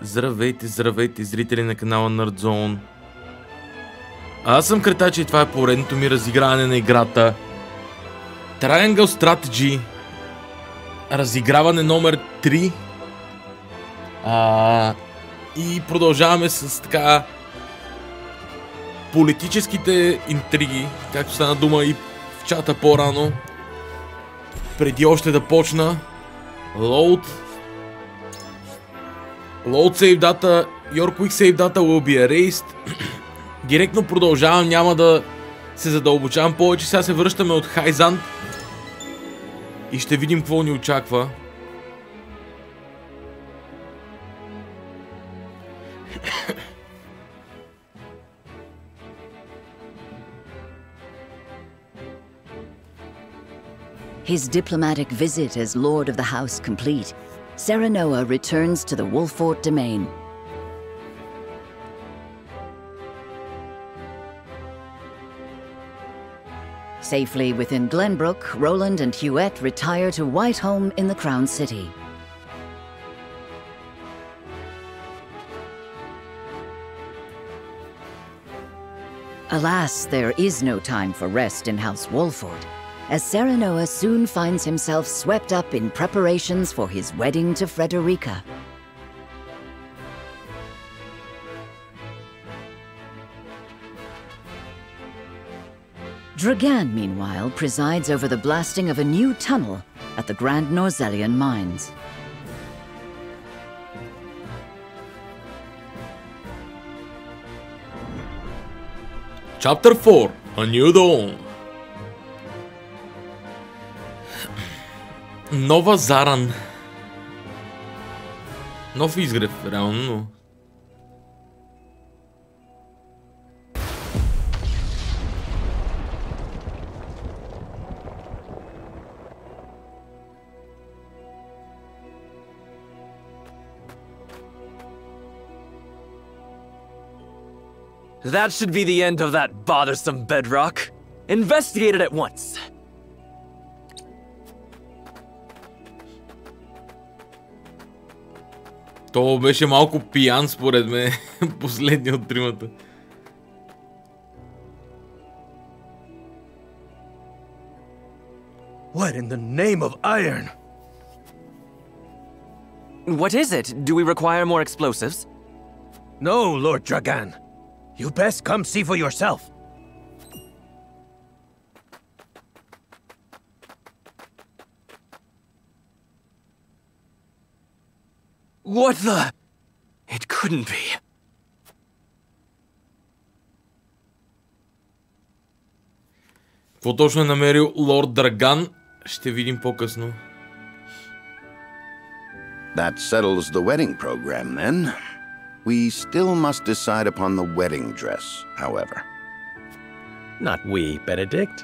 Здравейте, здравейте, зрители на канала Nerd Zone. Аз съм Картача и това е поредното ми разиграване на играта Triangle Strategy. Разиграване номер 3. И продължаваме с така политическите интриги, както стана дума и в чата по-рано. Преди още да почна, Load save data, your quick save data will be erased. Директно продължавам, няма да се задълбочавам повече. Сега се връщаме от Хайзант и ще видим какво ни очаква. His diplomatic visit as Lord of the House complete, Serenoa returns to the Wolfort domain. Safely within Glenbrook, Roland and Huette retire to Whiteholme in the Crown City. Alas, there is no time for rest in House Wolfort, as Serenoa soon finds himself swept up in preparations for his wedding to Frederica. Dragan, meanwhile, presides over the blasting of a new tunnel at the Grand Norzellian mines. Chapter 4. A New Dawn. Нова Заран. Нов изгрев, реално, но... That should be the end of that bothersome bedrock. Investigate it at once. То беше малко пиян според мен, последния от тримата. What in the name of iron? What is it? Do we require more explosives? No, Lord Dragan. You best come see for yourself. What the? It couldn't be. Какво точно е намерил Лорд Драган, ще видим по-късно. That settles the wedding program, then. We still must decide upon the wedding dress, however. Not we, Benedict.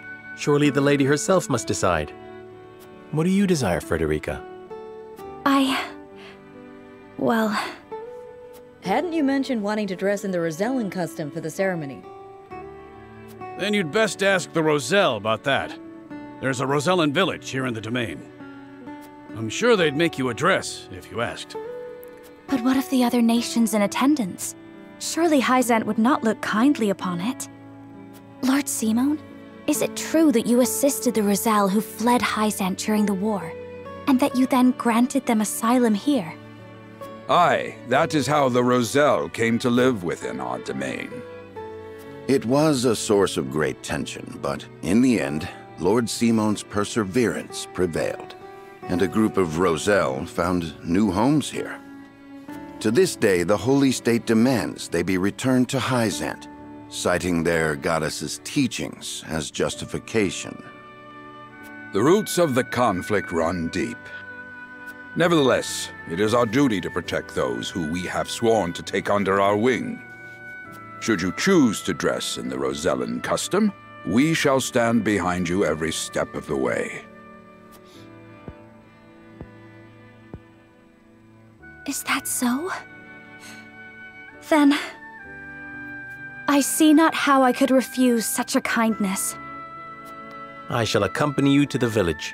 Surely the lady herself must decide. What do you desire, Frederica? Well... Hadn't you mentioned wanting to dress in the Rosellan custom for the ceremony? Then you'd best ask the Roselle about that. There's a Rosellan village here in the domain. I'm sure they'd make you a dress, if you asked. But what of the other nations in attendance? Surely Hyzant would not look kindly upon it. Lord Simone, is it true that you assisted the Roselle who fled Hyzant during the war, and that you then granted them asylum here? Aye, that is how the Roselle came to live within our domain. It was a source of great tension, but in the end, Lord Simone's perseverance prevailed, and a group of Roselle found new homes here. To this day, the Holy State demands they be returned to Hyzant, citing their goddess's teachings as justification. The roots of the conflict run deep. Nevertheless, it is our duty to protect those who we have sworn to take under our wing. Should you choose to dress in the Rosellan custom, we shall stand behind you every step of the way. Is that so? Then... I see not how I could refuse such a kindness. I shall accompany you to the village.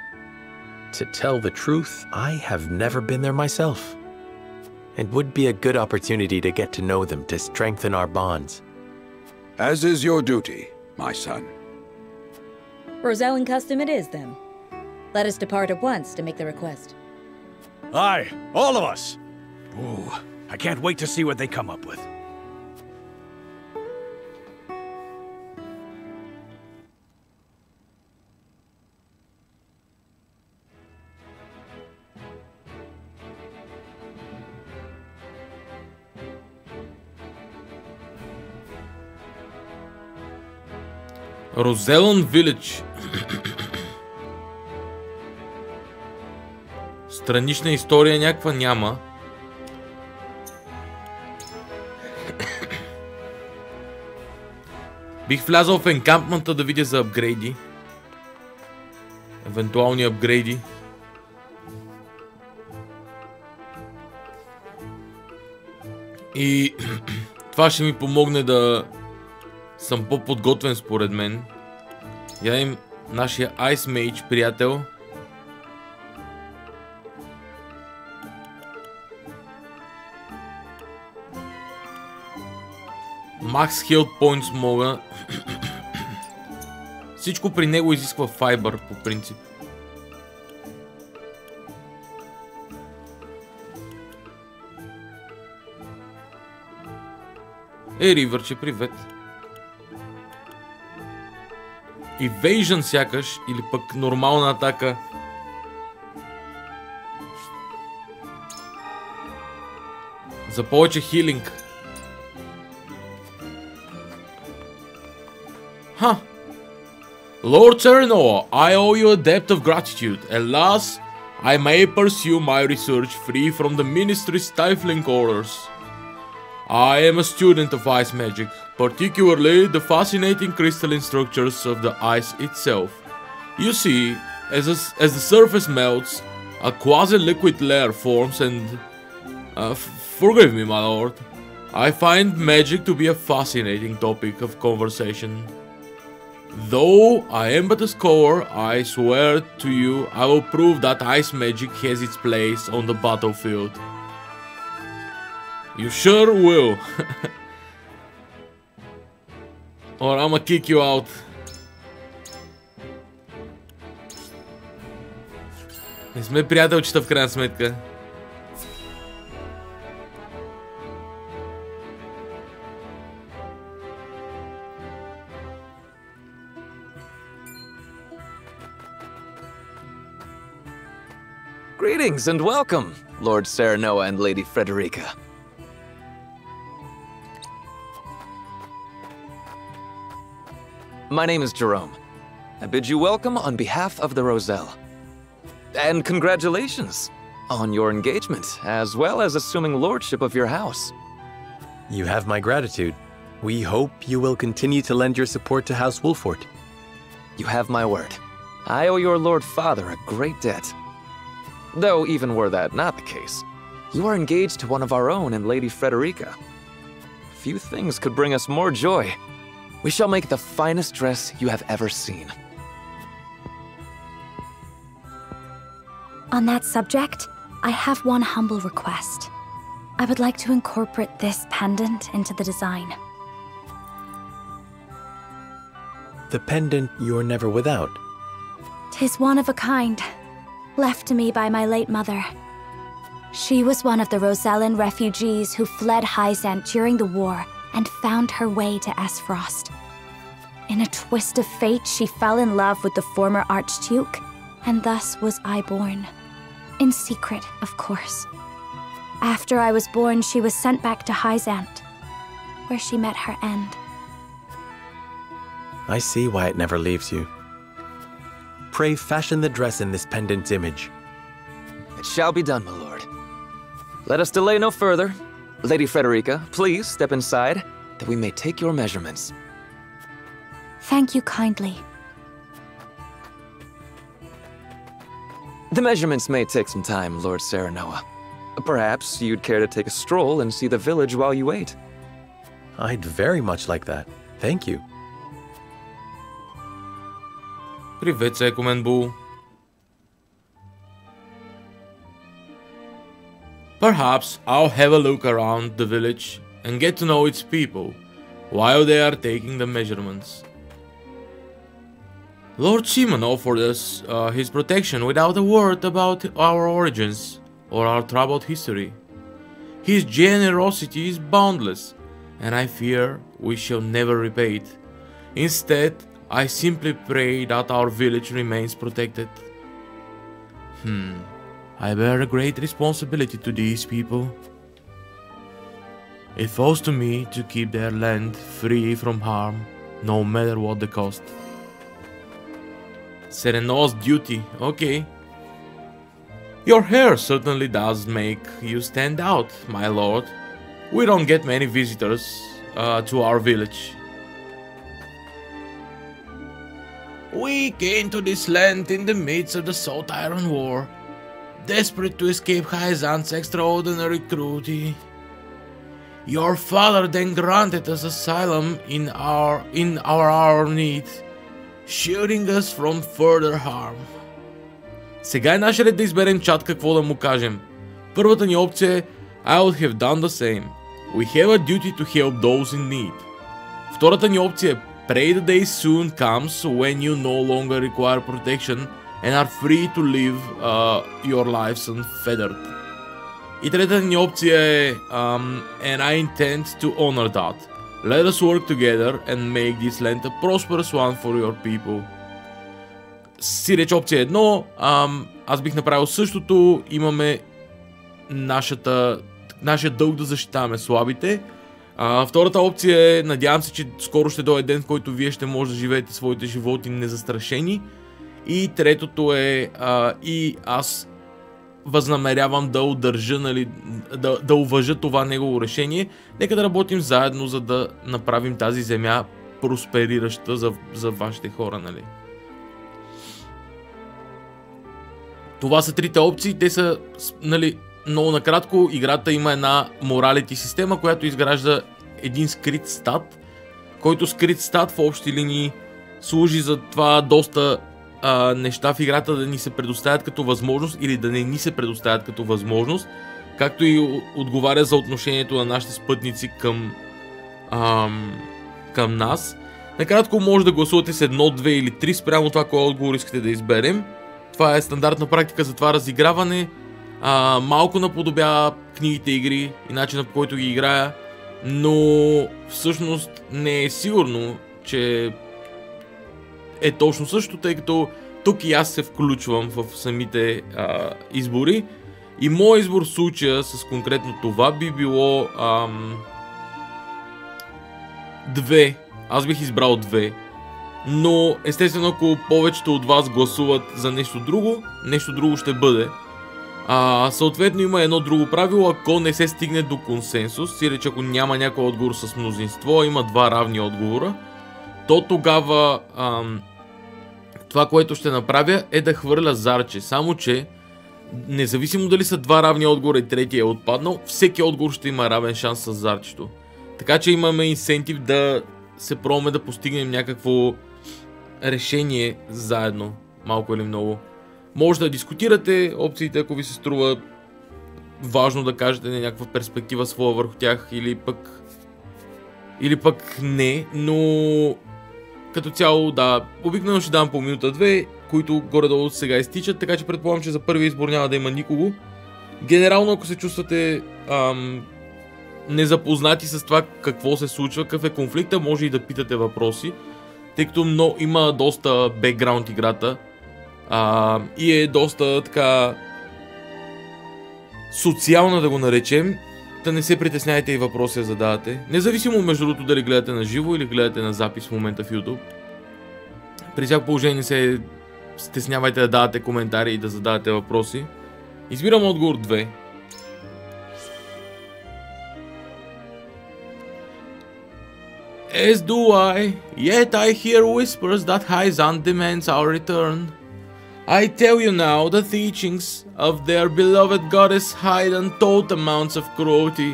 To tell the truth, I have never been there myself. It would be a good opportunity to get to know them to strengthen our bonds. As is your duty, my son. Rosellan custom it is, then. Let us depart at once to make the request. Aye, all of us! Ooh, I can't wait to see what they come up with. Розелан Village. Странична история някаква няма. Бих влязал в енкампмента да видя за апгрейди. Евентуални апгрейди. И това ще ми помогне да съм по-подготвен според мен. Ядем нашия Ice Mage приятел. Max Health Points мога. Всичко при него изисква файбър по принцип. Ривърче, привет. Evasion сякаш, или пък нормална атака. За повече хилинг. Ха! Lord Serenoa, I owe you a debt of gratitude. At last, I may pursue my research free from the ministry's stifling orders. I am a student of ice magic, particularly the fascinating crystalline structures of the ice itself. You see, as the surface melts, a quasi-liquid layer forms and... forgive me, my lord. I find magic to be a fascinating topic of conversation. Though I am but a scholar, I swear to you I will prove that ice magic has its place on the battlefield. You sure will. Or I'ma kick you out. Не сме приятелчета в крайна сметка. Greetings and welcome, Lord Serenoa and Lady Frederica. My name is Jerome. I bid you welcome on behalf of the Roselle. And congratulations on your engagement, as well as assuming lordship of your house. You have my gratitude. We hope you will continue to lend your support to House Wolford. You have my word. I owe your Lord Father a great debt. Though even were that not the case, you are engaged to one of our own in Lady Frederica. Few things could bring us more joy. We shall make the finest dress you have ever seen. On that subject, I have one humble request. I would like to incorporate this pendant into the design. The pendant you're never without. 'Tis one of a kind, left to me by my late mother. She was one of the Rosellan refugees who fled Hyzant during the war and found her way to Esfrost. In a twist of fate, she fell in love with the former Archduke, and thus was I born. In secret, of course. After I was born, she was sent back to Hyzant, where she met her end. I see why it never leaves you. Pray fashion the dress in this pendant's image. It shall be done, my lord. Let us delay no further. Lady Frederica, please step inside, that we may take your measurements. Thank you kindly. The measurements may take some time, Lord Serenoa. Perhaps you'd care to take a stroll and see the village while you wait. I'd very much like that. Thank you. Привет, Секомен Бул. Perhaps I'll have a look around the village and get to know its people while they are taking the measurements. Lord Simon offered us his protection without a word about our origins or our troubled history. His generosity is boundless, and I fear we shall never repay it. Instead, I simply pray that our village remains protected. I bear a great responsibility to these people. It falls to me to keep their land free from harm, no matter what the cost. Sereno's duty, okay. Your hair certainly does make you stand out, my lord. We don't get many visitors to our village. We came to this land in the midst of the Salt Iron War, desperate to escape Hyzant's extraordinary cruelty. Your father then granted us asylum in our hour of need, shielding us from further harm. Сега е наш ред да изберем чат какво да му кажем. Първата ни опция е I would have done the same. We have a duty to help those in need. Втората ни опция е Pray the day soon comes when you no longer require protection and are free to live your lives unfettered. И третата ни опция е And I intend to honor that. Let us work together and make this land a prosperous one for your people. Сиреч опция 1, аз бих направил същото, имаме нашия дълг да защитаваме слабите. Втората опция е, надявам се, че скоро ще дойде ден, в който вие ще може да живеете своите животи незастрашени. И третото е, и аз възнамерявам да удържа, нали, да уважа това негово решение. Нека да работим заедно, за да направим тази земя просперираща за вашите хора, нали. Това са трите опции, те са, нали, много накратко. Играта има една моралити система, която изгражда един скрит стат, който скрит стат в общи линии служи за това доста неща в играта да ни се предоставят като възможност или да не ни се предоставят като възможност, както и отговаря за отношението на нашите спътници към нас. Накратко може да гласувате с 1, 2 или 3 спрямо това кой отговор искате да изберем. Това е стандартна практика за това разиграване. Малко наподобява книгите игри и начина, по който ги играя, но всъщност не е сигурно, че е точно също, тъй като тук и аз се включвам в самите избори. И моят избор в случая с конкретно това би било 2. Аз бих избрал 2. Но естествено, ако повечето от вас гласуват за нещо друго ще бъде. Съответно има едно друго правило, ако не се стигне до консенсус, или че ако няма някой отговор с мнозинство, има два равни отговора, то тогава това, което ще направя е да хвърля зарче. Само че, независимо дали са два равни отговора и третия е отпаднал, всеки отговор ще има равен шанс с зарчето. Така че имаме инсентив да се пробваме да постигнем някакво решение заедно, малко или много. Може да дискутирате опциите, ако ви се струва важно да кажете някаква перспектива своя върху тях, или пък не, но като цяло да, обикновено ще дам по минута-2, които горе-долу сега изтичат, така че предполагам, че за първия избор няма да има никого. Генерално, ако се чувствате незапознати с това какво се случва, какъв е конфликта, може и да питате въпроси, тъй като има доста бекграунд играта и е доста така социална, да го наречем, да не се притесняйте и въпроси да задавате. Независимо между другото дали гледате на живо или гледате на запис в момента в YouTube. При всяко положение не се стеснявайте да давате коментари и да задавате въпроси. Избирам отговор 2. As do I, yet I hear whispers that Hyzant demands our return. I tell you now the teachings of their beloved goddess hide untold amounts of cruelty.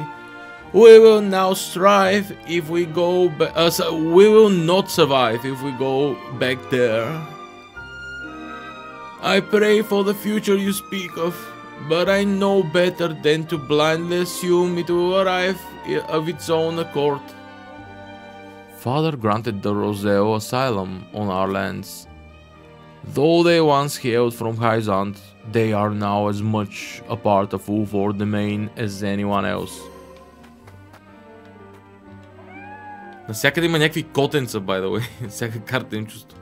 We will now strive if we go we will not survive if we go back there. I pray for the future you speak of, but I know better than to blindly assume it will arrive of its own accord. Father granted the Roselle asylum on our lands. Though they once hailed from Hyzant, they are now as much a part of Ulford domain as anyone else. Навсякъде има някакви котенца, by the way. Всяка карта им чувство.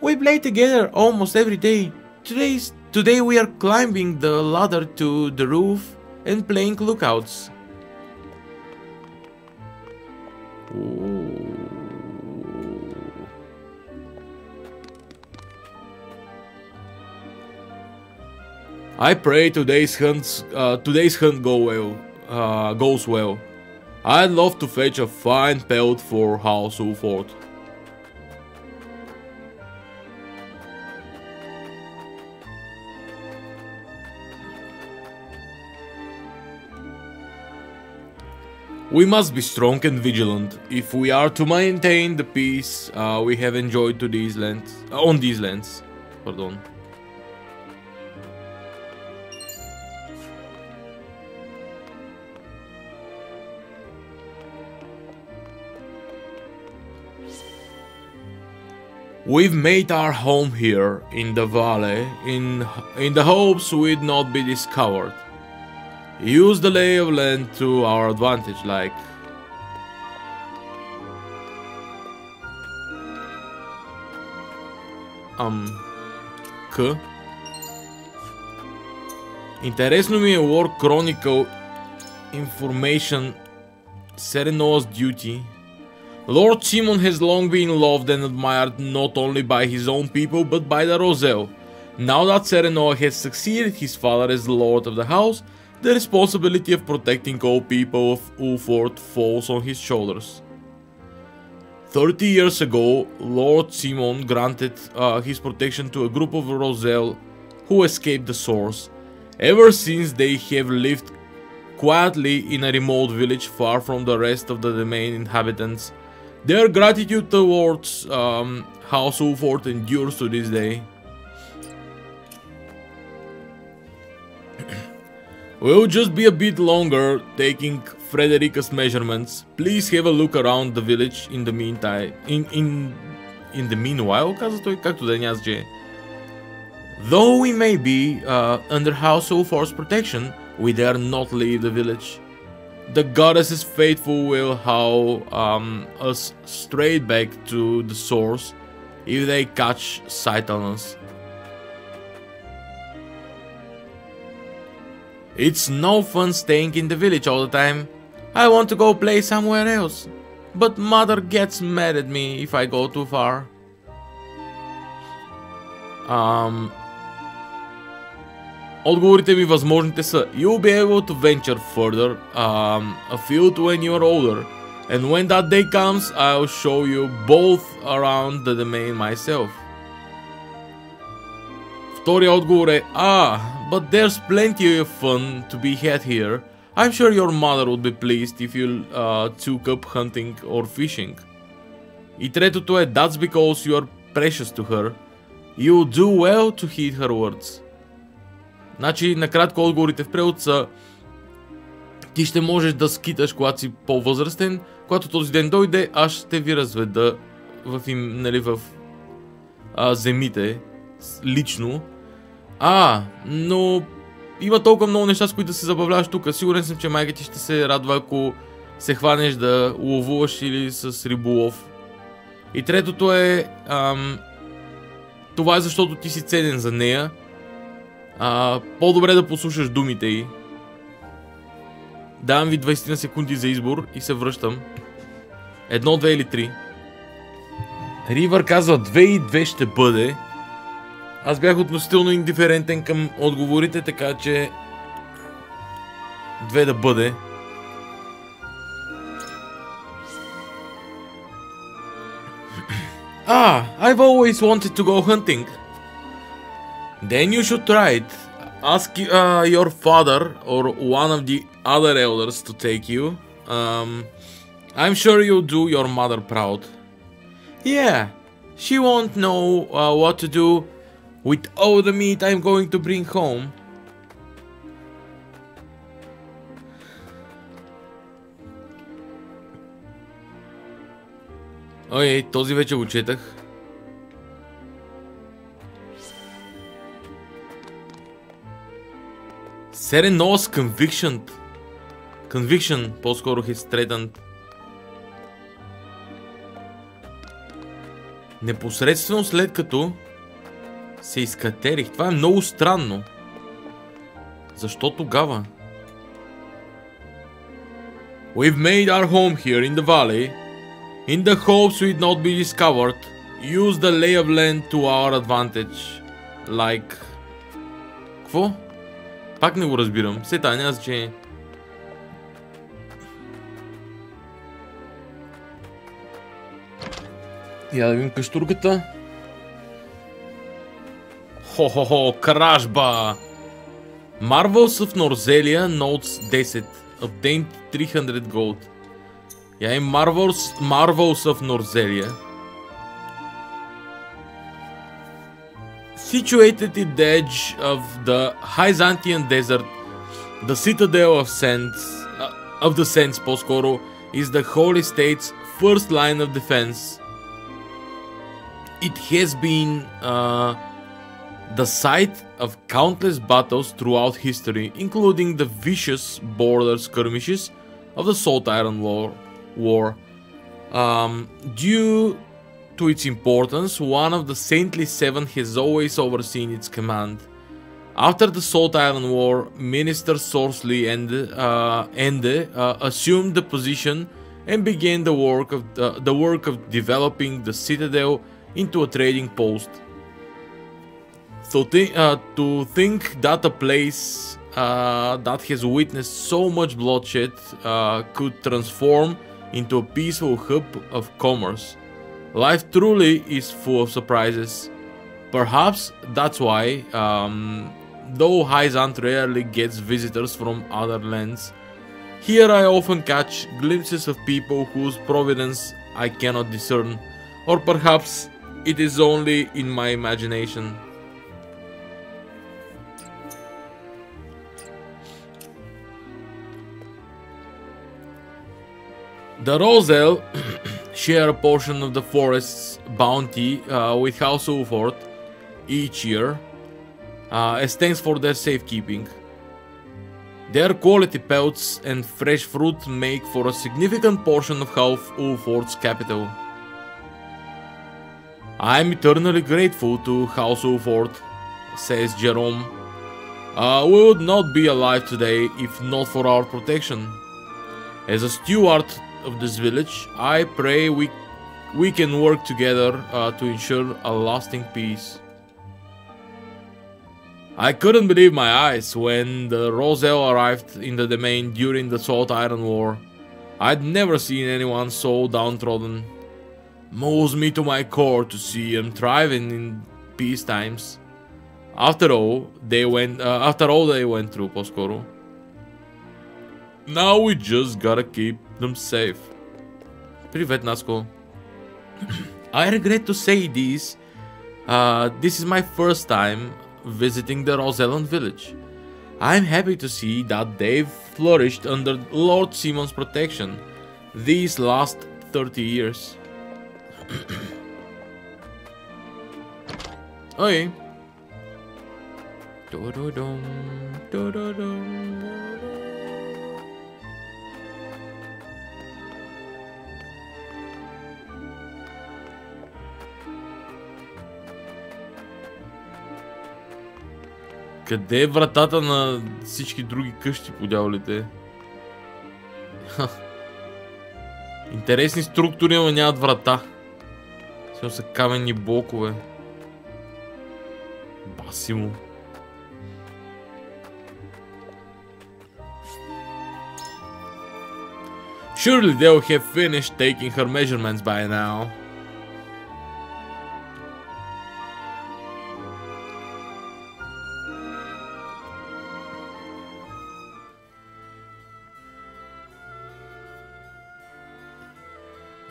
We play together almost every day. Today we are climbing the ladder to the roof and playing lookouts. Ooh. I pray today's hunt goes well. I'd love to fetch a fine pelt for House Ulford. We must be strong and vigilant if we are to maintain the peace we have enjoyed on these lands. Pardon. We've made our home here in the valley in the hopes we'd not be discovered. Use the lay of land to our advantage, like. Интересно ми е War Chronicle Information Serenos Duty. Lord Simon has long been loved and admired not only by his own people but by the Roselle. Now that Serenoa has succeeded his father as the Lord of the House, the responsibility of protecting all people of Ulford falls on his shoulders. 30 years ago, Lord Simon granted his protection to a group of Roselle who escaped the swords. Ever since, they have lived quietly in a remote village far from the rest of the domain inhabitants. Their gratitude towards House Ulford endures to this day. We'll just be a bit longer taking Frederica's measurements. Please have a look around the village in the meantime. In the meanwhile, каза той, както да няма значение. Though we may be under House Ulford's protection, we dare not leave the village. The goddess's faithful will haul us straight back to the source if they catch sight on us. It's no fun staying in the village all the time. I want to go play somewhere else. But mother gets mad at me if I go too far. Отговорите ми възможните са: You'll be able to venture further afield when you're older. And when that day comes, I'll show you both around the domain myself. Втория отговор е: but there's plenty of fun to be had here. I'm sure your mother would be pleased if you took up hunting or fishing. И третото е: That's because you are precious to her. You'll do well to heed her words. Значи, накратко отговорите в превод са: ти ще можеш да скиташ, когато си по-възрастен. Когато този ден дойде, аз ще ви разведа в земите лично. Но има толкова много неща, с които да се забавляваш тук. Сигурен съм, че майка ти ще се радва, ако се хванеш да ловуваш или с риболов. И третото е: това е защото ти си ценен за нея. По-добре да послушаш думите й. Давам ви 20 секунди за избор и се връщам. 1, 2 или 3. Ривър казва 2 и 2 ще бъде. Аз бях относително индиферентен към отговорите, така че 2 да бъде. I've always wanted to go hunting. Then you should try it. Ask your father or one of the other elders to take you. I'm sure you'll do your mother proud. Yeah, she won't know what to do with all the meat I'm going to bring home. Окей, този вече го четах. Serenos Conviction, по-скоро is threatened. Непосредствено след като се изкатерих. Това е много странно. Защо тогава? We've made our home here in the valley. In the hopes we'd not be discovered. Use the lay of land to our advantage. Like... Какво? Пак не го разбирам. Все тая няма значение. Я да видим каштурката. Хо-хо-хо, кражба! Marvels of Norzelia Notes 10. Obtained 300 gold. Я им Marvels of Norzelia. Situated at the edge of the Byzantine desert, the citadel of the Sands, по-скоро, is the Holy State's first line of defense. It has been the site of countless battles throughout history, including the vicious border skirmishes of the Salt Iron War. Due to its importance, one of the Saintly Seven has always overseen its command. After the Salt Iron War, Minister Sorsley Ende assumed the position and began the work of developing the citadel into a trading post. To think that a place that has witnessed so much bloodshed could transform into a peaceful hub of commerce. Life truly is full of surprises. Perhaps that's why, though Hyzant rarely gets visitors from other lands, here I often catch glimpses of people whose providence I cannot discern, or perhaps it is only in my imagination. The Roselle share a portion of the forest's bounty with House Ulford each year as thanks for their safekeeping. Their quality pelts and fresh fruit make for a significant portion of House Ulford's capital. I am eternally grateful to House Ulford, says Jerome. We would not be alive today if not for our protection. As a steward of this village, I pray we can work together to ensure a lasting peace. I couldn't believe my eyes when the Roselle arrived in the domain during the Salt Iron War. I'd never seen anyone so downtrodden. Moves me to my core to see them thriving in peace times. After all they went through, по-скоро. Now we just gotta keep them safe. Привет, Наско. I regret to say this. This is my first time visiting the Rosellan village. I'm happy to see that they've flourished under Lord Simon's protection these last 30 years. Okay. Къде е вратата на всички други къщи, по дяволите? Интересни структури, но нямат врата. Само са каменни блокове. Баси му. Surely they'll have finished taking her measurements by now.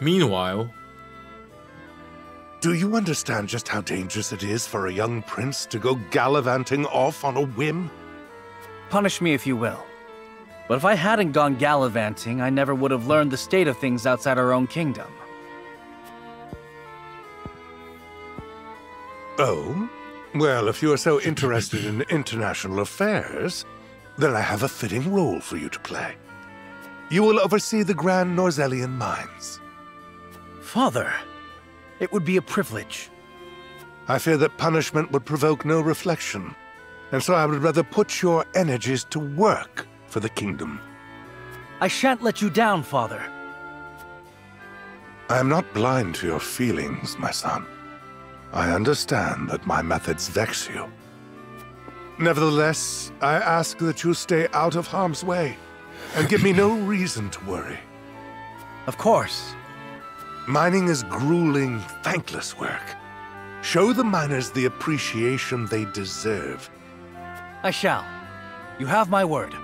Meanwhile... Do you understand just how dangerous it is for a young prince to go gallivanting off on a whim? Punish me if you will. But if I hadn't gone gallivanting, I never would have learned the state of things outside our own kingdom. Oh? Well, if you are so interested in international affairs, then I have a fitting role for you to play. You will oversee the Grand Norzellian mines. Father, it would be a privilege. I fear that punishment would provoke no reflection, and so I would rather put your energies to work for the kingdom. I shan't let you down, Father. I am not blind to your feelings, my son. I understand that my methods vex you. Nevertheless, I ask that you stay out of harm's way, and give me no reason to worry. Of course. Mining is grueling, thankless work. Show the miners the appreciation they deserve. I shall. You have my word.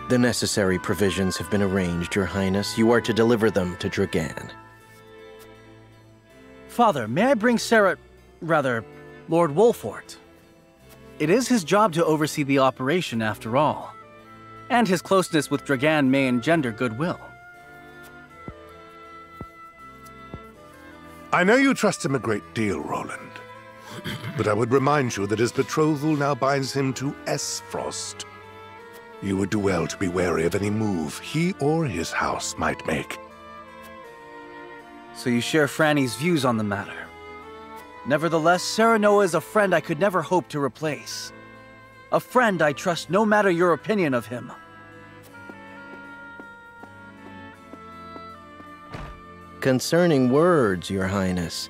The necessary provisions have been arranged, Your Highness. You are to deliver them to Dragan. Father, may I bring Lord Wolfort? It is his job to oversee the operation, after all. And his closeness with Dragan may engender goodwill. I know you trust him a great deal, Roland. But I would remind you that his betrothal now binds him to Esfrost. You would do well to be wary of any move he or his house might make. So you share Franny's views on the matter. Nevertheless, Serenoa is a friend I could never hope to replace. A friend I trust no matter your opinion of him. Concerning words, Your Highness,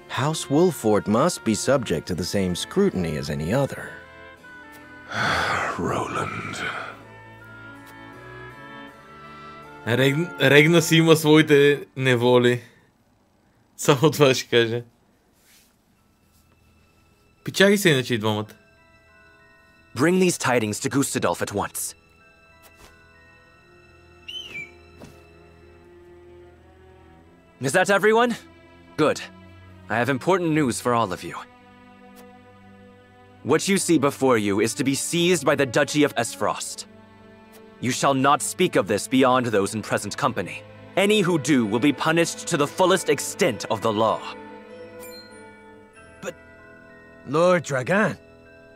House Wolfort must be subject to the same scrutiny as any other. Roland. Регна си има своите неволи. Само това ще кажа. Пичаги се иначе и двамата. Bring these tidings to Gustadolf at once. Is that everyone? Good. I have important news for all of you. What you see before you is to be seized by the Duchy of Esfrost. You shall not speak of this beyond those in present company. Any who do will be punished to the fullest extent of the law. But, Lord Dragan,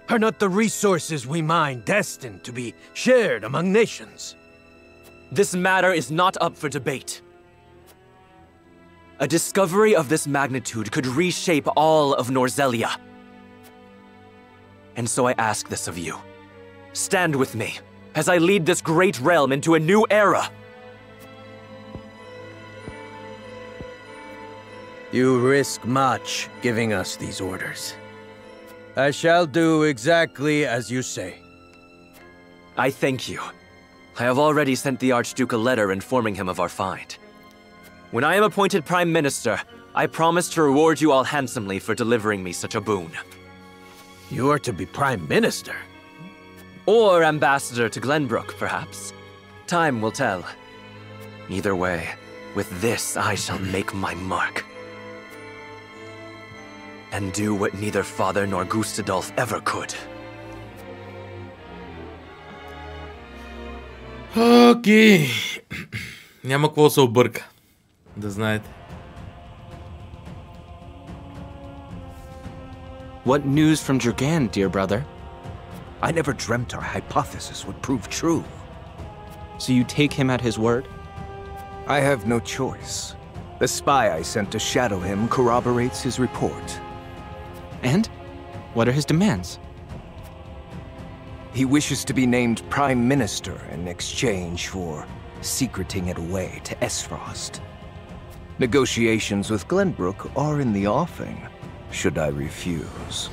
are not the resources we mine destined to be shared among nations? This matter is not up for debate. A discovery of this magnitude could reshape all of Norzellia. And so I ask this of you. Stand with me, as I lead this great realm into a new era. You risk much giving us these orders. I shall do exactly as you say. I thank you. I have already sent the Archduke a letter informing him of our find. When I am appointed Prime Minister, I promise to reward you all handsomely for delivering me such a boon. You are to be Prime Minister? Or Ambassador to Glenbrook, perhaps. Time will tell. Either way, with this I shall make my mark. And do what neither Father nor Gustadolf ever could. Окей. Няма какво се обърка. Да знаете. What news from Dragan, dear brother? I never dreamt our hypothesis would prove true. So you take him at his word? I have no choice. The spy I sent to shadow him corroborates his report. And? What are his demands? He wishes to be named Prime Minister in exchange for secreting it away to Esfrost. Negotiations with Glenbrook are in the offing, should I refuse.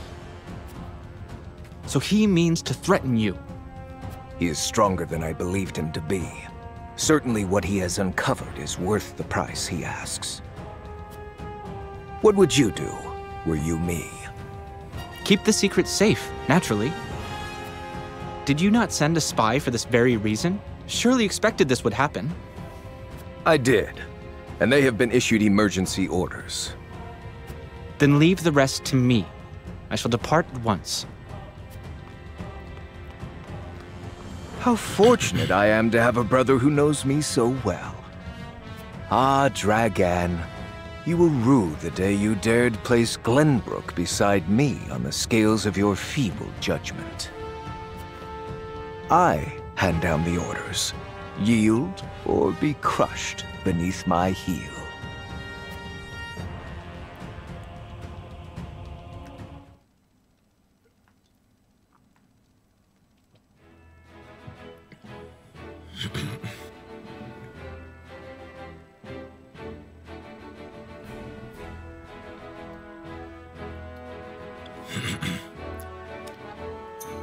So he means to threaten you? He is stronger than I believed him to be. Certainly what he has uncovered is worth the price he asks. What would you do, were you me? Keep the secret safe, naturally. Did you not send a spy for this very reason? Surely expected this would happen. I did, and they have been issued emergency orders. Then leave the rest to me. I shall depart at once. How fortunate I am to have a brother who knows me so well. Ah, Dragan, you will rue the day you dared place Glenbrook beside me on the scales of your feeble judgment. I hand down the orders. Yield or be crushed beneath my heel.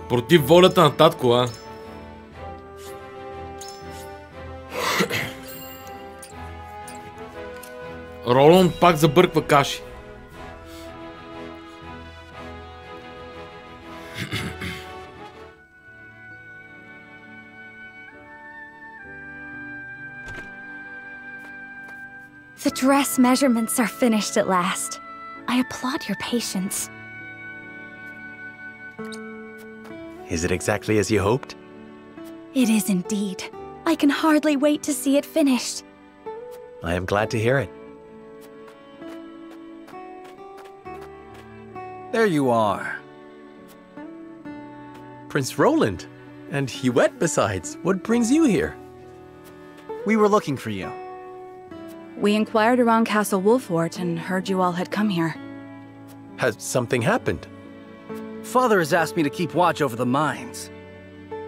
Против волята на татко, а? Роланд пак забърква каши. The dress measurements are finished at last. I applaud your patience. Is it exactly as you hoped? It is indeed. I can hardly wait to see it finished. I am glad to hear it. There you are. Prince Roland. And Huette besides. What brings you here? We were looking for you. We inquired around Castle Wolfort and heard you all had come here. Has something happened? Father has asked me to keep watch over the mines.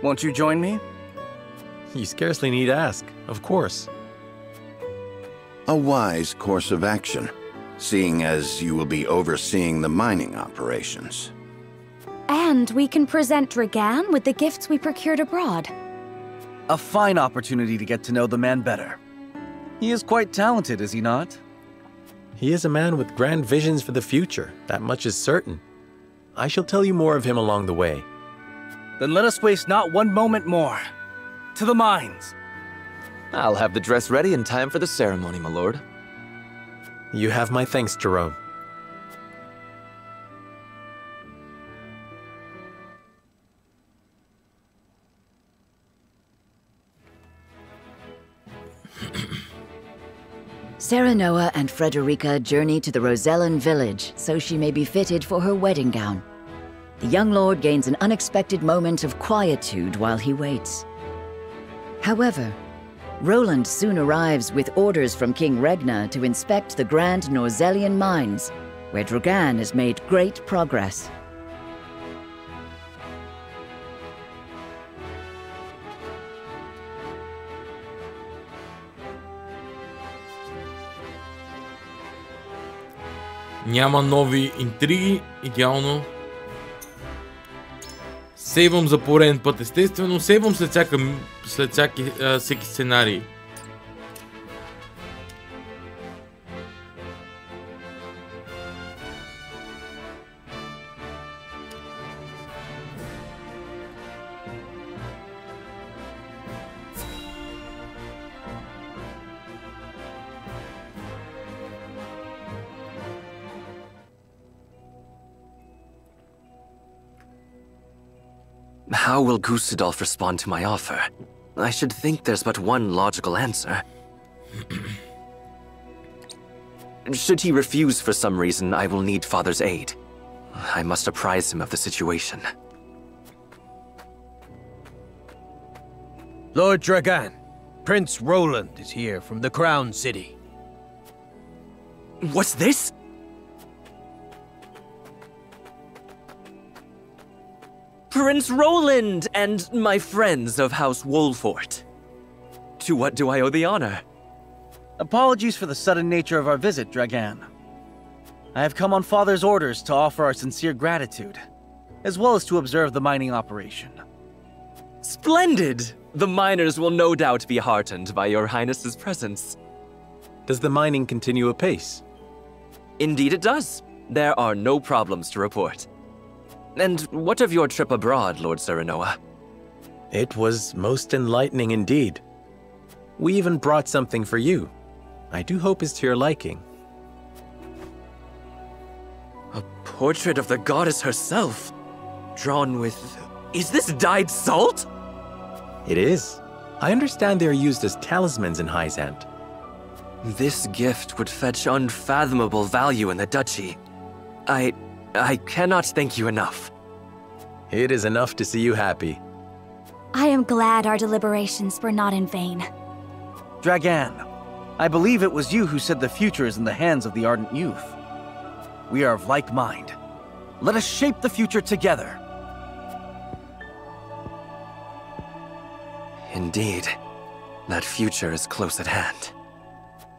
Won't you join me? You scarcely need ask, of course. A wise course of action, seeing as you will be overseeing the mining operations. And we can present Dragan with the gifts we procured abroad. A fine opportunity to get to know the man better. He is quite talented, is he not? He is a man with grand visions for the future, that much is certain. I shall tell you more of him along the way. Then let us waste not one moment more. To the mines. I'll have the dress ready in time for the ceremony, my lord. You have my thanks, Jerome. Serenoa and Frederica journey to the Rosellan village so she may be fitted for her wedding gown. The young lord gains an unexpected moment of quietude while he waits. However, Roland soon arrives with orders from King Regna to inspect the Grand Norzellian mines, where Dragan has made great progress. Няма нови интриги, идеално. Сейвам за пореден път, естествено. Сейвам след всеки сценарий. How will Gustadolf respond to my offer? I should think there's but one logical answer. Should he refuse for some reason, I will need Father's aid. I must apprise him of the situation. Lord Dragan, Prince Roland is here from the Crown City. What's this? Prince Roland and my friends of House Wolfort. To what do I owe the honor? Apologies for the sudden nature of our visit, Dragan. I have come on Father's orders to offer our sincere gratitude, as well as to observe the mining operation. Splendid! The miners will no doubt be heartened by your Highness's presence. Does the mining continue apace? Indeed it does. There are no problems to report. And what of your trip abroad, Lord Serenoa? It was most enlightening indeed. We even brought something for you. I do hope it's to your liking. A portrait of the goddess herself, drawn with... Is this dyed salt? It is. I understand they are used as talismans in Hyzant. This gift would fetch unfathomable value in the duchy. I cannot thank you enough. It is enough to see you happy. I am glad our deliberations were not in vain. Dragan, I believe it was you who said the future is in the hands of the ardent youth. We are of like mind. Let us shape the future together. Indeed, that future is close at hand.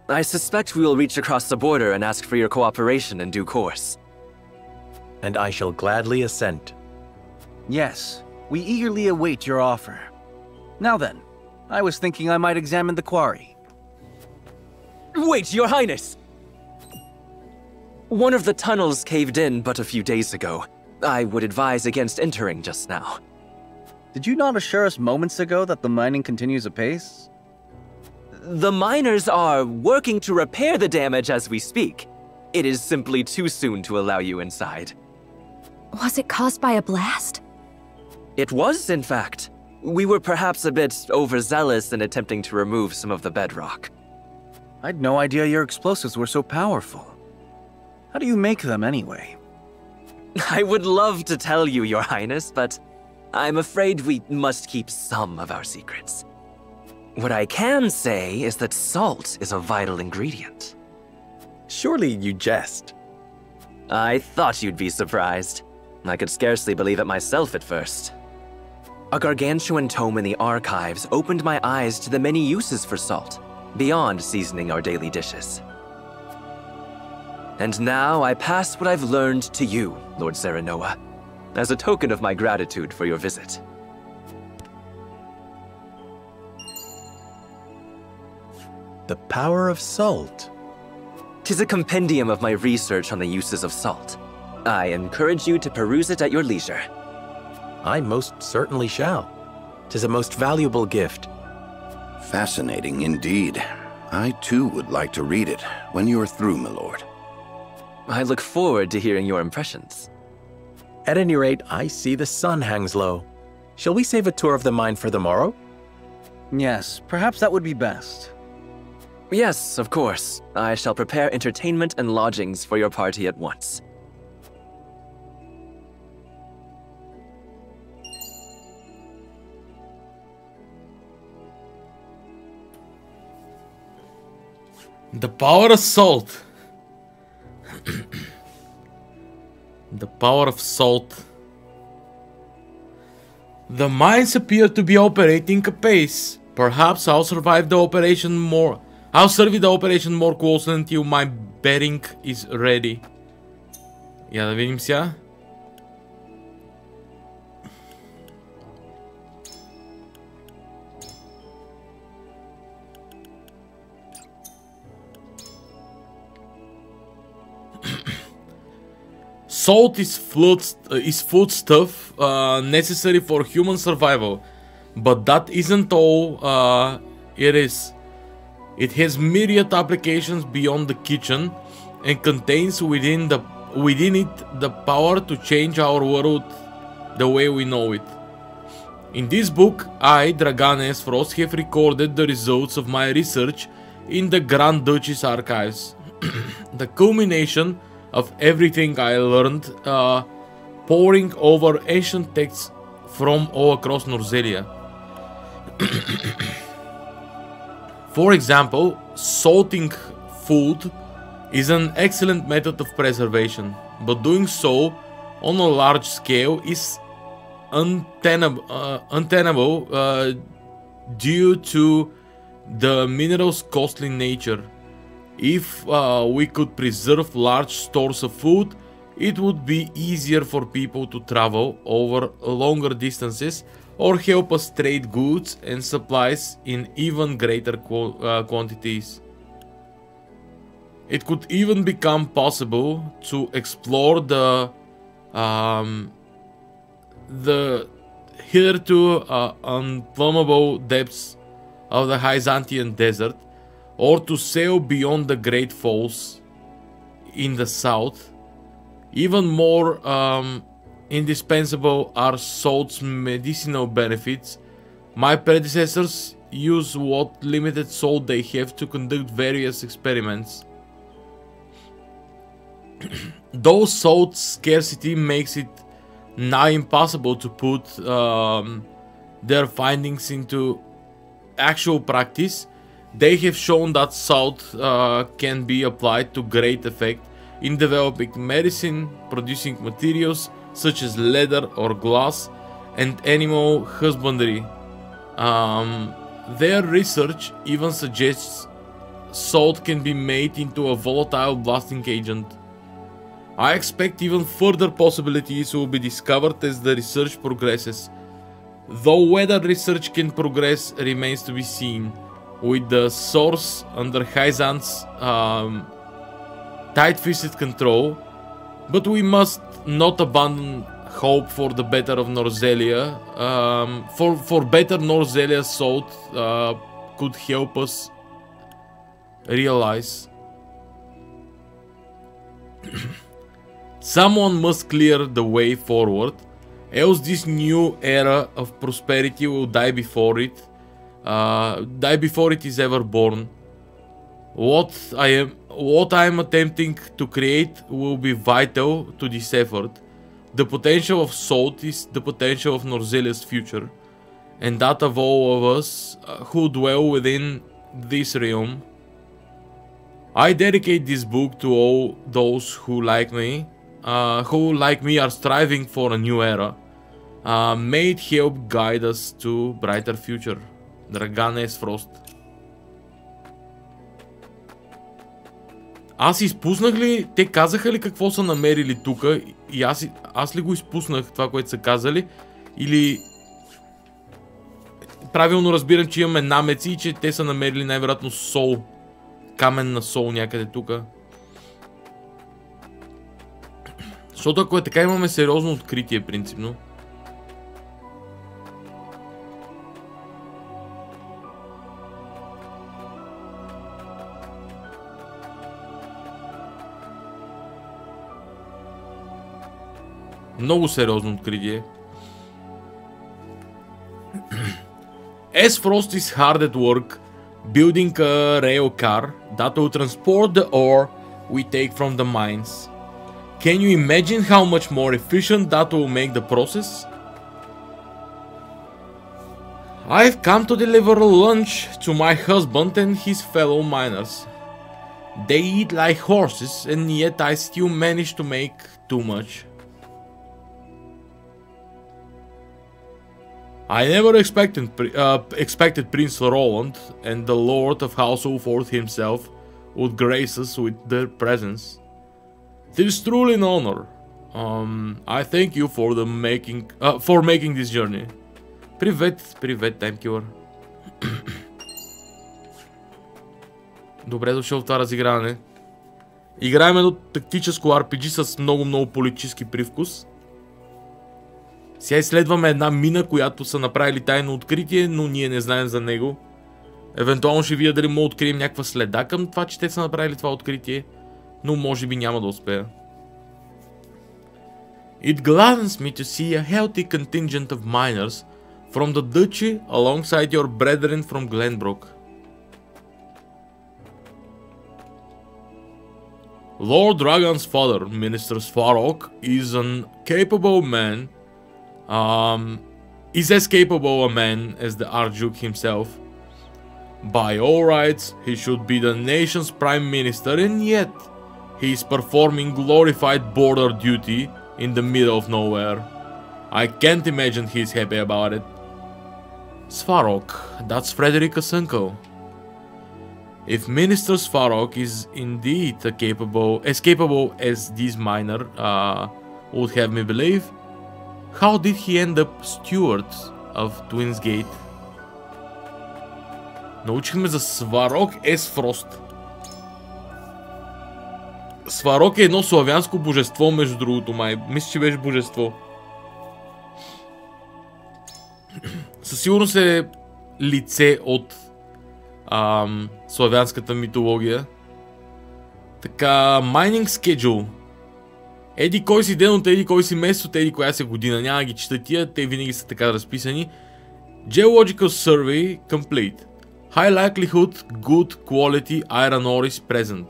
I suspect we will reach across the border and ask for your cooperation in due course. And I shall gladly assent. Yes, we eagerly await your offer. Now then, I was thinking I might examine the quarry. Wait, Your Highness! One of the tunnels caved in but a few days ago. I would advise against entering just now. Did you not assure us moments ago that the mining continues apace? The miners are working to repair the damage as we speak. It is simply too soon to allow you inside. Was it caused by a blast? It was, in fact. We were perhaps a bit overzealous in attempting to remove some of the bedrock. I'd no idea your explosives were so powerful. How do you make them anyway? I would love to tell you, Your Highness, but I'm afraid we must keep some of our secrets. What I can say is that salt is a vital ingredient. Surely you jest. I thought you'd be surprised. I could scarcely believe it myself at first. A gargantuan tome in the archives opened my eyes to the many uses for salt, beyond seasoning our daily dishes. And now I pass what I've learned to you, Lord Serenoa, as a token of my gratitude for your visit. The power of salt. 'Tis a compendium of my research on the uses of salt. I encourage you to peruse it at your leisure. I most certainly shall. 'Tis a most valuable gift. Fascinating indeed. I too would like to read it when you are through, my lord. I look forward to hearing your impressions. At any rate, I see the sun hangs low. Shall we save a tour of the mine for the morrow? Yes, perhaps that would be best. Yes, of course. I shall prepare entertainment and lodgings for your party at once. The power of salt. The power of salt. The mines appear to be operating apace. Perhaps I'll survive the operation more. I'll survey the operation more closely until my bearing is ready. Я да видим сега. Salt is foodstuff necessary for human survival, but that isn't all it is. It has myriad applications beyond the kitchen and contains within it the power to change our world the way we know it. In this book, I, Dragan Esfrost, have recorded the results of my research in the Grand Duchy's archives. The culmination of everything I learned, poring over ancient texts from all across Norzelia. For example, salting food is an excellent method of preservation, but doing so on a large scale is untenable due to the mineral's costly nature. If we could preserve large stores of food, it would be easier for people to travel over longer distances or help us trade goods and supplies in even greater quantities. It could even become possible to explore the hitherto unplumbable depths of the Hyzantian desert, or to sail beyond the Great Falls in the south Even more indispensable are salt's medicinal benefits. My predecessors use what limited salt they have to conduct various experiments. Though salt's scarcity makes it now impossible to put their findings into actual practice, they have shown that salt can be applied to great effect in developing medicine, producing materials such as leather or glass, and animal husbandry. Their research even suggests salt can be made into a volatile blasting agent. I expect even further possibilities will be discovered as the research progresses, though whether research can progress remains to be seen, with the source under Hyzant's tight-fisted control, but we must not abandon hope for the better of Norzelia. For better Norzelia salt could help us realize. Someone must clear the way forward, else this new era of prosperity will die before it is ever born. What I am attempting to create will be vital to this effort. The potential of salt is the potential of Norzelia's future, and that of all of us who dwell within this realm. I dedicate this book to all those who like me are striving for a new era. May it help guide us to brighter future. Dragana Esfrost. Аз изпуснах ли? Те казаха ли какво са намерили тук? И аз ли го изпуснах това, което са казали? Или правилно разбирам, че имаме намеци и че те са намерили най-вероятно сол. Каменна сол някъде тук. Защото ако е така, имаме сериозно откритие принципно. Много сериозно откритие. Frost is hard at work building a rail car that will transport the ore we take from the mines. Can you imagine how much more efficient that will make the process? I've come to deliver lunch to my husband and his fellow miners. They eat like horses, and yet I still manage to make too much. I never expected Prince Roland and the Lord of House Wolford himself would grace us with their presence. It is truly an honor. I thank you for making this journey. Привет, Timekeeper. Добре дошъл в това разиграване. Играем едно тактическо RPG с много политически привкус. Сега изследваме една мина, която са направили тайно откритие, но ние не знаем за него. Евентуално ще видя дали мога да открием някаква следа към това, че те са направили това откритие, но може би няма да успея. It gladdens me to see a healthy contingent of miners from the duchy alongside your brethren from Glenbrook. Lord Dragon's father, Minister Svarog, is an capable man. Is as capable a man as the Archduke himself. By all rights, he should be the nation's prime minister, and yet he is performing glorified border duty in the middle of nowhere. I can't imagine he's happy about it. Svarog, that's Frederica's uncle. If Minister Svarog is indeed as capable as this miner would have me believe, how did he end up steward of Twins Gate? Научихме за Сварог Есфрост. Сварог е едно славянско божество, между другото, май. Мисля, че беше божество. Със сигурност е лице от славянската митология. Така, Mining Schedule. еди кой си ден от еди кой си месец от еди коя си година. Няма ги чета тия, те винаги са така разписани. Geological survey complete. High likelihood good quality iron ore is present.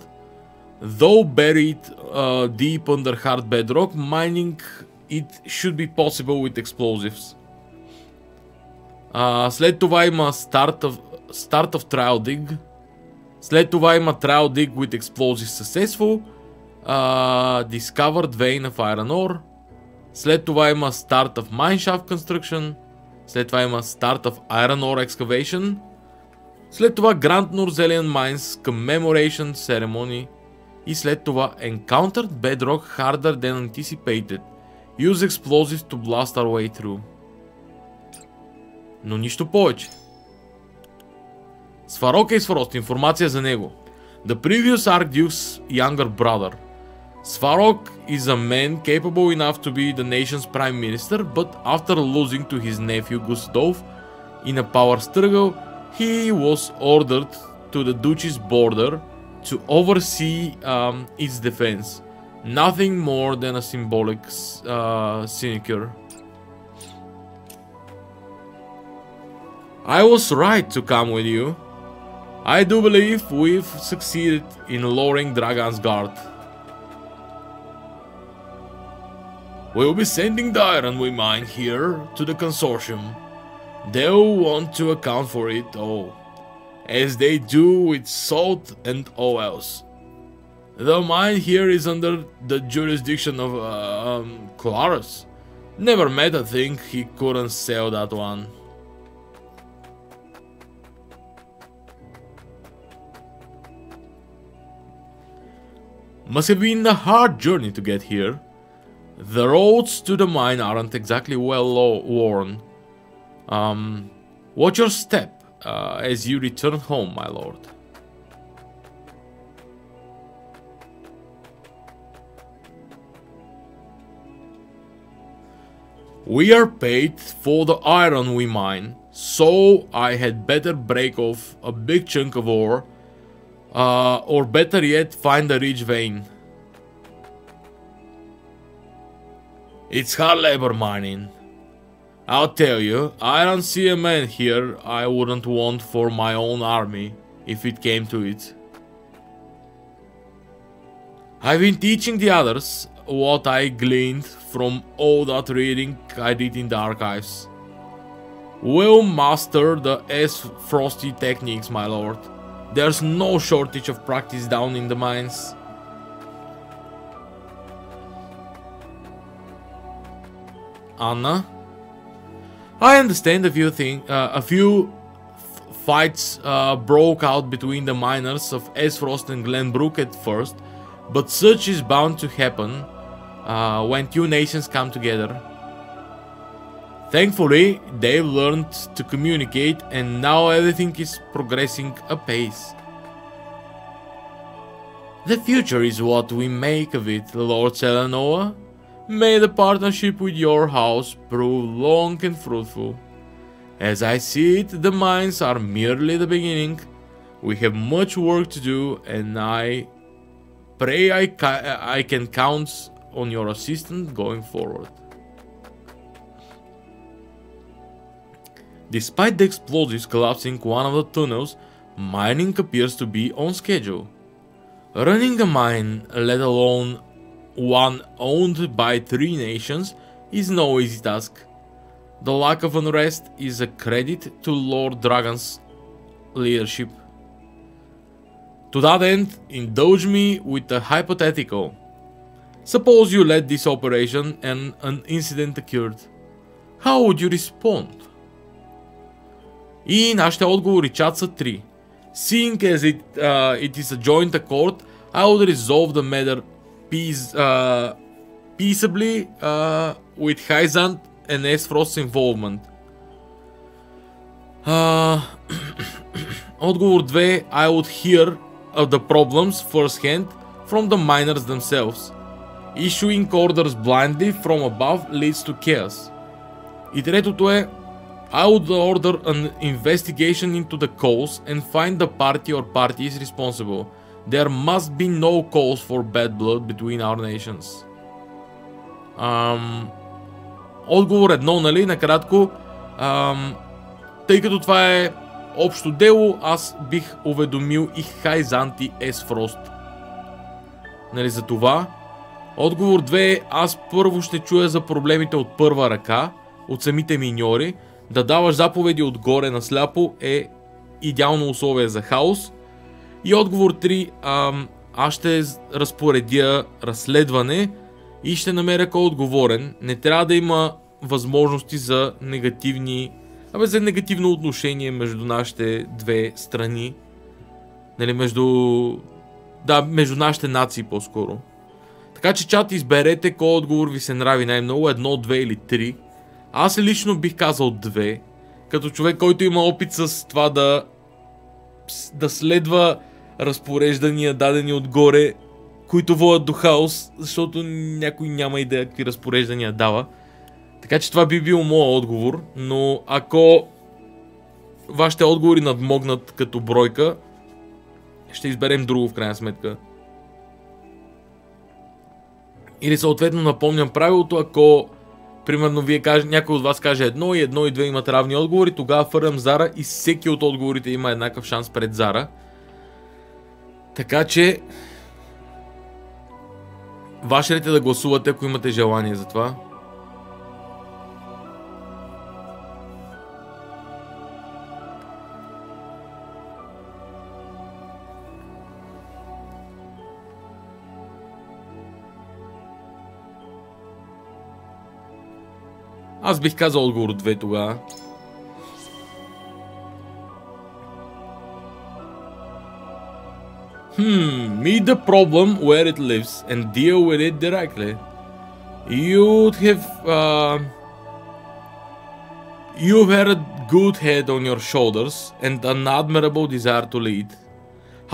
Though buried deep under hard bedrock, mining it should be possible with explosives. След това има start of trial dig. След това има trial dig with explosives successful. Discovered vein of iron ore. След това има start of mineshaft construction. След това има start of iron ore excavation. След това Grand Norzelian Mines Commemoration Ceremony. И след това Encountered bedrock harder than anticipated. Use explosives to blast our way through. Но нищо повече. Сварог Ейсфрост, информация за него. The previous Archduke's younger brother. Svarog is a man capable enough to be the nation's prime minister, but after losing to his nephew Gustav in a power struggle, he was ordered to the duchy's border to oversee its defense. Nothing more than a symbolic sinecure. I was right to come with you. I do believe we've succeeded in lowering Dragon's Guard. We'll be sending the iron we mine here to the consortium. They'll want to account for it all, as they do with salt and all else. The mine here is under the jurisdiction of Clarus. Never met a thing he couldn't sell that one. Must have been a hard journey to get here. The roads to the mine aren't exactly well worn. Watch your step as you return home, my lord. We are paid for the iron we mine, so I had better break off a big chunk of ore, or better yet, find a rich vein. It's hard labor mining. I'll tell you, I don't see a man here I wouldn't want for my own army, if it came to it. I've been teaching the others what I gleaned from all that reading I did in the archives. We'll master the S-Frosty techniques, my lord. There's no shortage of practice down in the mines. Anna, I understand a few fights broke out between the miners of Esfrost and Glenbrook at first, but such is bound to happen when two nations come together. Thankfully, they've learned to communicate, and now everything is progressing apace. The future is what we make of it, Lord Selanoa. May the partnership with your house prove long and fruitful. As I see it, the mines are merely the beginning. We have much work to do, and I pray I can count on your assistance going forward. Despite the explosives collapsing one of the tunnels, mining appears to be on schedule. Running a mine, let alone one owned by 3 nations, is no easy task. The lack of unrest is a credit to Lord Dragon's leadership. To that end, indulge me with a hypothetical. Suppose you led this operation and an incident occurred. How would you respond? И нашите отговори чат са 3. Seeing as it is a joint accord, I would resolve the matter peaceably with Hyzant and Esfrost's involvement. Отговор 2. I would hear of the problems firsthand from the miners themselves. Issuing orders blindly from above leads to chaos. И третото е I would order an investigation into the cause and find the party or parties responsible. There must be no cause for bad blood between our nations. Отговор 1, нали, накратко. Тъй като това е общо дело, аз бих уведомил и Хайзант и Есфрост. Нали, за това. Отговор 2, аз първо ще чуя за проблемите от първа ръка, от самите миньори. Да даваш заповеди отгоре на сляпо е идеално условие за хаос. И отговор 3, аз ще разпоредя разследване и ще намеря кой е отговорен. Не трябва да има възможности за за негативно отношение между нашите две страни. Нали, между нашите нации по-скоро. Така че, чат, изберете кой отговор ви се нрави най-много, 1, 2 или 3. Аз лично бих казал 2, като човек, който има опит с това да следва разпореждания, дадени отгоре, които водят до хаос, защото някой няма идея какви разпореждания дава. Така че това би бил моят отговор, но ако вашите отговори надмогнат като бройка, ще изберем друго в крайна сметка. Или съответно напомням правилото, ако примерно някой от вас каже 1 и 1 и 2 имат равни отговори, тогава фърлям Зара и всеки от отговорите има еднакъв шанс пред Зара. Така че ваше ред е да гласувате, ако имате желание за това. Аз бих казал отговор 2 тогава. Meet the problem where it lives and deal with it directly. You've had a good head on your shoulders and an admirable desire to lead.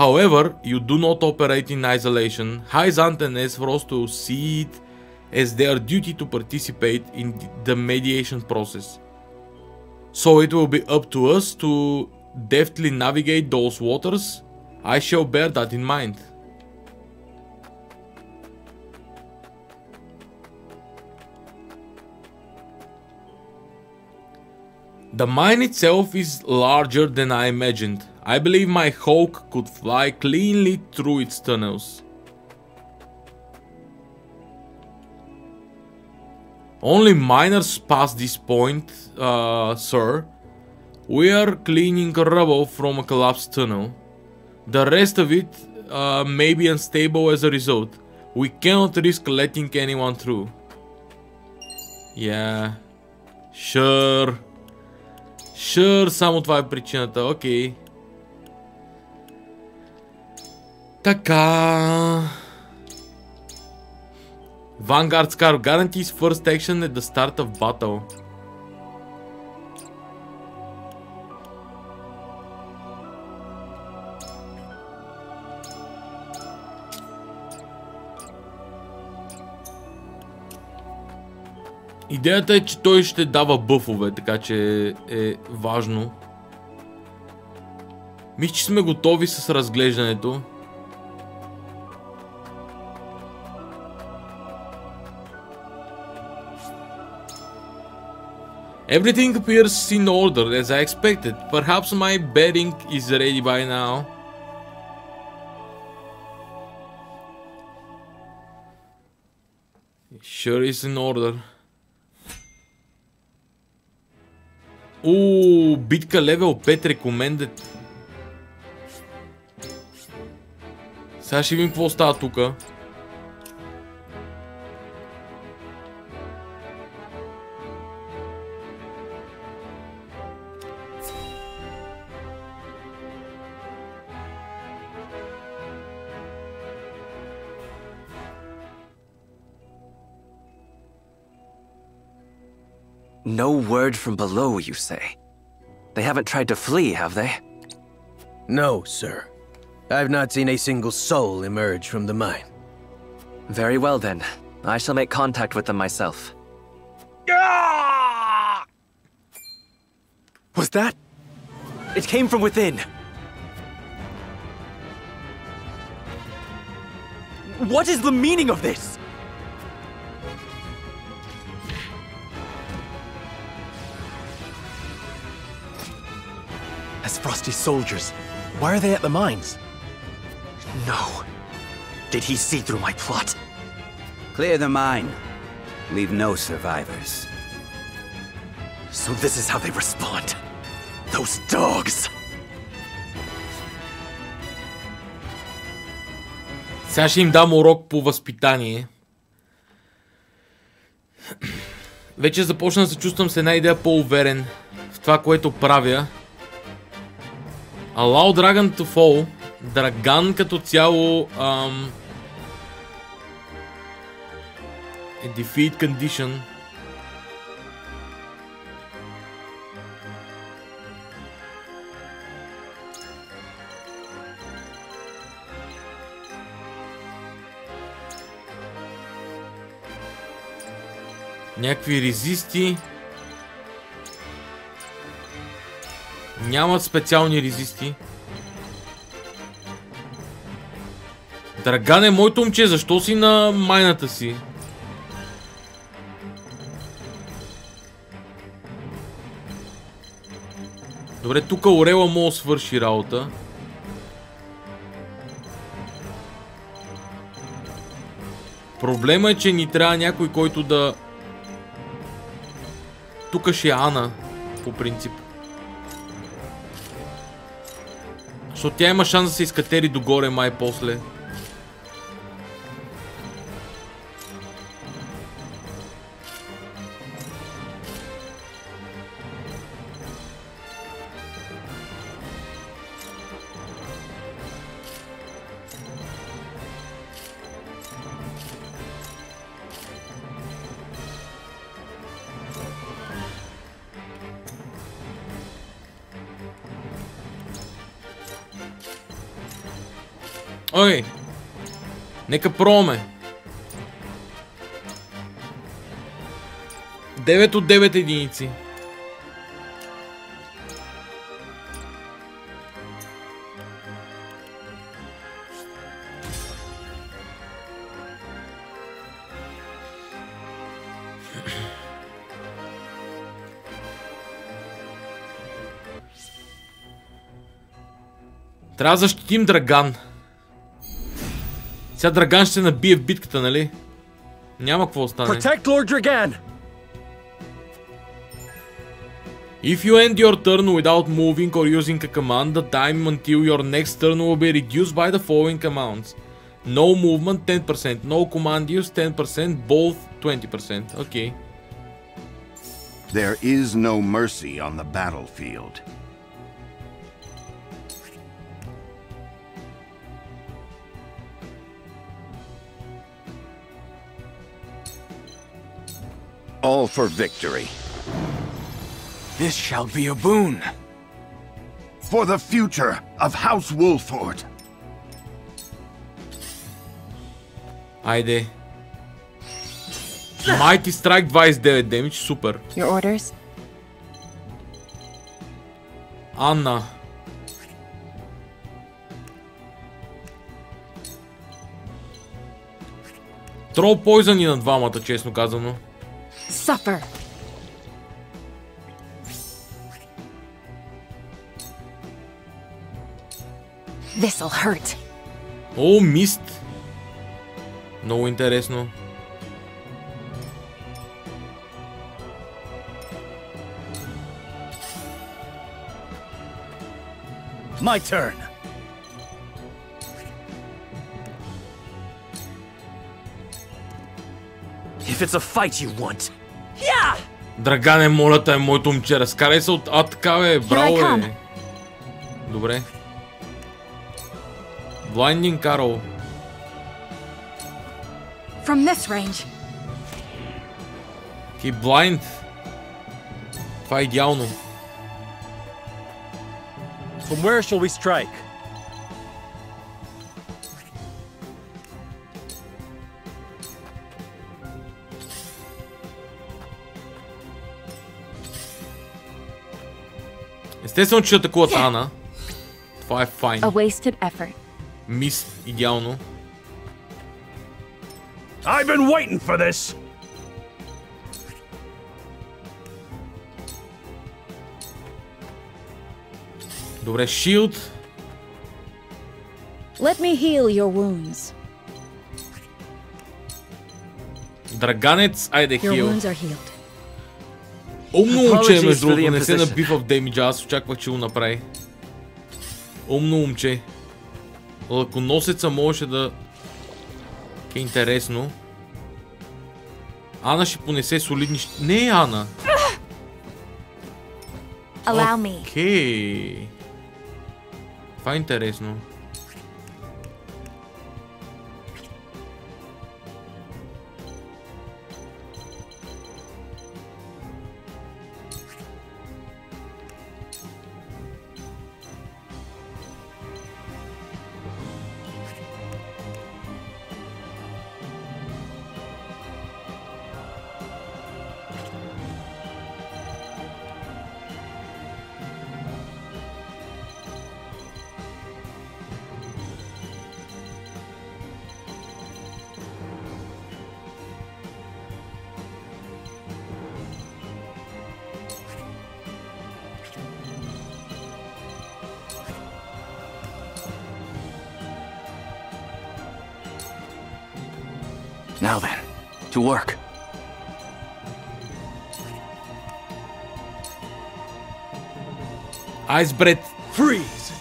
However, you do not operate in isolation. Hyzant and Esfrost will see it as their duty to participate in the mediation process. So it will be up to us to deftly navigate those waters. I shall bear that in mind. The mine itself is larger than I imagined. I believe my hawk could fly cleanly through its tunnels. Only miners pass this point, sir. We are cleaning rubble from a collapsed tunnel. The rest of it may be unstable as a result. We cannot risk letting anyone through. Yeah. Sure. Само това е причината. Окей. Така. Vanguard's car guarantees first action at the start of battle. Идеята е, че той ще дава бъфове, така че е важно. Мисля, че сме готови с разглеждането. Everything appears in order as I expected. Perhaps my bedding is ready by now. Sure is in order. Битка левел 5 recommended. Сега ще видим какво става тука. No word from below, you say? They haven't tried to flee, have they? No, sir. I've not seen a single soul emerge from the mine. Very well then. I shall make contact with them myself. Was that? It came from within! What is the meaning of this? Nasty soldiers. Why are they at the mines? No. Did he see through my plot? Clear the mine. Leave no survivors. So this is how they respond. Those dogs! Сега ще им дам урок по възпитание. Вече започна да се чувствам с една идея по-уверен в това, което правя. Allow Dragon to fall. Драган като цяло е defeat condition. Някакви резисти. Нямат специални резисти. Драган е моето момче, защо си на майната си? Добре, тук Орела мога да свърши работа. Проблема е, че ни трябва някой, който да... Тук ще е Ана, по принцип. Защото тя има шанс да се изкатери догоре май после. Окей. Нека пробваме. 9 от 9 единици. Трябва да защитим Драган. Сега Драган ще се набие в битката, нали? Няма какво остане. Protect Lord Dragan! If you end your turn without moving or using a command, the time until your next turn will be reduced by the following commands. No movement 10%, no command use 10%, both 20%. Okay. There is no mercy on the battlefield. All for victory. This shall be a boon. For the future of House Wolford. Айде. Mighty Strike 29 damage, супер. Your orders? Анна. Трол Poison и на двамата, честно казано. Suffer. This'll hurt. О, мист. Много интересно. My turn. If it's a fight you want. Yeah! Драгане, моля те, моето момче, разкарай се от така, бе, браво, бе. Добре. Blinding Carol. From this range. Keep blind. Това е идеално. From where shall we strike? Естествено, че атакуват Ана. Това е файн. A wasted effort. Мис, идеално. I've been waiting for this. Добре, shield. Let me heal your wounds. Драганец, айде Your хил. wounds are healed. Умно момче, между for the другото, не се imposition. наби в демиджа, аз очаквах, че го направи. Умно момче. Лъконосеца можеше да... Ке интересно. Ана ще понесе солидни... Не, Ана! Allow me. Окей. Това е интересно. Now then, to work. Ice breath. Freeze!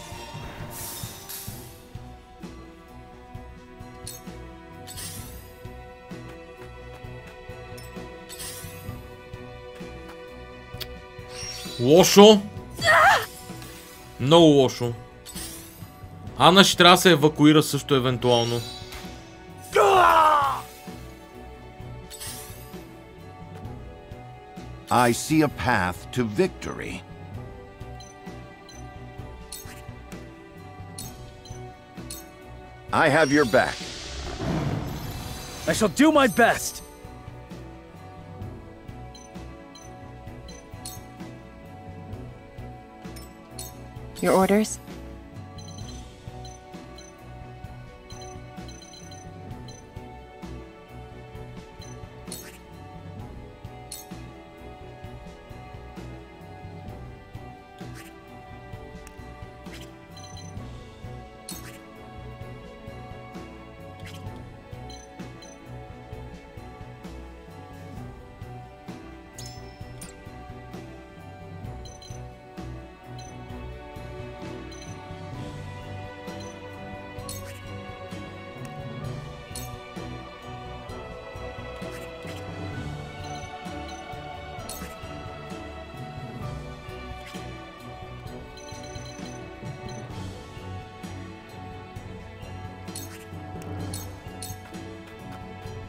Лошо. Много лошо. Ана ще трябва да се евакуира също евентуално. I see a path to victory. I have your back. I shall do my best. Your orders?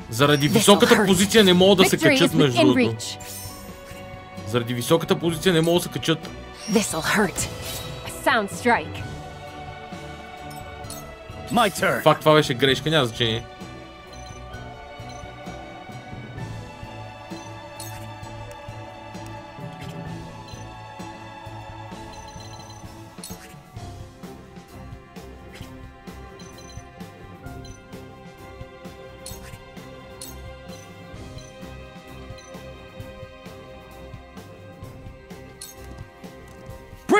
Заради високата позиция не могат да се качат между другото. Заради високата позиция не могат да се качат. This'll hurt. A sound strike. My turn. Факт, това беше грешка, няма значение.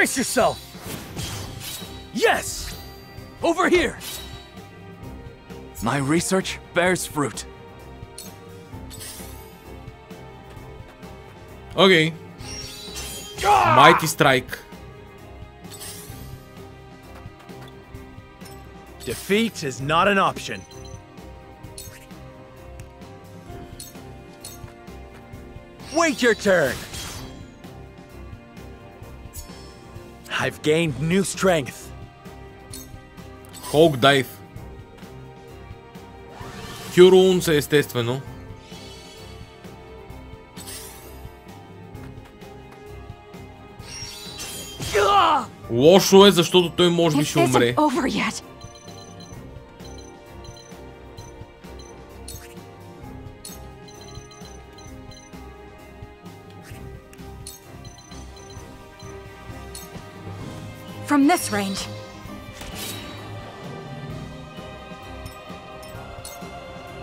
Brace yourself! Yes! Over here! My research bears fruit. Окей. Mighty Strike. Defeat is not an option. Wait your turn. I've gained new strength. Hulk Dive. Хюрунс е естествено. Лошо е, защото той може би ще умре. From this range.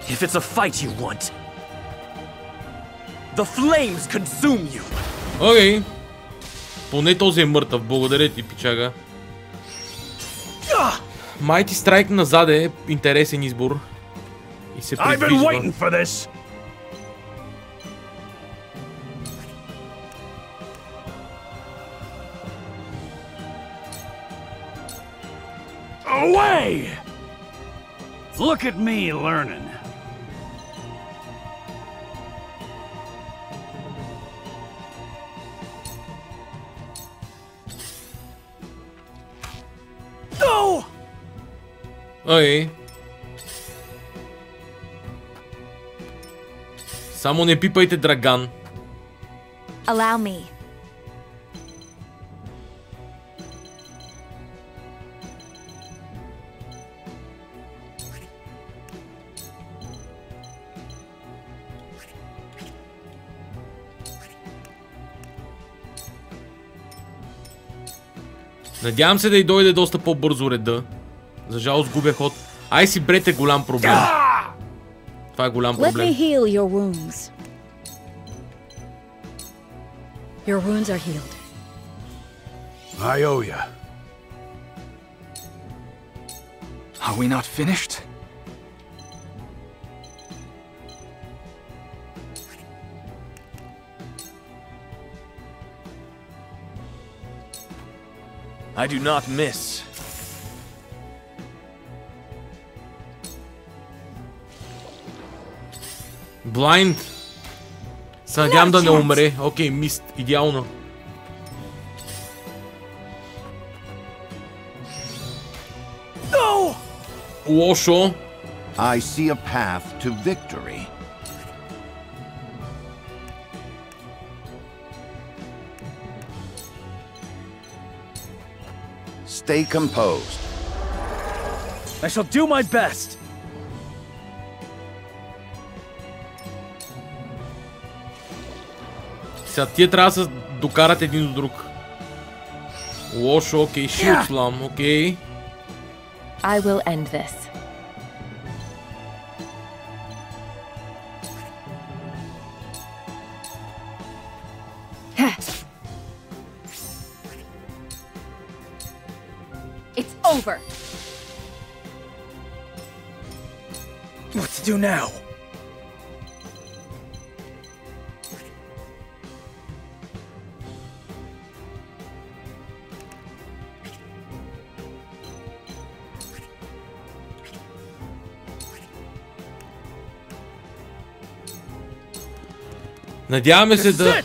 If it's a fight you want, the flames consume you. Окей. Поне този е мъртъв. Благодаря ти, пичага. Mighty Strike назад е интересен избор. И се придвижва. Away! Look at me learning. No! Окей. Само не пипайте Драган. Allow me. Надявам се да й дойде доста по-бързо реда. За жалост губя ход. Ай си бред е голям проблем. Това е голям проблем. Let me heal your wounds. Your wounds are healed. I owe ya. Are we not finished? I do not miss. Blind. Се надявам да не умре. Окей, мист. Идеално. Лошо. I see a path to victory. Stay composed. I shall do my best. Сега тия трябва да се докарат един до друг. Лошо, окей, шилд слам, окей. I will end this. It's over. What to do now? Надяваме се да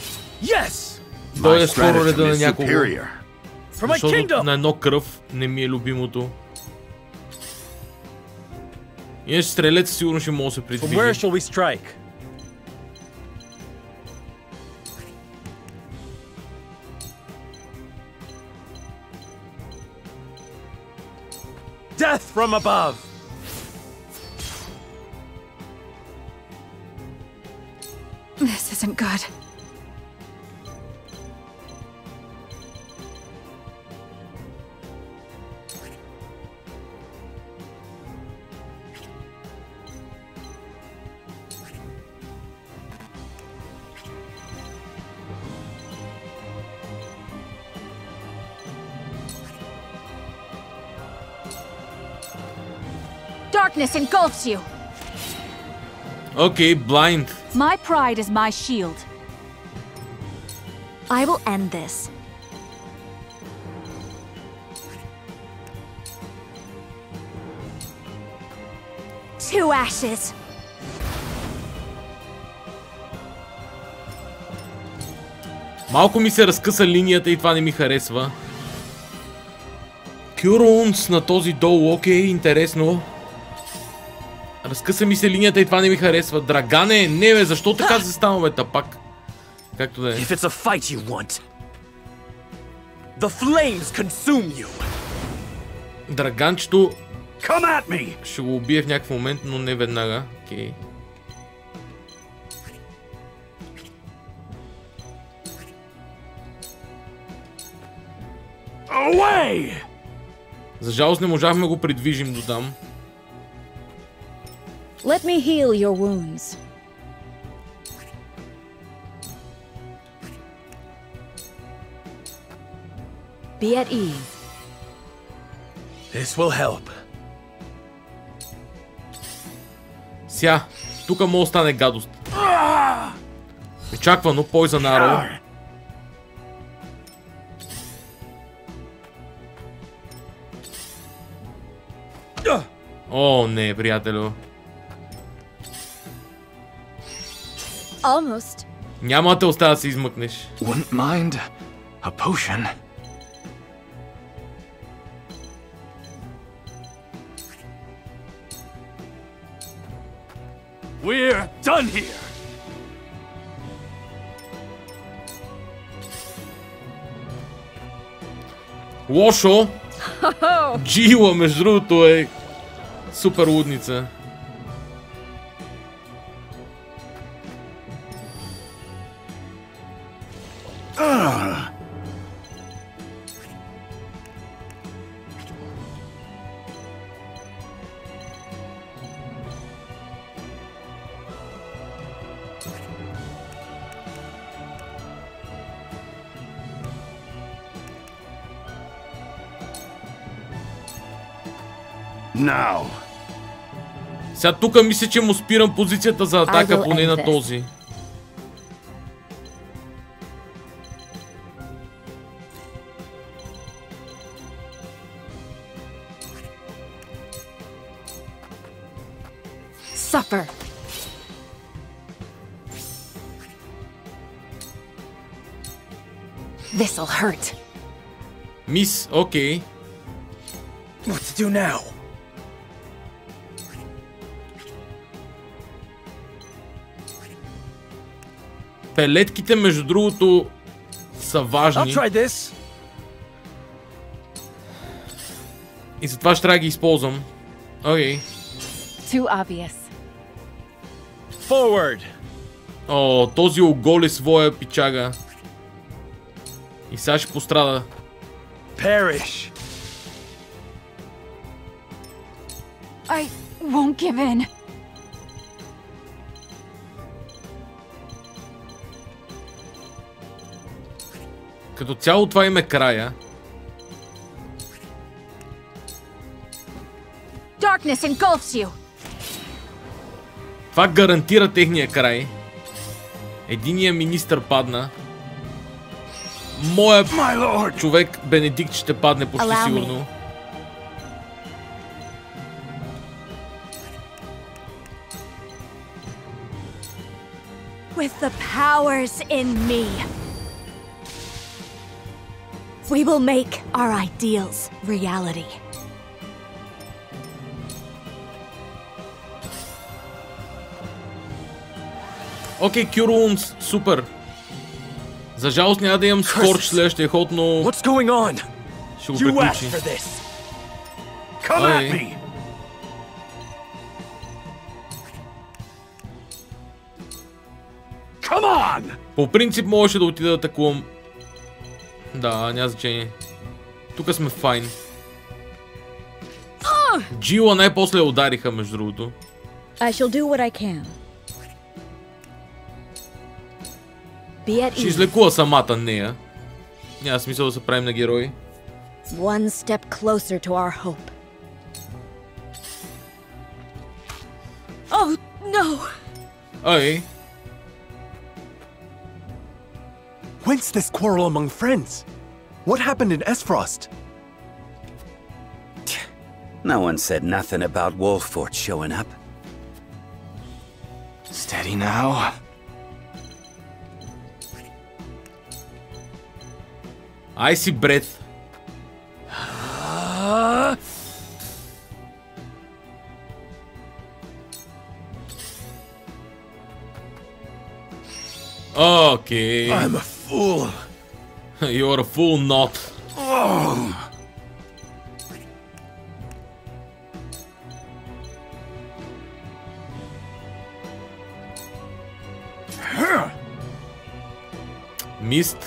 дойде скоро реда на някого. Защото на едно кръв не ми е любимото. Иначе стрелец сигурно ще може да се придвижи. Death from above! This isn't good. Darkness engulfs you. Okay, blind. My pride is my shield. I will end this. To ashes. Малко ми се разкъса линията и това не ми харесва. Кюрунс на този долу, окей, интересно. Разкъса ми се линията и това не ми харесва. Драгане, не бе, защо така се стана бе, тапак? Както да е. If it's a fight you want, the flames consume you. Драганчето Come at me! Ще го убие в някакъв момент, но не веднага. Окей. Away! За жалост не можахме да го придвижим до там. Let me heal your wounds. Be at ease. This will help. Сега, тук може да стане гадост. Очаквано, Poison Arrow. О, не, приятелю. Almost. Няма да те оставя да се измъкнеш. Wouldn't mind a potion. We're done here. Лошо. Джила, между другото, е супер лудница. Now. Сега тук мисля, че му спирам позицията за атака, поне на този. Suffer. This'll hurt. Мис, окей. What to do now? Пелетките, между другото, са важни. И затова ще трябва да ги използвам. Окей. Too obvious. Forward. О, този оголи своя пичага. И сега ще пострада. Perish. I won't give in. Като цяло това им е края. Darkness engulfs you. Това гарантира техния край. Единия министър падна. Моя човек Бенедикт ще падне почти сигурно. With the powers in me, we will make our ideals reality. Окей, Кюрунс, супер. За жалост няма да имам скорч следващия ход, но... Ще го приключи. По принцип можеше да отида да атакувам. Да, няма значение. Тук сме файн. Джила най-после удариха, между другото. I shall do what I can. Ще излекува самата нея. Няма смисъл да се правим на герои. One step closer to our hope. Oh, no! Ай. Whence this quarrel among friends? What happened in Esfrost? No one said nothing about Wolfort showing up. Steady now. Icy breath. Okay. I'm a fool. You're a fool not. Missed.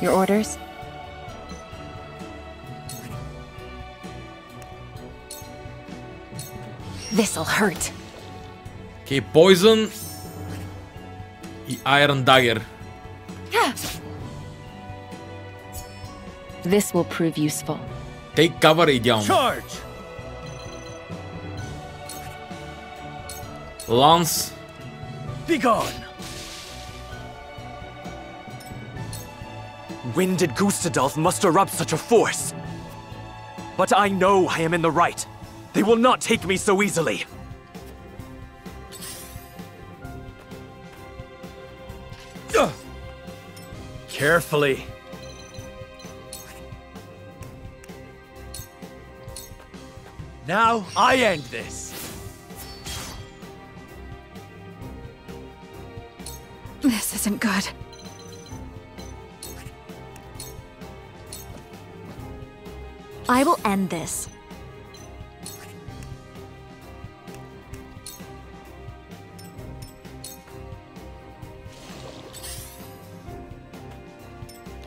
Your orders? This'll hurt. Okay, poison. И Iron Dagger. This will prove useful. Take cover е идеално. Charge! Lance. Be gone! When did Gustadolf muster up such a force? But I know I am in the right. They will not take me so easily. Carefully. Now I end this. This isn't good. I will end this.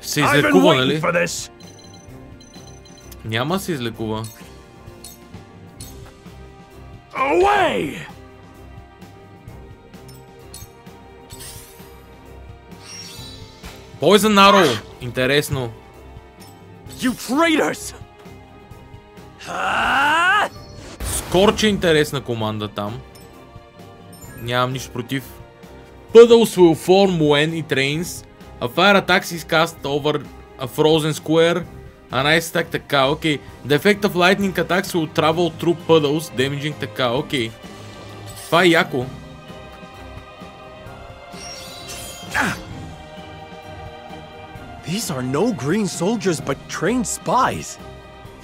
Се излекува, нали? Няма се излекува. Away! Poison Arrow. Интересно. You traitors! Скорч е интересна команда там. Нямам нищо против. Puddles will form when it rains. A fire attack is cast over a frozen square. An ice attack, така, окей. The effect of lightning attacks will travel through puddles, damaging, така, окей. Това е яко. These are no green soldiers but trained spies.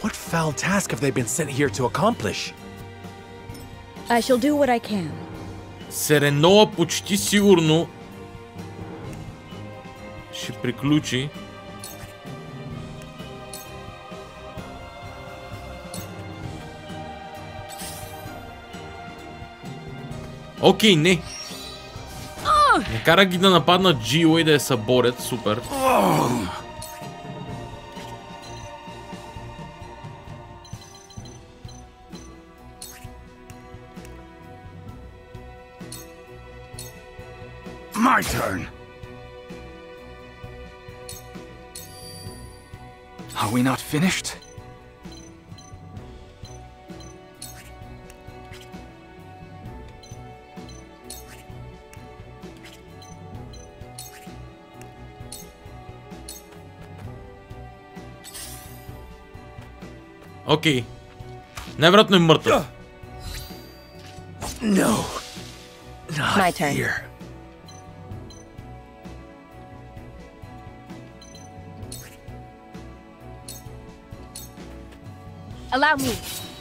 What foul task have they been sent here to accomplish? I shall do what I can. Сереноа почти сигурно ще приключи. Окей, не. Не кара ги да нападнат Джио и да я съборят. Супер. My turn. Are we not finished? Окей. Най-вероятно е мъртъв. No. My turn. Here. Allow me.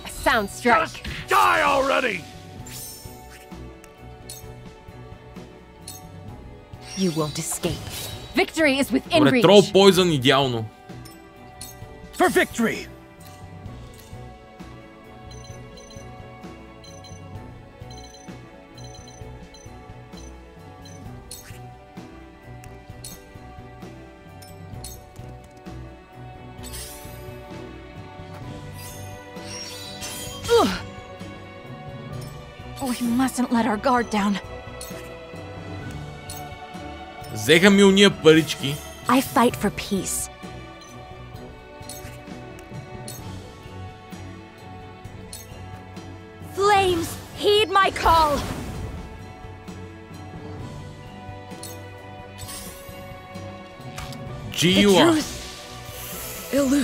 A sound strike. Just die already! You won't escape. Victory is within Добре, reach. Трол Poison идеално. For victory! We mustn't let our guard down. Взеха ми уния парички. I fight for peace. Flames, heed my call. Джио.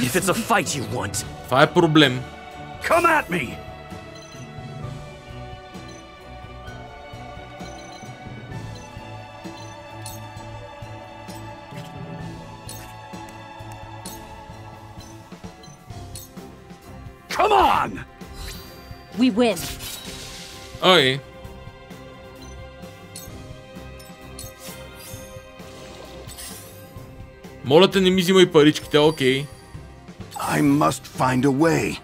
If it's a fight you want. Това е проблем. Come at me! Come on! We win. Окей. Моля те, не ми взимай паричките, окей. I must find a way.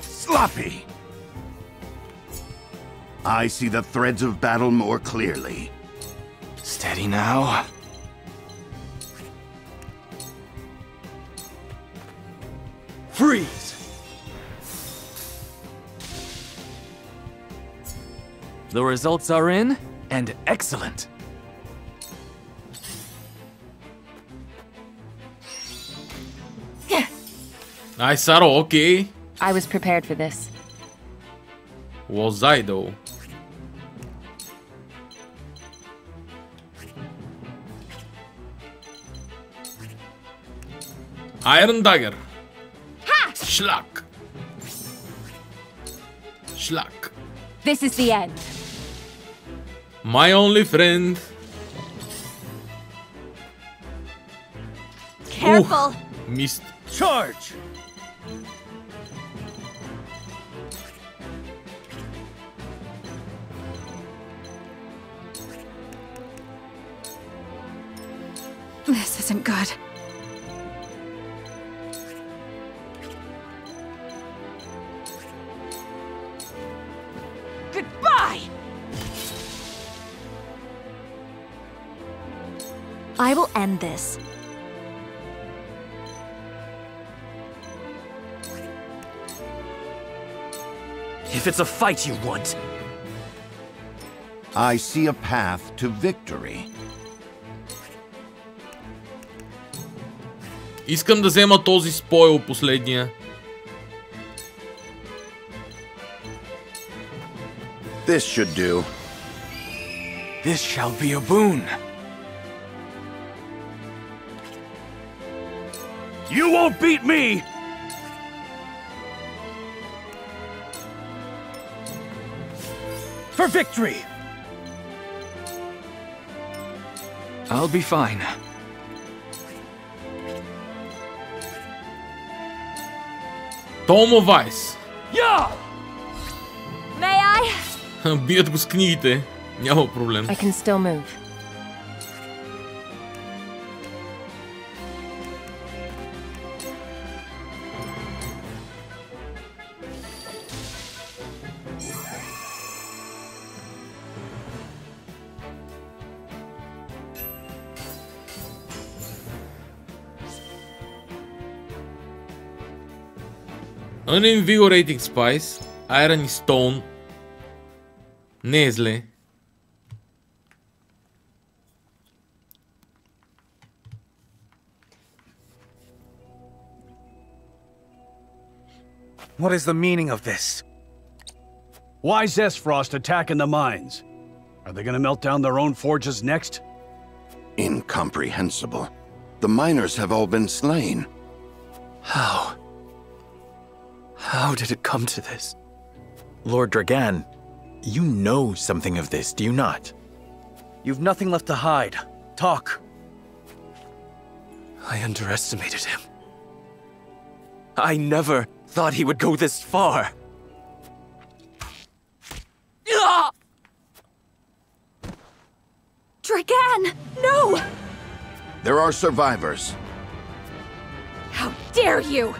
Sloppy! I see the threads of battle more clearly. Steady now. Freeze! The results are in, and excellent. Ай, Саро, окей. I was prepared for this. Was I though? Iron Dagger. Ha! Schlag. Schlag. This is the end. My only friend. Careful. Missed. Charge. This isn't good. Goodbye! I will end this. If it's a fight you want. I see a path to victory. Искам да взема този спойл последния. This should do. This shall be a boon. You won't beat me! For victory! I'll be fine. Tome of Ice. Yeah! May I? Бият го с книгите. Няма проблем. I can still move. An invigorating spice, iron и stone. Не е зле. What is the meaning of this? Why Zesfrost attacking the mines? Are they gonna melt down their own forges next? Incomprehensible. The miners have all been slain. How? How did it come to this? Lord Dragan, you know something of this, do you not? You've nothing left to hide. Talk. I underestimated him. I never thought he would go this far. Dragan, no! There are survivors. How dare you!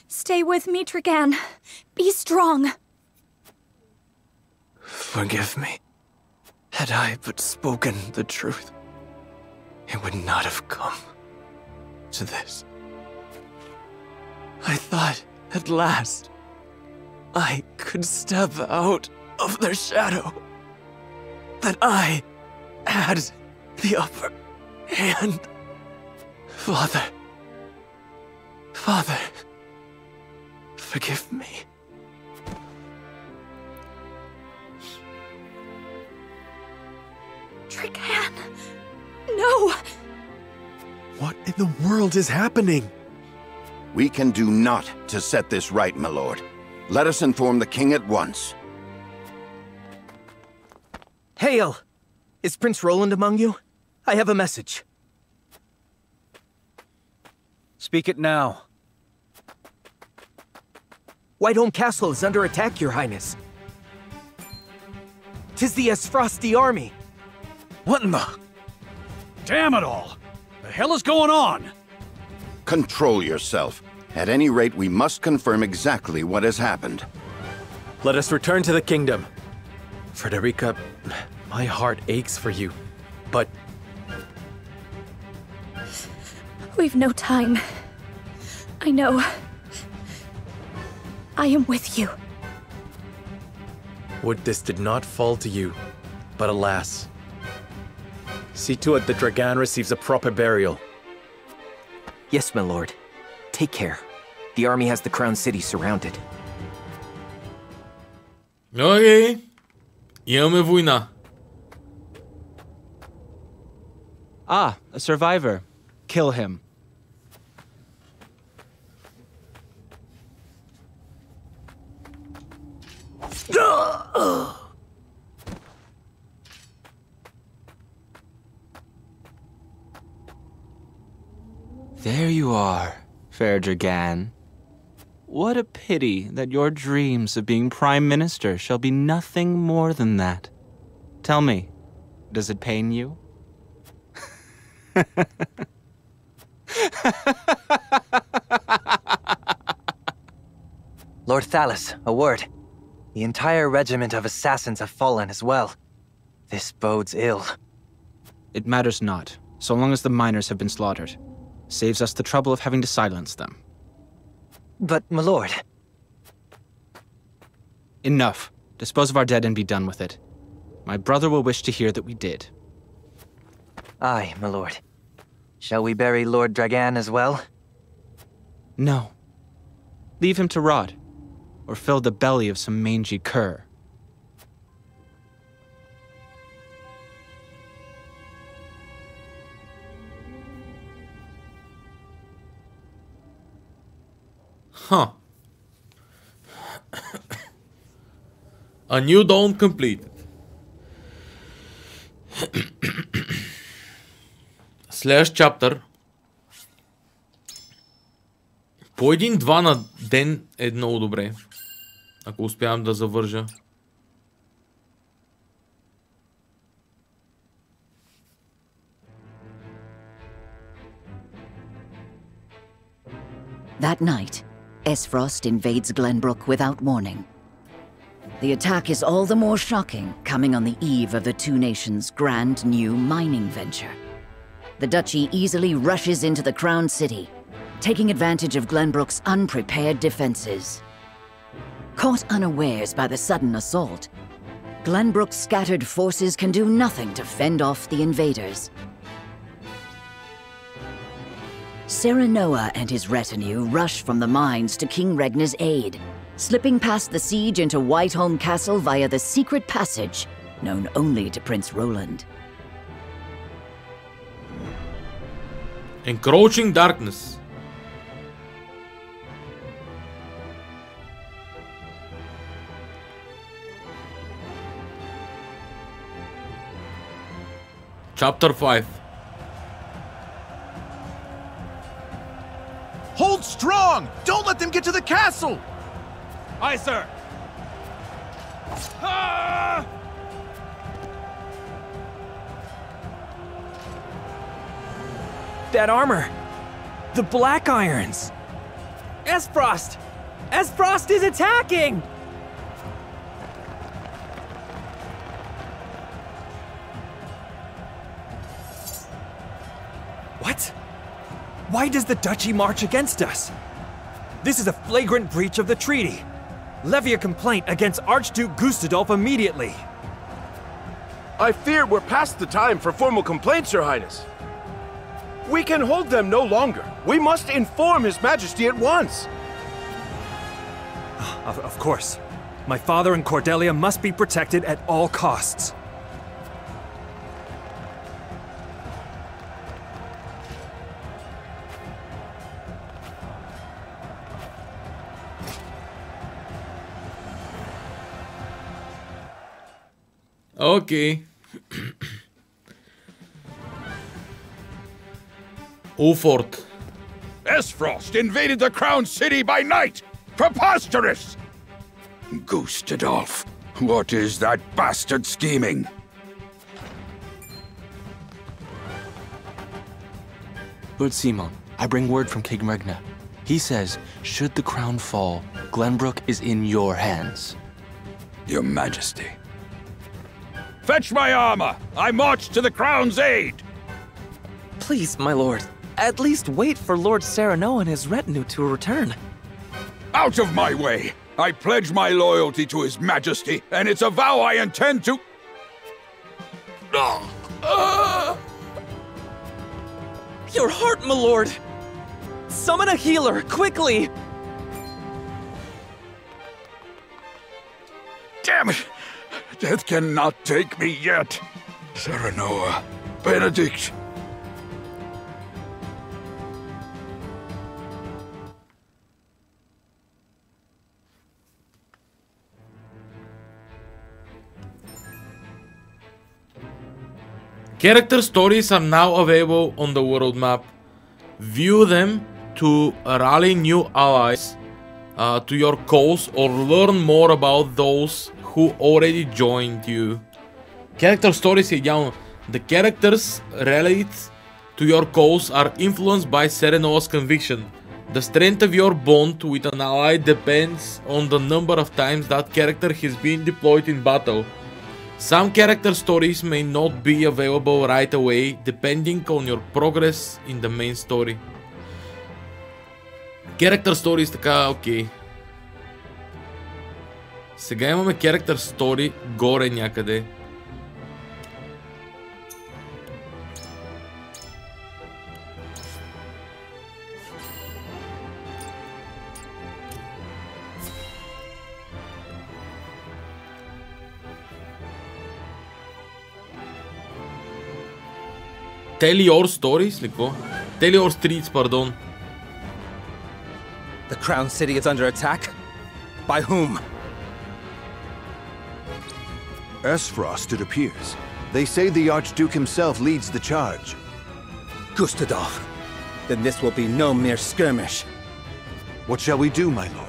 Stay with me, Dragan. Be strong. Forgive me. Had I but spoken the truth, it would not have come to this. I thought, at last, I could step out of their shadow. That I had the upper hand. Father. Father. Forgive me. Dragan, no! What in the world is happening? We can do naught to set this right, my lord. Let us inform the king at once. Hail! Is Prince Roland among you? I have a message. Speak it now. Whiteholm Castle is under attack, Your Highness. 'Tis the Esfrosti army. What in the... Damn it all! The hell is going on? Control yourself. At any rate, we must confirm exactly what has happened. Let us return to the kingdom. Frederica, my heart aches for you, but... We've no time. I know. I am with you. Would this did not fall to you, but alas. See to it that Dragan receives a proper burial. Yes, my lord. Take care. The army has the Crown City surrounded. Окей. Имаме война. Ah, a survivor. Kill him. There you are, fair Dragan. What a pity that your dreams of being Prime Minister shall be nothing more than that. Tell me, does it pain you? Lord Thalas, a word. The entire regiment of assassins have fallen as well. This bodes ill. It matters not, so long as the miners have been slaughtered. Saves us the trouble of having to silence them. But, my lord... Enough. Dispose of our dead and be done with it. My brother will wish to hear that we did. Aye, my lord. Shall we bury Lord Dragan as well? No. Leave him to rot, or fill the belly of some mangy cur. Huh. A new dawn completed. Следващ чаптър. По 1-2 на ден е много добре. Ако успявам да завържа. That night, Esfrost invades Glenbrook without warning. The attack is all the more shocking, coming on the eve of the two nations' grand new mining venture. The duchy easily rushes into the Crown City, taking advantage of Glenbrook's unprepared defenses. Caught unawares by the sudden assault, Glenbrook's scattered forces can do nothing to fend off the invaders. Serenoa and his retinue rush from the mines to King Regna's aid, slipping past the siege into Whiteholm Castle via the secret passage, known only to Prince Roland. Encroaching darkness. Chapter 5. Hold strong! Don't let them get to the castle! Aye, sir! Ah! That armor! The Black Irons! Esfrost! Esfrost is attacking! What? Why does the Duchy march against us? This is a flagrant breach of the treaty. Levy a complaint against Archduke Gustadolf immediately. I fear we're past the time for formal complaints, Your Highness. We can hold them no longer. We must inform His Majesty at once. Of course. My father and Cordelia must be protected at all costs. Okay. Ulfort. Esfrost invaded the Crown City by night! Preposterous! Gustadolf, what is that bastard scheming? Lord Simon, I bring word from King Regna. He says, should the crown fall, Glenbrook is in your hands. Your Majesty. Fetch my armor! I march to the Crown's aid! Please, my lord, at least wait for Lord Serenoa and his retinue to return. Out of my way! I pledge my loyalty to His Majesty, and it's a vow I intend to... Your heart, my lord! Summon a healer, quickly! Damn it! Death cannot take me yet. Serenoa, Benedict. Character stories are now available on the world map. View them to rally new allies to your cause or learn more about those who already joined you. Character stories е идеално. The characters rallied to your cause are influenced by Serenoa's conviction. The strength of your bond with an ally depends on the number of times that character has been deployed in battle. Some character stories may not be available right away, depending on your progress in the main story. Character stories, така, окей. Сега имаме character story горе някъде. Tell your stories? Ли какво? Tell your streets, pardon. The Crown City is under attack? By whom? Esfrost, it appears. They say the Archduke himself leads the charge. Gustadolf. Then this will be no mere skirmish. What shall we do, my lord?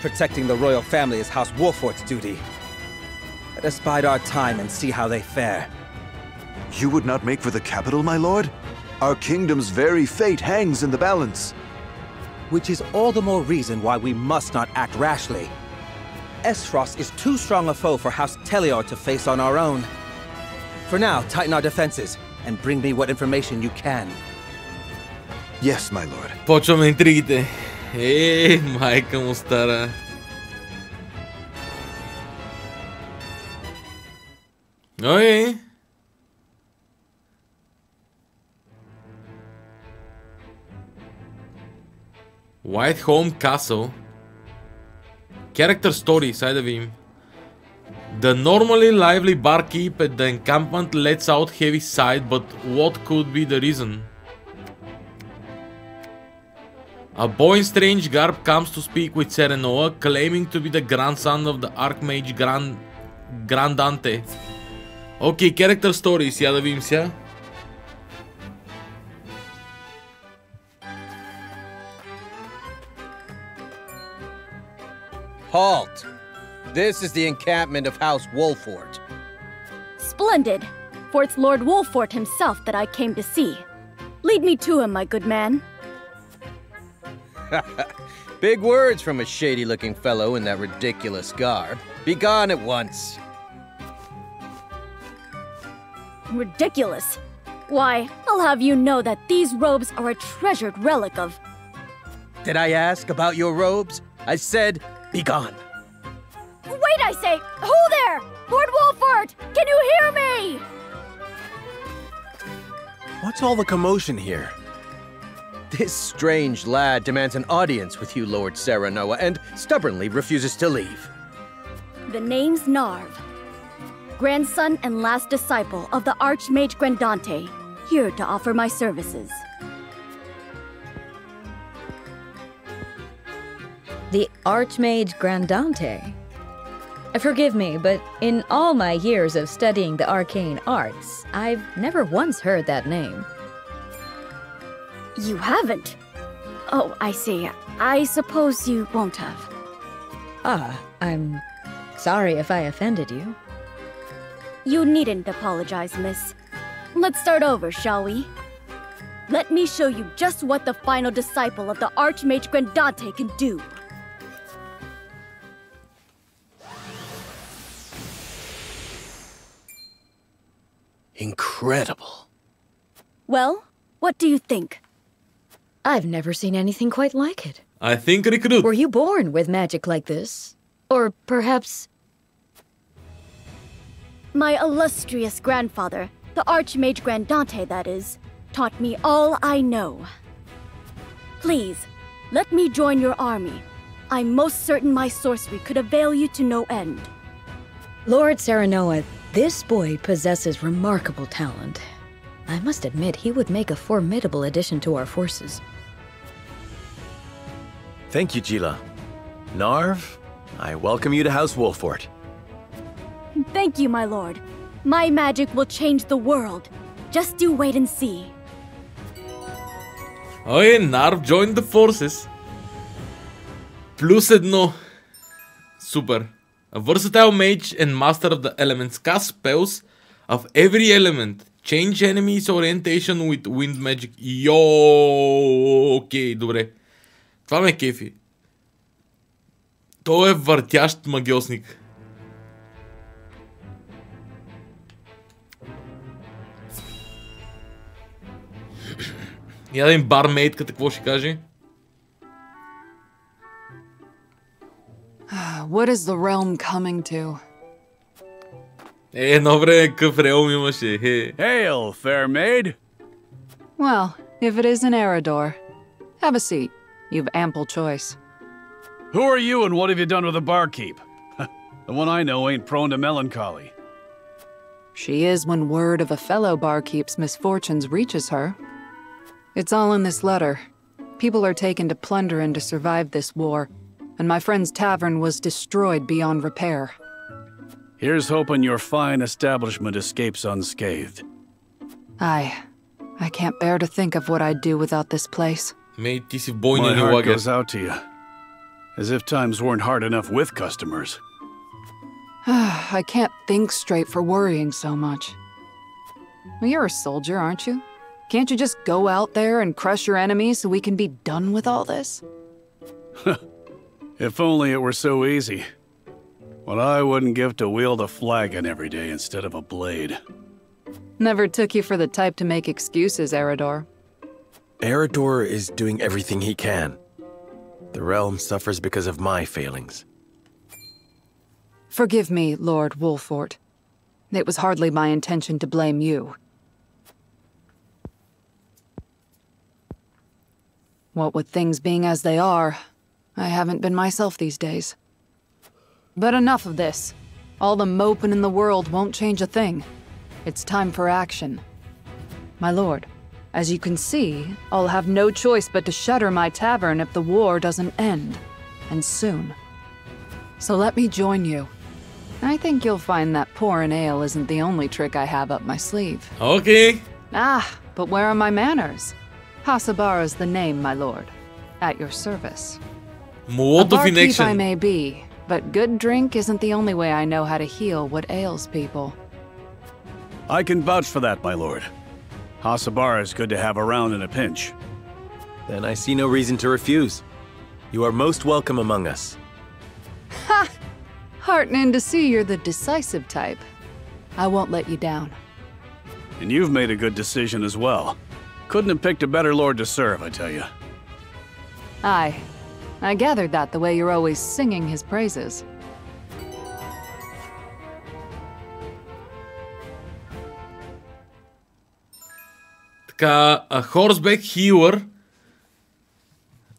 Protecting the royal family is House Wolfort's duty. Let us bide our time and see how they fare. You would not make for the capital, my lord? Our kingdom's very fate hangs in the balance. Which is all the more reason why we must not act rashly. Esfrost is too strong a foe for House Telior to face on our own. For now, tighten our defenses and bring me what information you can. Yes, my lord. Почваме интригите. Майка му стара. Окей. Whiteholm Castle. Character stories, айде да видим. The normally lively barkeep at the encampment lets out heavy sigh, but what could be the reason? A boy in strange garb comes to speak with Serenoa, claiming to be the grandson of the Archmage Grandante. Окей, character stories, я да видим сега. Halt! This is the encampment of House Wolfort. Splendid! For it's Lord Wolfort himself that I came to see. Lead me to him, my good man. Big words from a shady-looking fellow in that ridiculous garb. Be gone at once. Ridiculous? Why, I'll have you know that these robes are a treasured relic of... Did I ask about your robes? I said, be gone. Wait, I say! Who there? Lord Wolfort! Can you hear me? What's all the commotion here? This strange lad demands an audience with you, Lord Serenoa, and stubbornly refuses to leave. The name's Narv. Grandson and last disciple of the Archmage Grandante, here to offer my services. The Archmage Grandante? Forgive me, but in all my years of studying the arcane arts, I've never once heard that name. You haven't? Oh, I see. I suppose you won't have. I'm sorry if I offended you. You needn't apologize, miss. Let's start over, shall we? Let me show you just what the final disciple of the Archmage Grandante can do. Incredible. Well, what do you think? I've never seen anything quite like it. I think recruit. Were you born with magic like this? Or perhaps... My illustrious grandfather, the Archmage Grandante, that is, taught me all I know. Please, let me join your army. I'm most certain my sorcery could avail you to no end. Lord Serenoa, this boy possesses remarkable talent. I must admit he would make a formidable addition to our forces. Thank you, Jila. Narv, I welcome you to House Wolfort. Thank you, my lord. My magic will change the world. Just do wait and see. Okay, Narv joined the forces. +1. Super. A versatile mage and master of the elements. Cast spells of every element. Change enemies orientation with wind magic. Окей, добре. Това ме кефи. Той е въртящ магиосник. Я да им бармейтката какво ще каже? What is the realm coming to? Едно време какъв реалм имаше. Hail, fair maid. Well, if it isn't Eridor. Have a seat. You've ample choice. Who are you and what have you done with the barkeep? The one I know ain't prone to melancholy. She is when word of a fellow barkeep's misfortunes reaches her. It's all in this letter. People are taken to plunder and to survive this war, and my friend's tavern was destroyed beyond repair. Here's hoping your fine establishment escapes unscathed. I can't bear to think of what I'd do without this place. Мей, ти си в бойния My heart лагер. goes out to you. As if times weren't hard enough with customers. I can't think straight for worrying so much. Well, you're a soldier, aren't you? Can't you just go out there and crush your enemies so we can be done with all this? If only it were so easy. What I wouldn't give to wield a flagon every day instead of a blade. Never took you for the type to make excuses, Eridor. Eridor is doing everything he can. The realm suffers because of my failings. Forgive me, Lord Wolfort. It was hardly my intention to blame you. What with things being as they are, I haven't been myself these days. But enough of this. All the moping in the world won't change a thing. It's time for action. My lord, as you can see, I'll have no choice but to shutter my tavern if the war doesn't end. And soon. So let me join you. I think you'll find that pouring ale isn't the only trick I have up my sleeve. Okay. Ah, but where are my manners? Hasabara's the name, my lord. At your service. A barkeep I may be, but good drink isn't the only way I know how to heal what ails people. I can vouch for that, my lord. Hasabara is good to have around in a pinch. Then I see no reason to refuse. You are most welcome among us. Ha! Heartening to see you're the decisive type. I won't let you down. And you've made a good decision as well. Couldn't have picked a better lord to serve, I tell you. Aye. I gathered that the way you're always singing his praises. Така, a horseback healer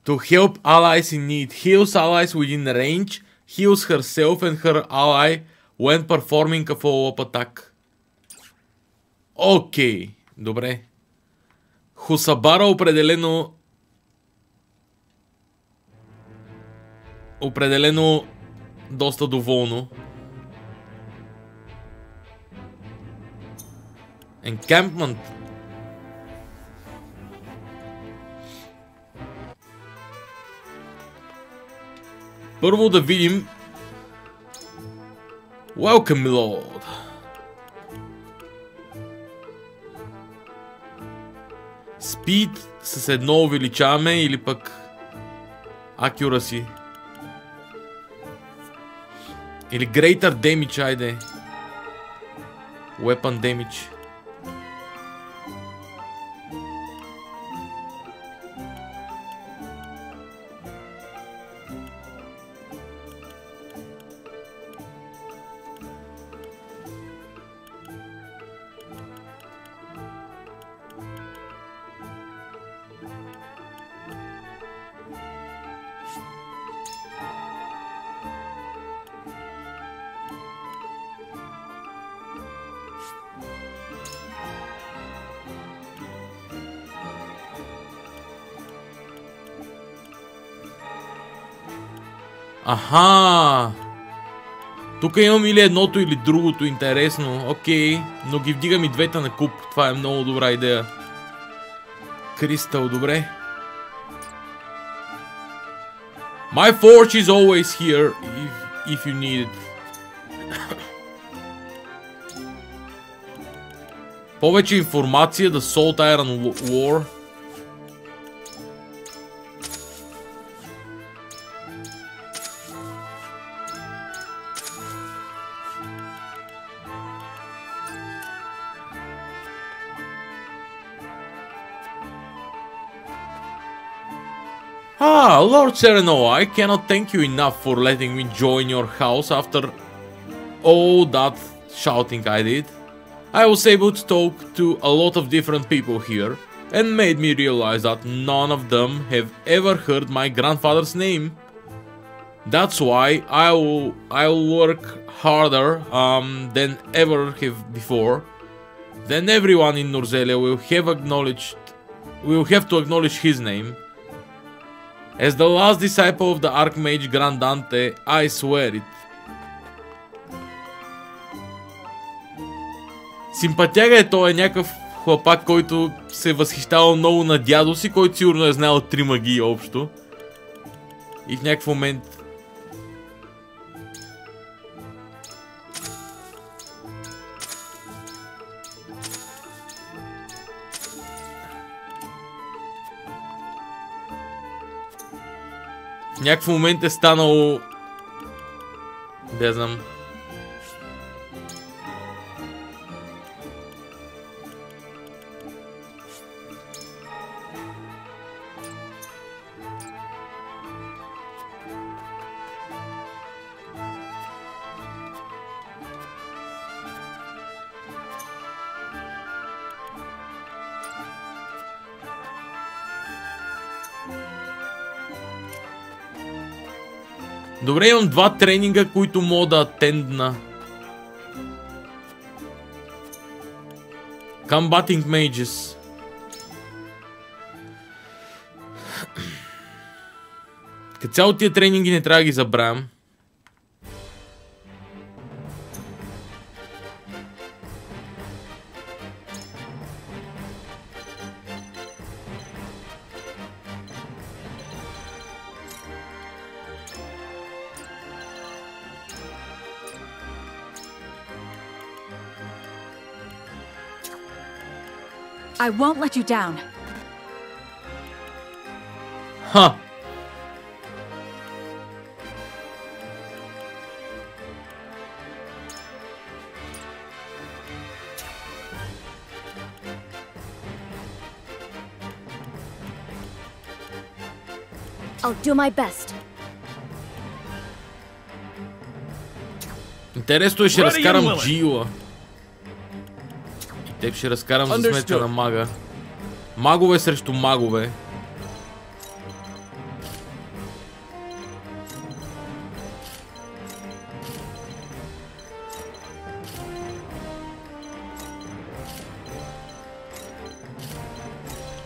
to help allies in need. Heals allies within range, heals herself and her ally when performing a follow-up attack. Окей, добре. Хусабара определено доста доволно. Encampment. Първо да видим. Welcome, Lord. Speed с едно увеличаваме или пък Accuracy. Или Greater Damage, айде. Weapon Damage. Аха! Тук имам или едното, или другото. Интересно. Окей. Но ги вдигам и двете на куп. Това е много добра идея. Кристал, добре. My forge is always here if you need it. Повече информация. The Salt Iron War. Ah, Lord Sereno, I cannot thank you enough for letting me join your house after all that shouting I did. I was able to talk to a lot of different people here, and made me realize that none of them have ever heard my grandfather's name. That's why I'll work harder than ever have before. Then everyone in Norzelia will have to acknowledge his name. As the last disciple of the Archmage Grandante, I swear it. Симпатяга е той, някакъв хлапак, който се е възхищавал много на дядо си, който сигурно е знаел 3 магии общо. И в някакъв момент... В някакъв момент е станало... Да знам... Добре, имам 2 тренинга, които мога да атендна. Combating Mages. Като цяло тия тренинги не трябва да ги забравям. I won't let you down. Ха! I'll do my best. Интересно е, ще разкарам Джила. И теб ще разкарам за сметка на мага. Магове срещу магове.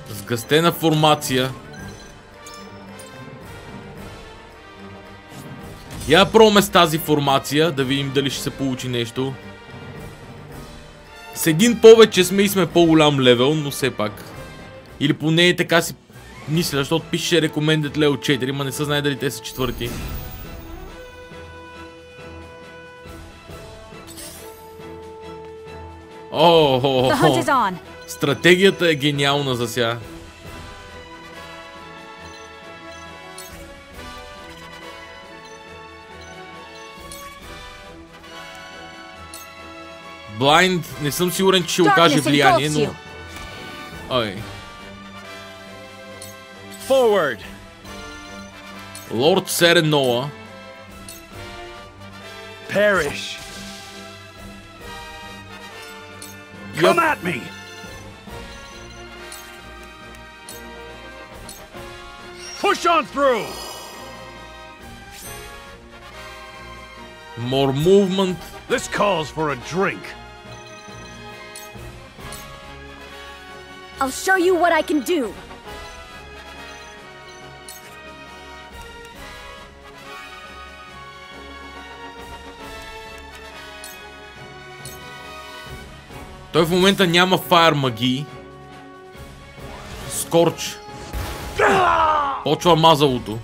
Сгъстена формация. Я пробваме с тази формация, да видим дали ще се получи нещо. С един повече сме и сме по-голям левел, но все пак. Или поне така си мисля, защото пише Recommended Level 4, ма не се знае дали те са четвърти. Стратегията е гениална за сега. Blind, не съм сигурен, че ще окаже влияние, но... Ой. Forward. Лорд Сереноа. Perish. Come at me. Push on through. More movement. This calls for a drink. I'll show you what I can do. Той в момента няма фаер магии. Скорч. Почва мазалото.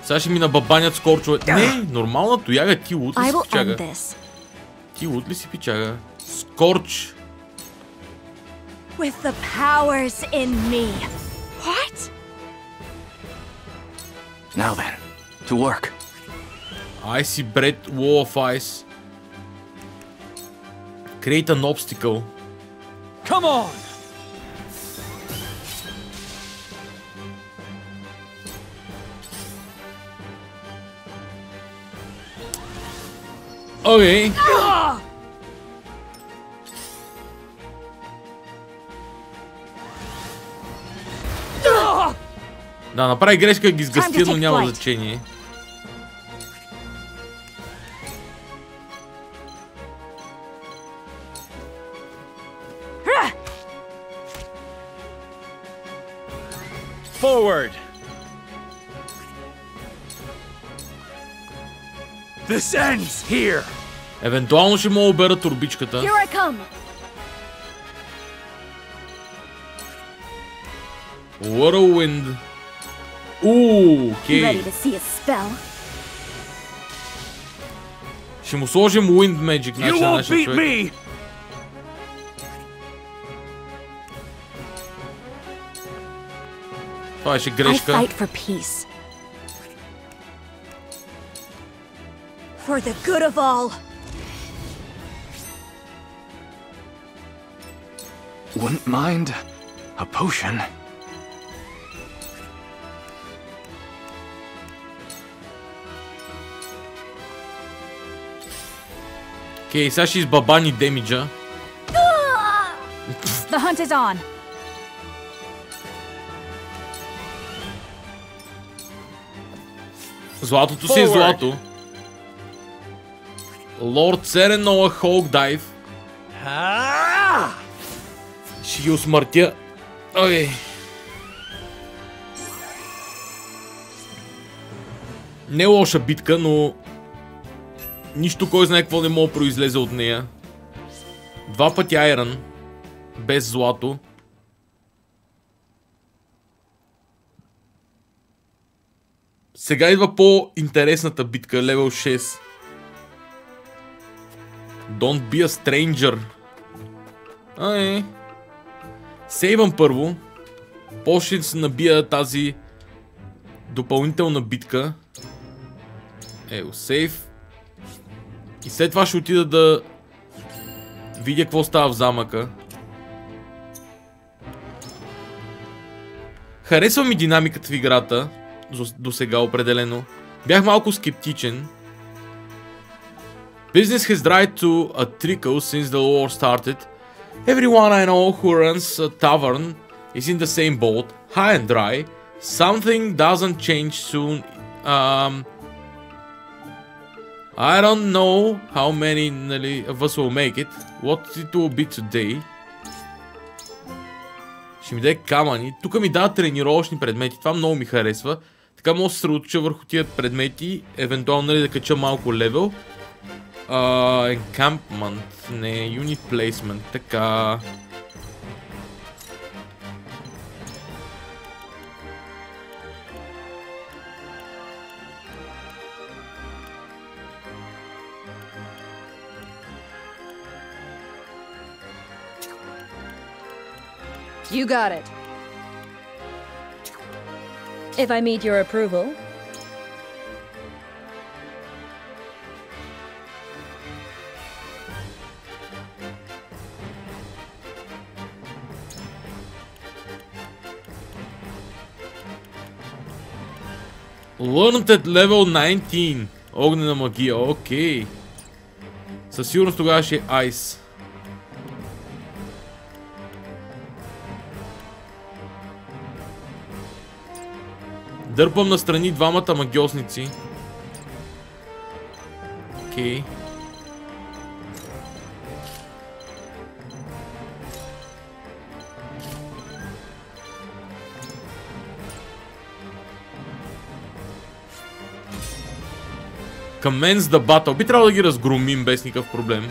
Сега ще ми набабанят скорчове. Не, нормална тояга, ти лут ли си пичага? Ти лут ли си пичага? Скорч. With the powers in me. What? Now then, to work. Icy bread, wall of ice. Create an obstacle. Come on! Окей. Да, направи грешка, ги сгъсти, но няма значение. Forward! This ends here! Евентуално ще мога обера турбичката. Here I come! Whirlwind. Окей. Ready to see a spell? Ще му сложим Wind Magic, значи на нашия човек. Това беше грешка. I fight for peace. For the good of all. Wouldn't mind a potion. Окей, сега ще избабани демиджа. The hunt is on. Златото си е злато. Лорд Серенола Хоук Дайв. Ще ги усмъртя. Окей. Не лоша битка, но нищо кой знае какво не мога да произлезе от нея. 2 пъти айрън. Без злато. Сега идва по-интересната битка, левел 6. Don't be a stranger. Сейвам първо. После се набия тази допълнителна битка. Ево, сейв. И след това ще отида да видя какво става в замъка. Харесва ми динамиката в играта. До сега определено. Бях малко скептичен. Business has dried to a trickle since the war started. Everyone I know who runs a tavern is in the same boat, high and dry. Something doesn't change soon. I don't know how many of us will make it. What it will be today. Ще ми даде камъни. Тук ми дава тренировъчни предмети. Това много ми харесва. Така мога да се съсредоточа върху тия предмети. Евентуално да кача малко левел. Encampment. Не, Unit Placement. Така. You got it. If I meet your approval. Learned at level 19. Огнена магия, окей. Със сигурност тогава ще е Ice. Дърпам настрани двамата магиосници. Окей. Commence the battle. Би трябвало да ги разгромим без никакъв проблем.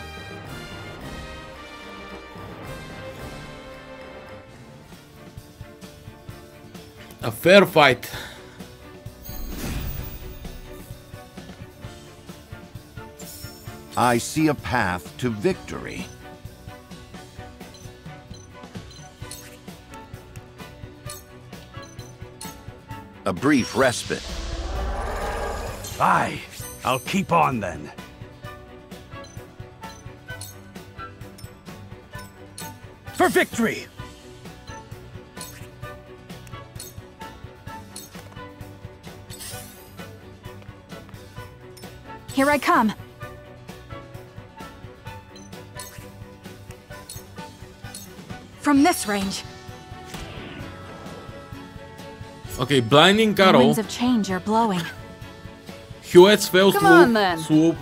A fair fight. I see a path to victory. A brief respite. Aye, I'll keep on then. For victory! Here I come. From this range. Okay, Blinding The Arrow. winds of change are blowing. Hewitt spell Come on, then. swoop.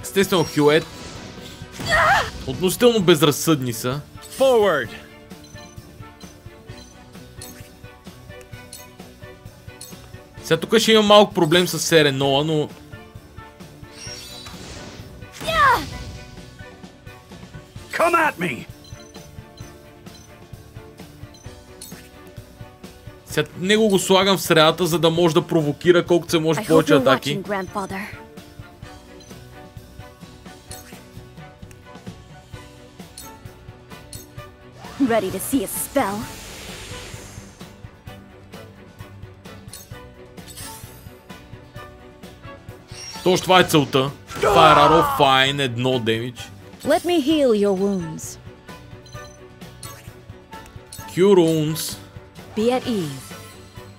Естествено, Хюет. Относително безразсъдни са. Forward! Сега тук ще има малко проблем с Сереноа, но... Come at me! Сега него го слагам в средата, за да може да провокира колкото се може повече атаки. Ready to see a spell? Точно това е целта. Fire Arrow, fine, едно демидж. Let me heal your wounds. Cure Wounds. Be at ease.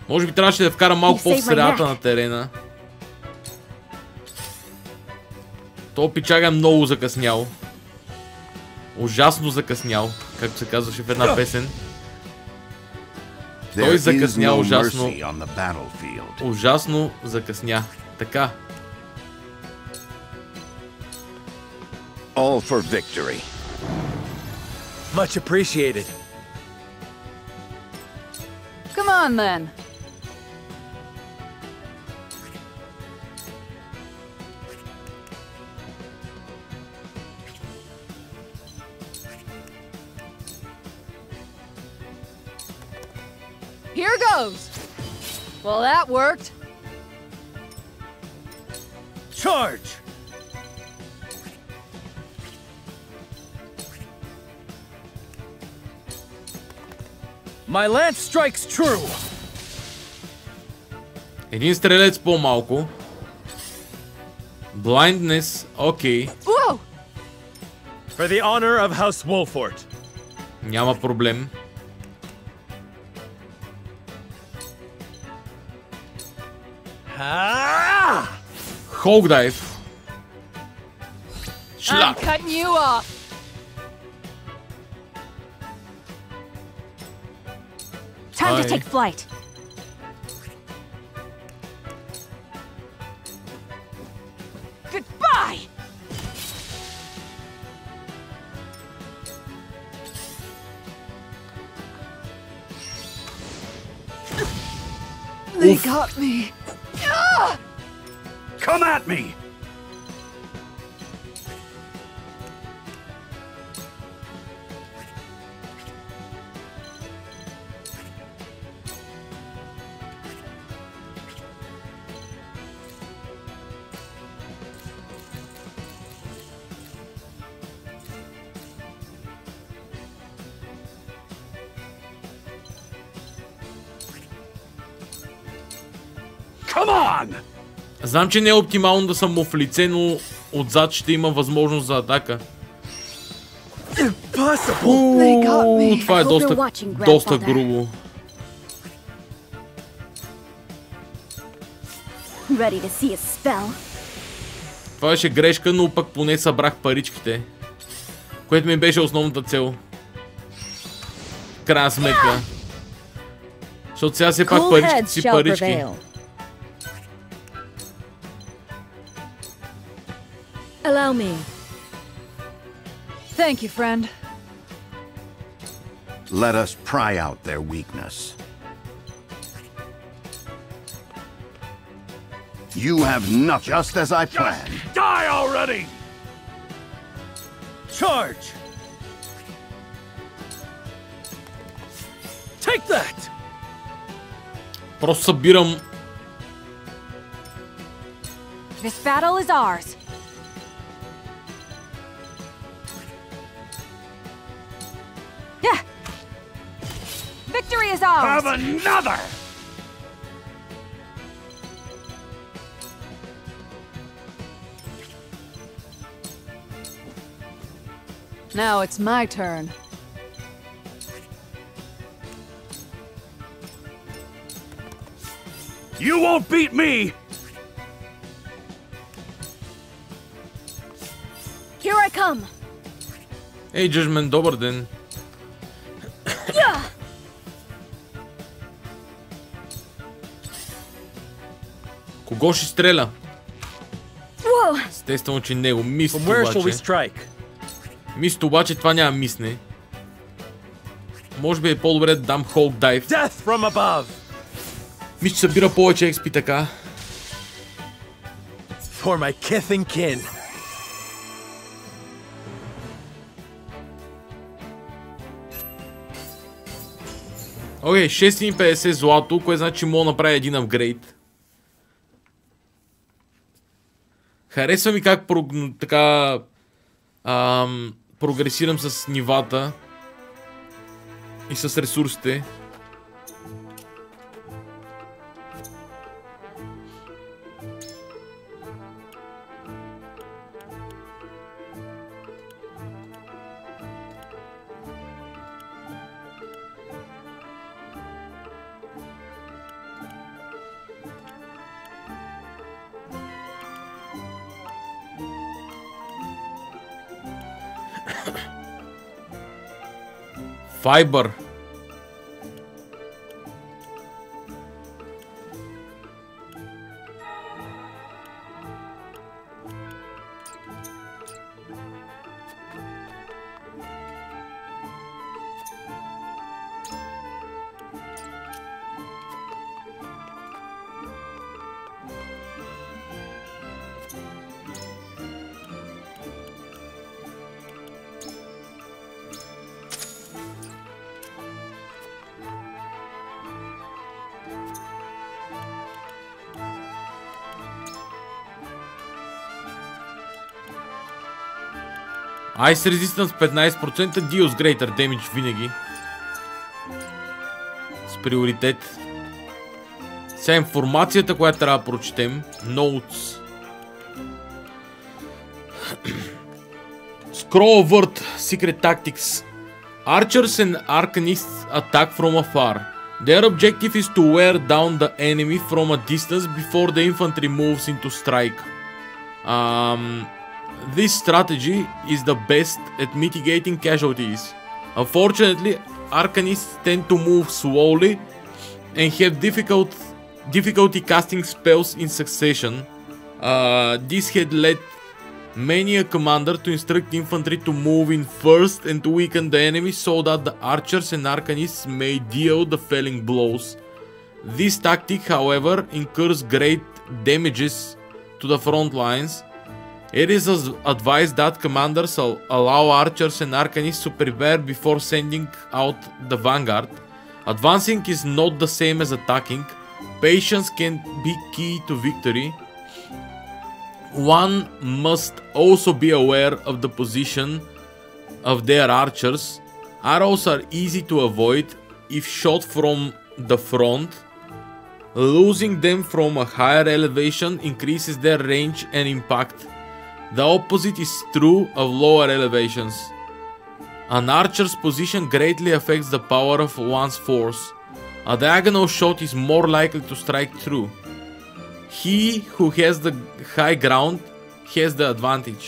Може би трябваше да вкара малко по-в средата на терена. То пичага е много закъснял. Ужасно закъснял, както се казваше в една песен. Той закъсня ужасно. Ужасно закъсня. Така. All for victory. Much appreciated. Come on, then. Here goes. Well, that worked. Charge! My lance strikes true. Един стрелец по-малко. Blindness, окей. Whoa! For the honor of House Wolfort. Няма проблем. Hulk Dive. I'm cutting you off. Time to Aye. take flight. Goodbye. They got me. Come at me! Come on! Знам, че не е оптимално да съм му в лице, но отзад ще има възможност за атака. Това е доста грубо. Ready to see a spell? Това беше грешка, но пък поне събрах паричките. Което ми беше основната цел. Крайна сметка. Защото сега все пак паричките си парички. Allow me. Thank you, friend. Let us pry out their weakness. You have nothing, just as I planned. Die already! Charge! Take that! Просто събирам. This battle is ours. Yeah. Victory is ours. Have another! Now it's my turn. You won't beat me! Here I come! Ей, Judgment, добър ден. Yeah! Кого ще стреля? Whoa! Естествено, че него. Мист From where shall we обаче. strike? Мист обаче това няма мисне. Може би е по-добре да дам Hulk Dive. Death from above! Мисля, че събира повече XP така. For my kith and kin. Окей, 650 злато, което значи мога да направя един апгрейд. Харесва ми как така прогресирам с нивата и с ресурсите. Fiber. Ice Resistance 15%, Deals Greater Damage винаги. С приоритет. Сега информацията, която трябва да прочетем. Notes. Scroll Word, Secret Tactics. Archers and Arcanists attack from afar. Their objective is to wear down the enemy from a distance before the infantry moves into strike. This strategy is the best at mitigating casualties. Unfortunately, Arcanists tend to move slowly and have difficulty casting spells in succession. This had led many a commander to instruct infantry to move in first and to weaken the enemy so that the archers and arcanists may deal the felling blows. This tactic, however, incurs great damages to the front lines. It is advised that commanders allow archers and arcanists to prepare before sending out the vanguard. Advancing is not the same as attacking. Patience can be key to victory. One must also be aware of the position of their archers. Arrows are easy to avoid if shot from the front. Losing them from a higher elevation increases their range and impact. The opposite is true of lower elevations. An archer's position greatly affects the power of one's force. A diagonal shot is more likely to strike true. He who has the high ground has the advantage.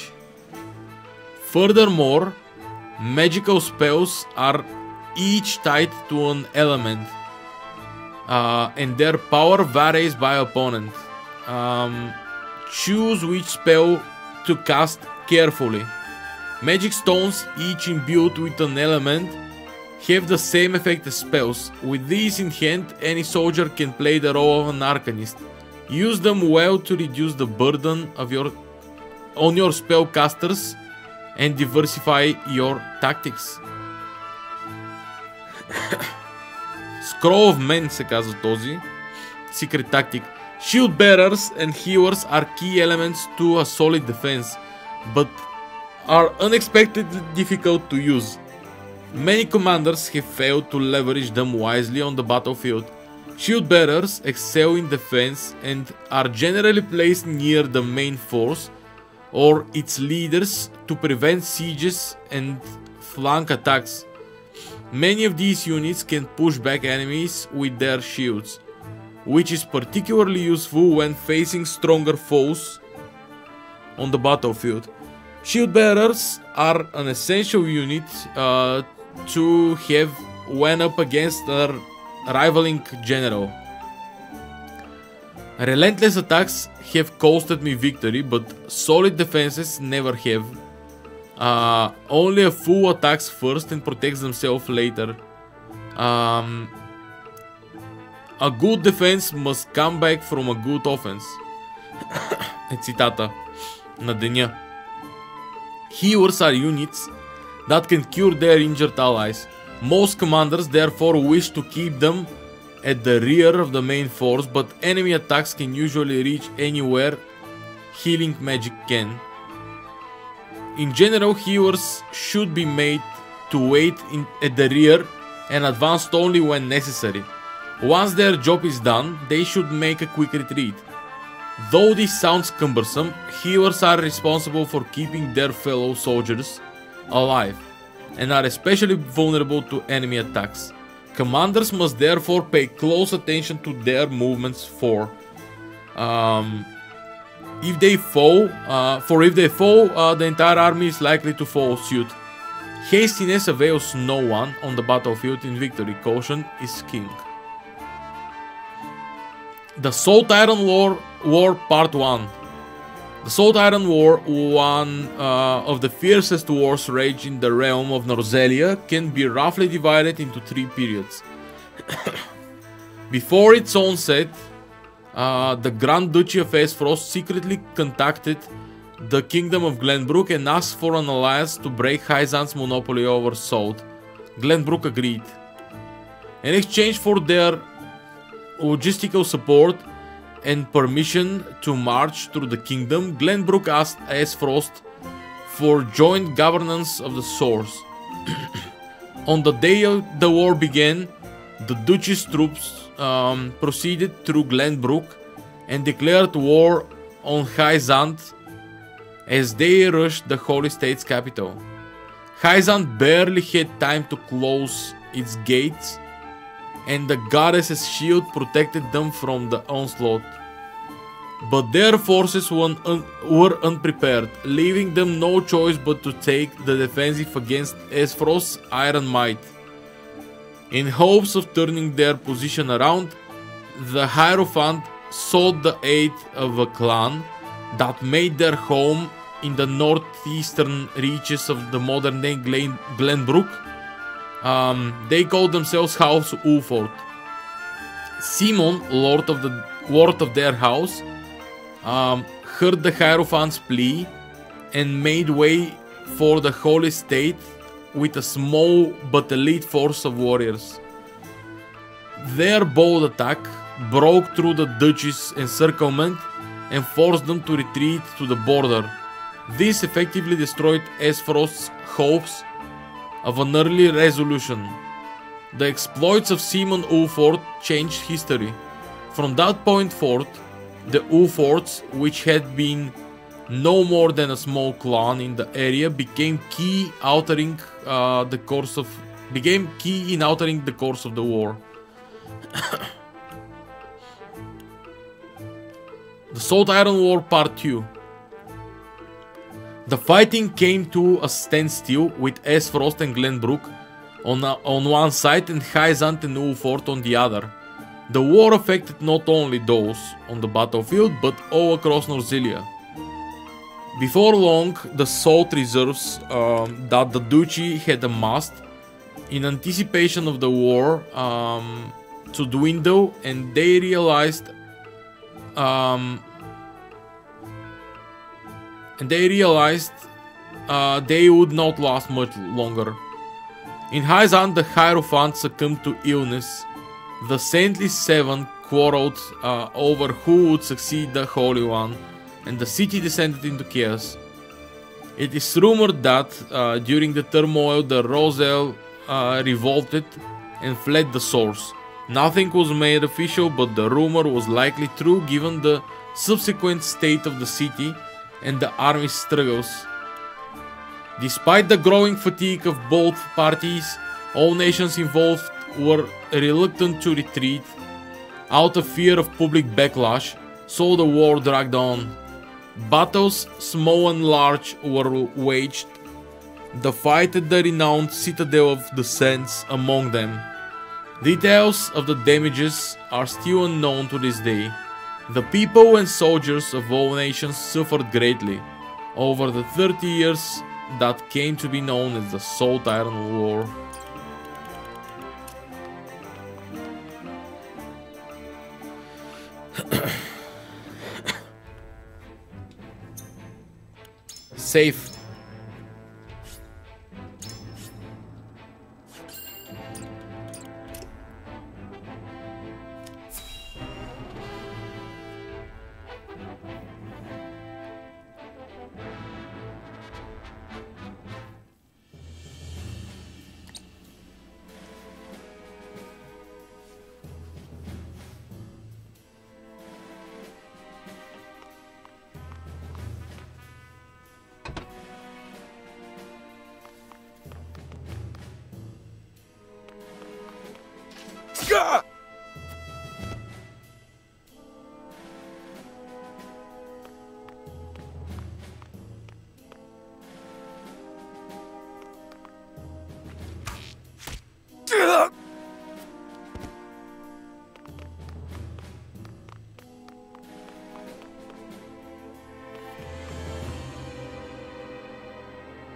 Furthermore, magical spells are each tied to an element, and their power varies by opponent. Choose which spell to cast carefully. Magic stones, each imbued with an element, have the same effect as spells. With these in hand, any soldier can play the role of an arcanist. Use them well to reduce the burden of on your spellcasters and diversify your tactics. Scroll of Men се казва този. Secret tactic. Shield bearers and healers are key elements to a solid defense, but are unexpectedly difficult to use. Many commanders have failed to leverage them wisely on the battlefield. Shield bearers excel in defense and are generally placed near the main force or its leaders to prevent sieges and flank attacks. Many of these units can push back enemies with their shields, which is particularly useful when facing stronger foes on the battlefield. Shield bearers are an essential unit to have when up against a rivaling general. Relentless attacks have costed me victory, but solid defenses never have. Only a fool attacks first and protects themselves later. A good defense must come back from a good offense. Е цитата на деня. Healers are units that can cure their injured allies. Most commanders therefore wish to keep them at the rear of the main force, but enemy attacks can usually reach anywhere healing magic can. In general, healers should be made to wait at the rear and advanced only when necessary. Once their job is done, they should make a quick retreat. Though this sounds cumbersome, healers are responsible for keeping their fellow soldiers alive and are especially vulnerable to enemy attacks. Commanders must therefore pay close attention to their movements if they fall, the entire army is likely to follow suit. Hastiness avails no one on the battlefield in victory. Caution is king. The Salt Iron War Part 1. The Salt Iron War, one of the fiercest wars raged in the realm of Norzelia, can be roughly divided into 3 periods. Before its onset, the Grand Duchy of Aesfrost secretly contacted the Kingdom of Glenbrook and asked for an alliance to break Hyzant's monopoly over salt. Glenbrook agreed. In exchange for their logistical support and permission to march through the kingdom, Glenbrook asked Aesfrost for joint governance of the source. On the day the war began, the duchy's troops proceeded through Glenbrook and declared war on Hyzant as they rushed the Holy State's capital. Hyzant barely had time to close its gates, and the goddess's shield protected them from the onslaught. But their forces were unprepared, leaving them no choice but to take the defensive against Aesfrost's iron might. In hopes of turning their position around, the Hierophant sought the aid of a clan that made their home in the northeastern reaches of the modern-day Glenbrook. They called themselves House Ulford. Simon, lord of their house, heard the Hierophant's plea and made way for the Holy State with a small but elite force of warriors. Their bold attack broke through the duchy's encirclement and forced them to retreat to the border. This effectively destroyed Aesfrost's hopes of an early resolution. The exploits of Simon Ulford changed history. From that point forth, the Ulfords, which had been no more than a small clan in the area, became key in altering the course of the war. The Salt Iron War Part 2. The fighting came to a standstill with Aesfrost and Glenbrook on one side and Hyzant and Ulford on the other. The war affected not only those on the battlefield but all across Norzelia. Before long, the salt reserves that the duchy had amassed in anticipation of the war to dwindle, and they realized they would not last much longer. In Hyzant, the Hierophant succumbed to illness. The Saintly Seven quarreled over who would succeed the Holy One, and the city descended into chaos. It is rumored that during the turmoil the Roselle revolted and fled the source. Nothing was made official, but the rumor was likely true given the subsequent state of the city and the army's struggles. Despite the growing fatigue of both parties, all nations involved were reluctant to retreat out of fear of public backlash, so the war dragged on. Battles, small and large, were waged. The fight at the renowned Citadel of the Sands among them. Details of the damages are still unknown to this day. The people and soldiers of all nations suffered greatly over the 30 years that came to be known as the Salt Iron War. Safe.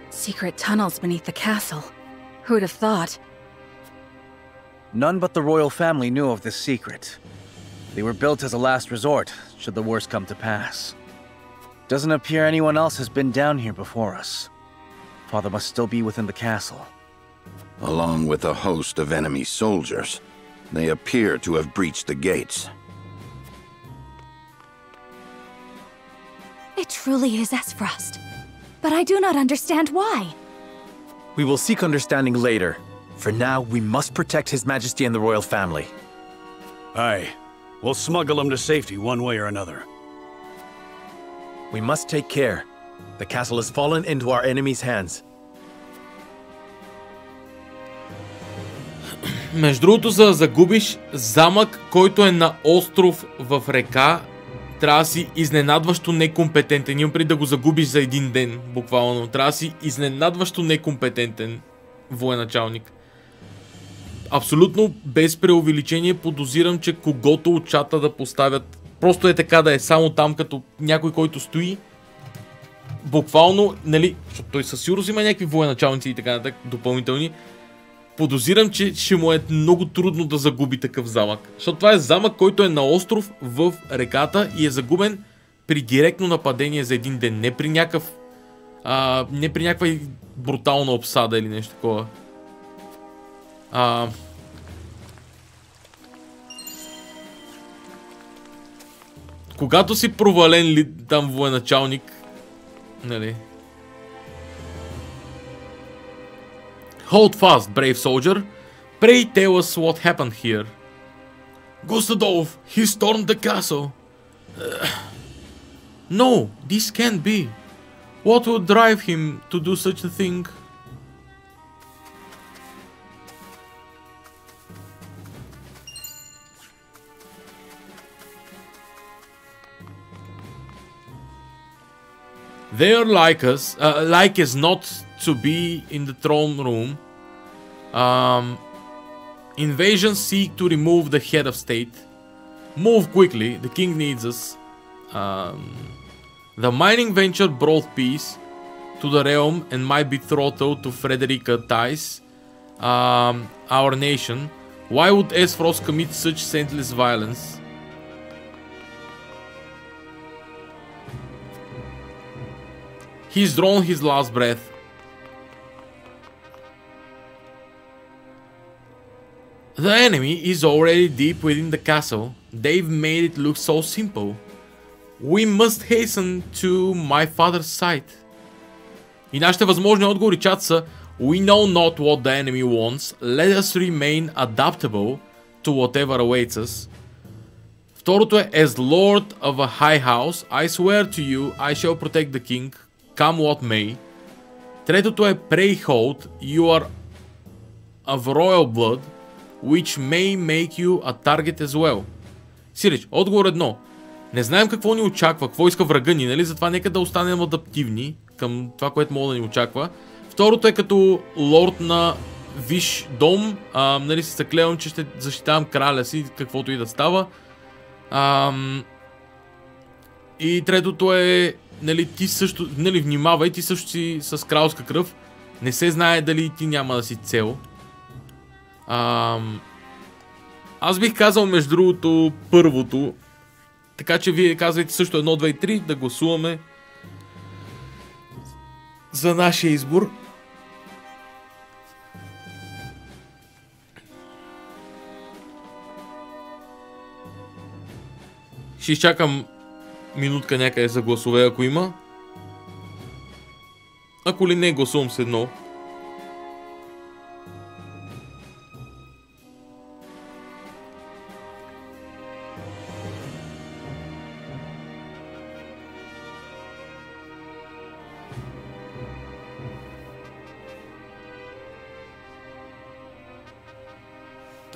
Secret tunnels beneath the castle. Who'd have thought? None but the royal family knew of this secret. They were built as a last resort, should the worst come to pass. Doesn't appear anyone else has been down here before us. Father must still be within the castle. Along with a host of enemy soldiers, they appear to have breached the gates. It truly is Esfrost. But I do not understand why. We will seek understanding later. For now, we must protect His Majesty and the royal family. Aye. We'll smuggle him to safety one way or another. We must take care. The castle has fallen into our enemies' hands. Между другото, за да загубиш замък, който е на остров в река, трябва да си изненадващо некомпетентен. Имам преди да го загубиш за един ден, буквално. Трябва да си изненадващо некомпетентен военачалник. Абсолютно без преувеличение подозирам, че когото от чата да поставят, просто е така да е само там като някой, който стои. Буквално, нали, защото той със сигурност има някакви военачалници и така нататък допълнителни. Подозирам, че ще му е много трудно да загуби такъв замък. Защото това е замък, който е на остров в реката и е загубен при директно нападение за един ден. Не при някаква брутална обсада или нещо такова. Когато си провален ли там военачалник, нали... Hold fast, brave soldier. Pray tell us what happened here. Gustadolf, he stormed the castle. No, this can't be. What would drive him to do such a thing? They are like us not to be in the throne room. Invasions seek to remove the head of state. Move quickly, the king needs us. The mining venture brought peace to the realm and might be throttled to Frederica ties. our nation. Why would Esfrost commit such senseless violence? He's drawn his last breath. The enemy is already deep within the castle. They've made it look so simple. We must hasten to my father's side. И нашите възможни отговори, чат, са: We know not what the enemy wants. Let us remain adaptable to whatever awaits us. Второто е: As lord of a high house, I swear to you, I shall protect the king, come what may. Третото е: Pray hold, you are of royal blood, which may make you a target as well. Сиреч, отговор 1. Не знаем какво ни очаква, какво иска врага ни, нали? Затова нека да останем адаптивни към това, което мога да ни очаква. Второто е: като лорд на виш дом, нали, се заклевам, че ще защитавам краля си, каквото и да става. И третото е: нали, ти също, нали, внимавай, ти също си с кралска кръв. Не се знае дали ти няма да си цел. Аз бих казал, между другото, първото. Така че вие казвайте също 1, 2 и 3, да гласуваме за нашия избор. Ще изчакам минутка някъде за гласове, ако има. Ако ли не, гласувам с 1.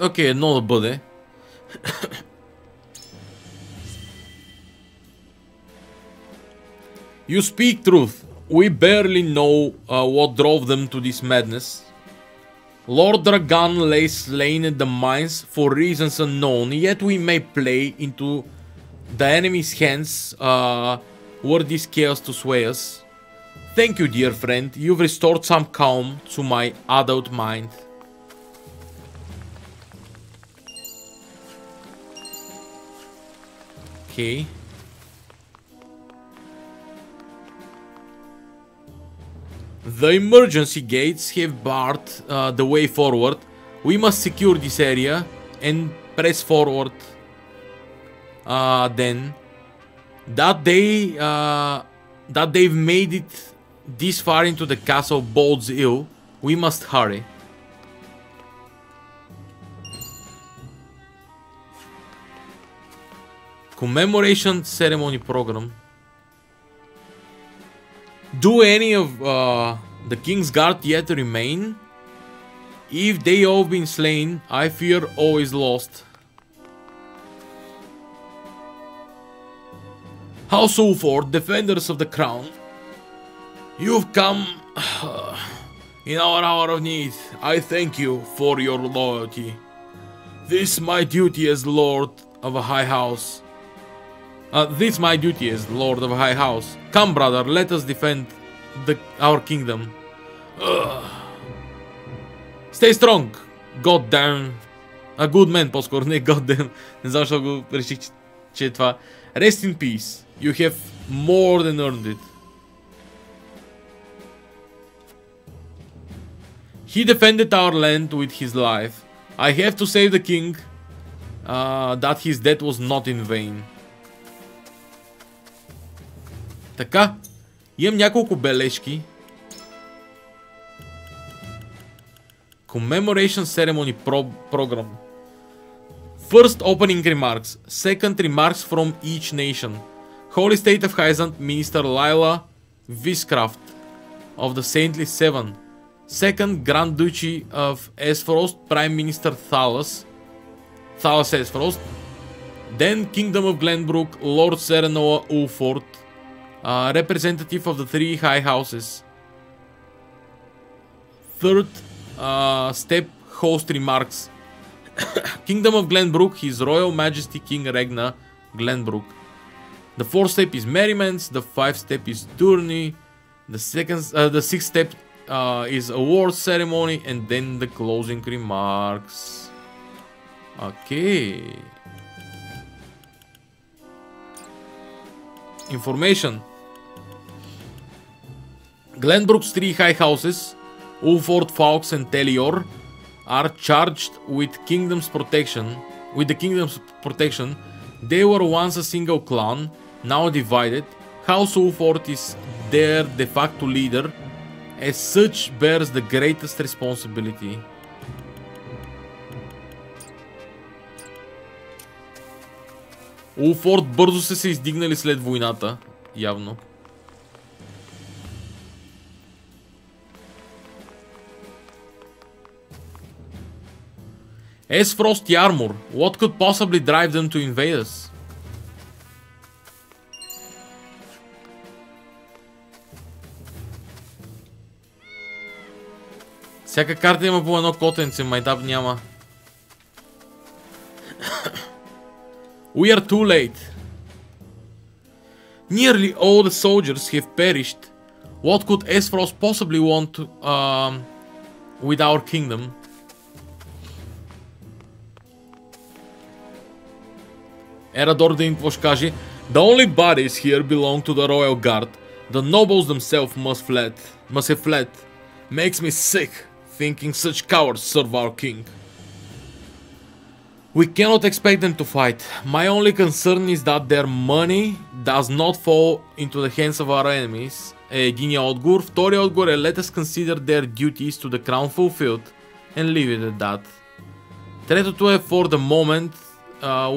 Окей, 1 да бъде. You speak truth. We barely know what drove them to this madness. Lord Dragan lay slain in the mines for reasons unknown, yet we may play into the enemy's hands were this chaos to sway us. Thank you, dear friend. You've restored some calm to my adult mind. Okay. The emergency gates have barred the way forward. We must secure this area and press forward. Then that they've made it this far into the castle bodes ill. We must hurry. Commemoration ceremony program. Do any of the King's Guard yet remain? If they all been slain, I fear all is lost. House Ulford, defenders of the crown, you've come in our hour of need. I thank you for your loyalty. This is my duty as Lord of a high house. This is my duty as Lord of a high house. Come, brother, let us defend our kingdom. Stay strong. God damn. A good man, по-скоро, не God damn. Не знам защо го реших, че е това. Rest in peace. You have more than earned it. He defended our land with his life. I have to save the king that his death was not in vain. Така, имам няколко бележки. Commemoration Ceremony Program. First opening remarks. Second remarks from each nation. Holy State of Hyzant, Minister Lila Viscraft of the Saintly Seven. Second Grand Duchy of Esfrost, Prime Minister Thalas Esfrost. Then Kingdom of Glenbrook, Lord Serenoa Ulford, representative of the three high houses. Third step, host remarks. Kingdom of Glenbrook, His Royal Majesty King Regna Glenbrook. The fourth step is merriments. The fifth step is tourney. The sixth step, is award ceremony and then the closing remarks. Okay. Information. Glenbrook's three high houses, Ulford, Fawkes, and Teleor, are charged with the kingdom's protection. They were once a single clan, now divided. House Ulford is their de facto leader, as such bears the greatest responsibility. Улфорд бързо са се издигнали след войната, явно. Frosty armor. What could possibly drive them to invade us? Всяка карта има по едно котенце, майтап няма. We are too late. Nearly all the soldiers have perished. What could Aesfrost possibly want with our kingdom? Erador да им какво ще каже? The only bodies here belong to the royal guard. The nobles themselves must have fled. Makes me sick thinking such cowards serve our king. We cannot expect them to fight. My only concern is that their money does not fall into the hands of our enemies. Единият отговор. Вторият отговор е let us consider their duties to the crown fulfilled and leave it at that. Третото е for the moment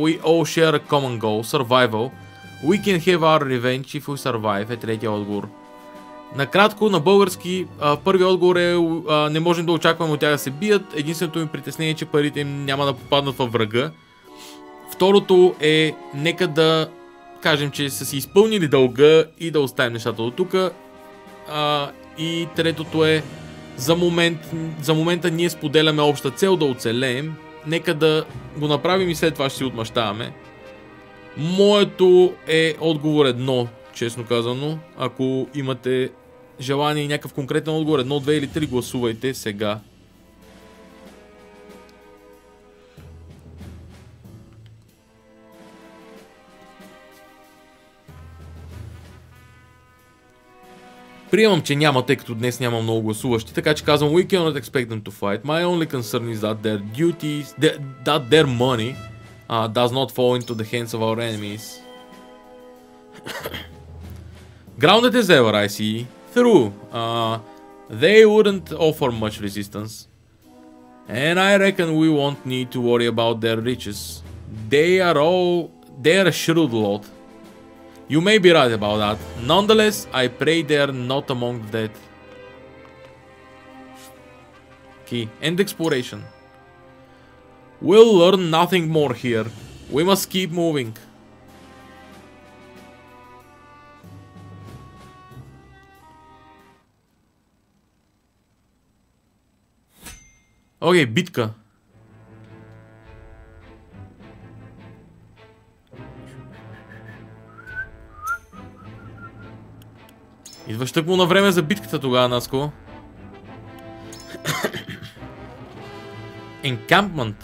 we all share a common goal, survival. We can have our revenge if we survive е третия отговор. Накратко, на български, първият отговор е не можем да очакваме от тях да се бият. Единственото ми притеснение е, че парите им няма да попаднат във врага. Второто е нека да кажем, че са си изпълнили дълга и да оставим нещата до тук. И третото е за момента ние споделяме обща цел да оцелеем. Нека да го направим и след това ще си отмъщаваме. Моето е отговор едно, честно казано. Ако имате желание и някакъв конкретен отговор, 1, 2 или 3, гласувайте сега. Приемам, че няма, тъй като днес няма много гласуващи, така че казвам we cannot expect them to fight. My only concern is that their duties, that their money does not fall into the hands of our enemies. Grounded as ever, I see. Through. They wouldn't offer much resistance. And I reckon we won't need to worry about their riches. They are a shrewd lot. You may be right about that. Nonetheless, I pray they are not among the dead. Key. End exploration. We'll learn nothing more here. We must keep moving. Окей, битка. Идваш тъкмо на време за битката тогава, Наско. Encampment.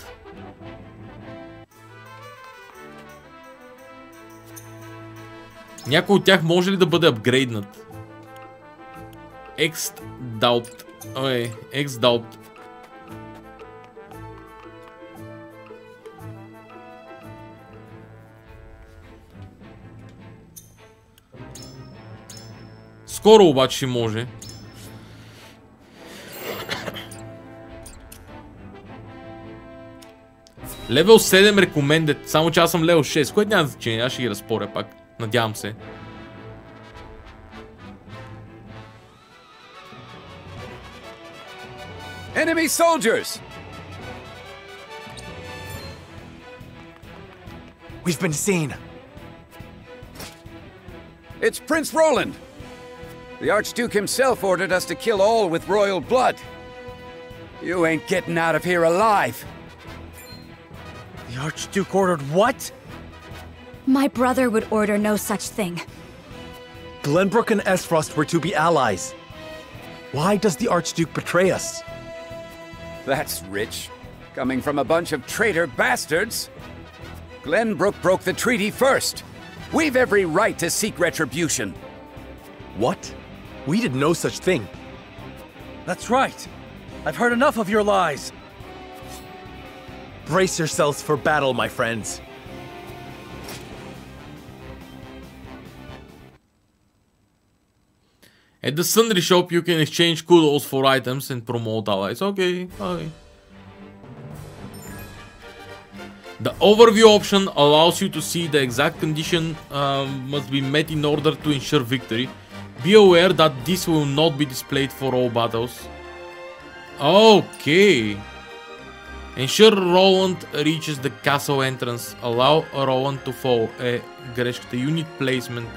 Някой от тях може ли да бъде апгрейднат? X-Doubt. Окей, X-Doubt. Скоро обаче ще може. Левел 7 recommended, само че аз съм левел 6, което няма значение, аз ще ги разпоря пак. Надявам се. Enemy soldiers! We've been seen. It's Prince Roland. The Archduke himself ordered us to kill all with royal blood. You ain't getting out of here alive. The Archduke ordered what? My brother would order no such thing. Glenbrook and Aesfrost were to be allies. Why does the Archduke betray us? That's rich. Coming from a bunch of traitor bastards. Glenbrook broke the treaty first. We've every right to seek retribution. What? We did no such thing. That's right. I've heard enough of your lies. Brace yourselves for battle, my friends. At the Sundry Shop, you can exchange kudos for items and promote allies. Okay, okay. The overview option allows you to see the exact condition must be met in order to ensure victory. Be aware that this will not be displayed for all battles. Okay. Ensure Roland reaches the castle entrance. Allow Roland to fall. Грешката. Unit placement.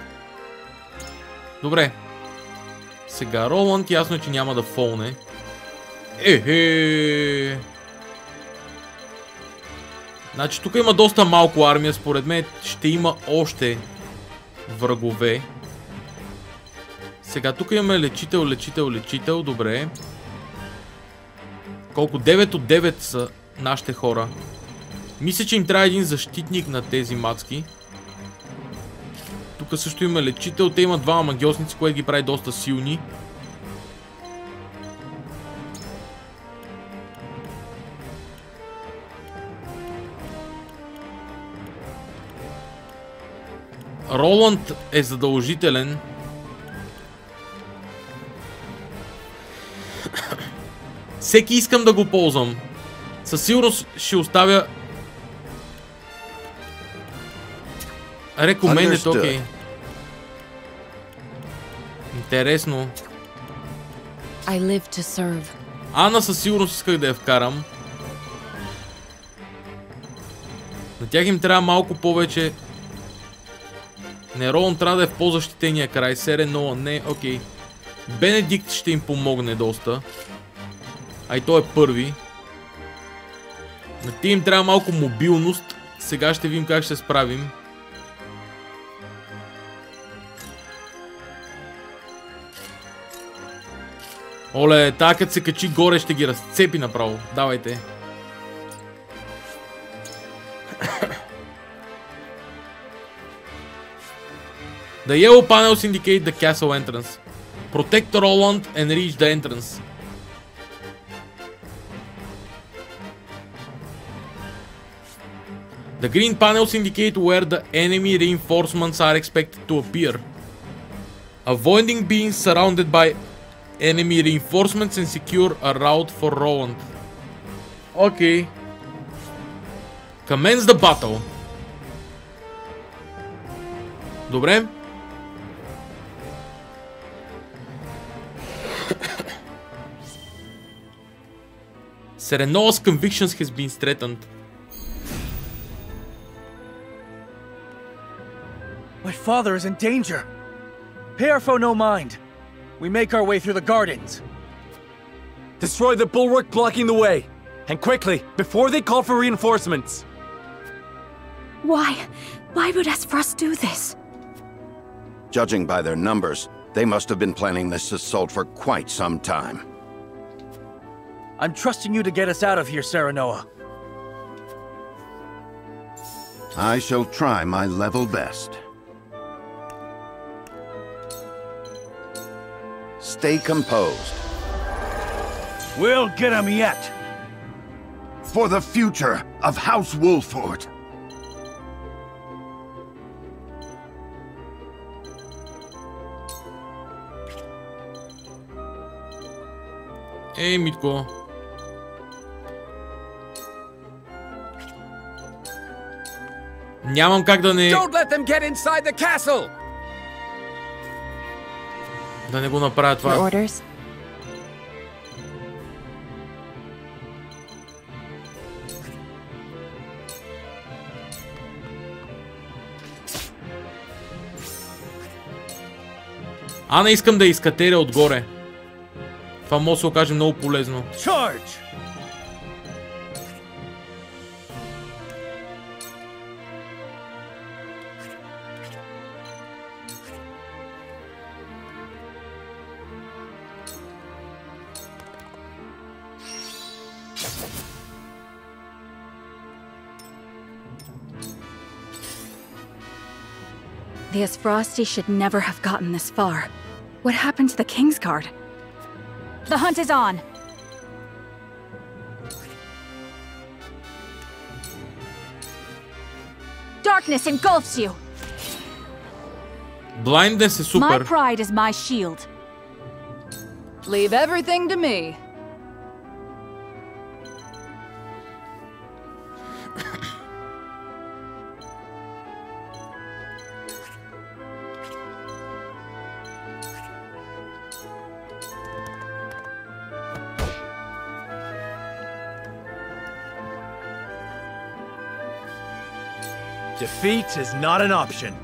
Добре. Сега Роланд ясно е, че няма да фолне. Значи тук има доста малко армия. Според мен ще има още врагове. Сега тук имаме лечител. Добре. Колко? 9 от 9 са нашите хора. Мисля, че им трябва един защитник на тези мацки. Тук също има лечител. Те имат двама магиосници, което ги прави доста силни. Роланд е задължителен. Всеки искам да го ползвам. Със сигурност ще оставя recommended, окей. Интересно. I live to serve. Ана със сигурност исках да я вкарам. На тях им трябва малко повече. Не, Роланд трябва да е в по-защитения край. Серено, не, окей. Бенедикт ще им помогне доста. А и той е първи. На тия им трябва малко мобилност. Сега ще видим как ще се справим. Оле, тая като се качи горе ще ги разцепи направо. Давайте. The yellow panels indicate the castle entrance. Protect Roland and reach the entrance. The green panels indicate where the enemy reinforcements are expected to appear. Avoiding being surrounded by enemy reinforcements and secure a route for Roland. Okay. Commence the battle. Добре. Serenola's convictions has been threatened. My father is in danger. Pay our foe no mind. We make our way through the gardens. Destroy the bulwark blocking the way. And quickly, before they call for reinforcements. Why? Why would Esfrost do this? Judging by their numbers, they must have been planning this assault for quite some time. I'm trusting you to get us out of here, Serenoa. I shall try my level best. Stay composed. We'll get him yet. For the future of House Wolford. Ей, Митко. Нямам как да не... Don't let them get inside the castle. Да не го направя това. Ана искам да изкатеря отгоре. Това може да се окаже много полезно. Charge! The Asfrosti should never have gotten this far. What happened to the Kingsguard? The hunt is on. Darkness engulfs you. Blindness е My супер. pride is my shield. Leave everything to me. Defeat is not an option.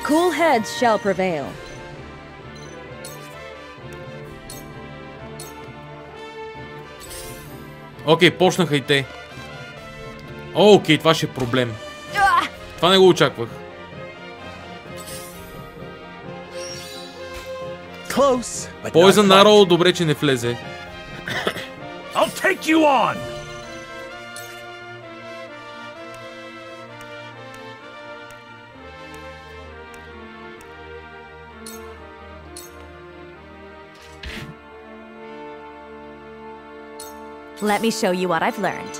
Cool heads shall prevail. Окей, почнаха и те. Окей, това ще е проблем. Това не го очаквах. Poison Arrow, добре, че не влезе. I'll take you on! Let me show you what I've learned.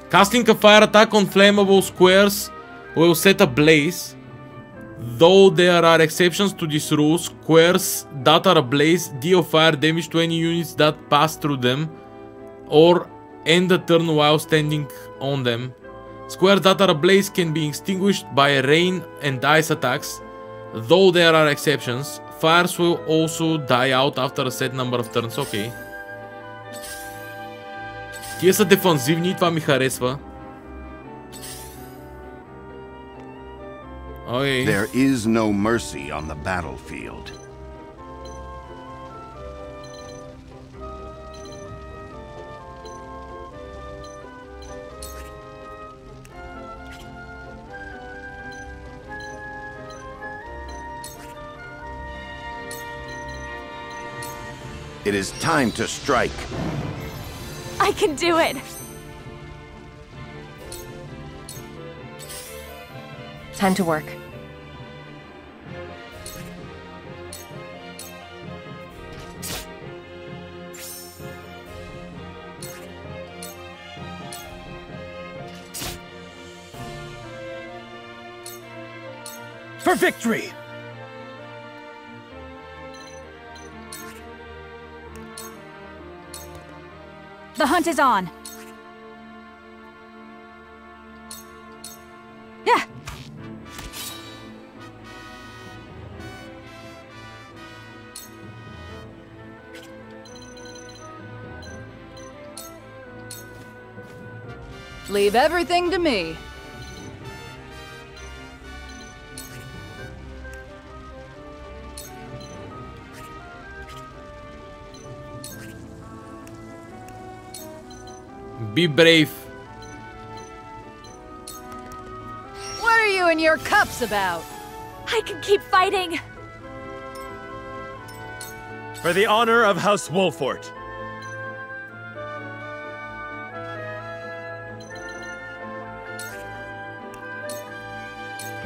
Casting a fire attack on flammable squares will set a blaze. Though there are exceptions to this rule, squares that are ablaze deal fire damage to any units that pass through them or end the turn while standing on them. Squares that are ablaze can be extinguished by rain and ice attacks. Though there are exceptions, fires will also die out after a set number of turns. Okay. Тия са дефанзивни, това ми харесва. Okay. There is no mercy on the battlefield. It is time to strike. I can do it! Time to work. For victory! The hunt is on. Yeah. Leave everything to me. Be brave. What are you and your cups about? I can keep fighting. For the honor of House Wolfort.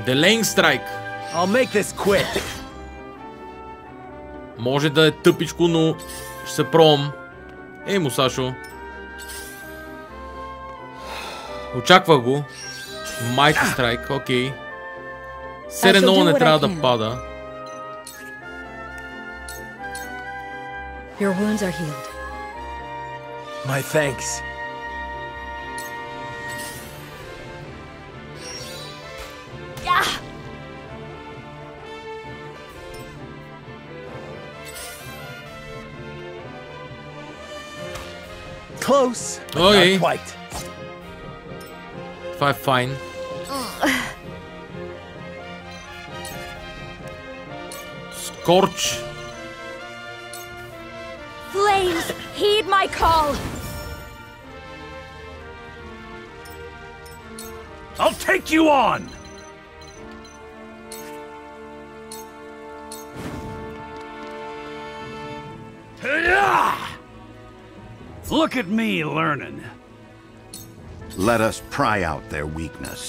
Delaying strike. I'll make this quick. Може да е тъпичко, но ще се пробвам. Ей, Мусашо. Очаквах го. Mighty Strike, окей. Серено не трябва да пада. Your wounds are healed. My thanks. close. Окей. Not quite. Това е файн. Скорч. Flames, heed my call! I'll take you on! Look at me learning. Let us pry out their weakness.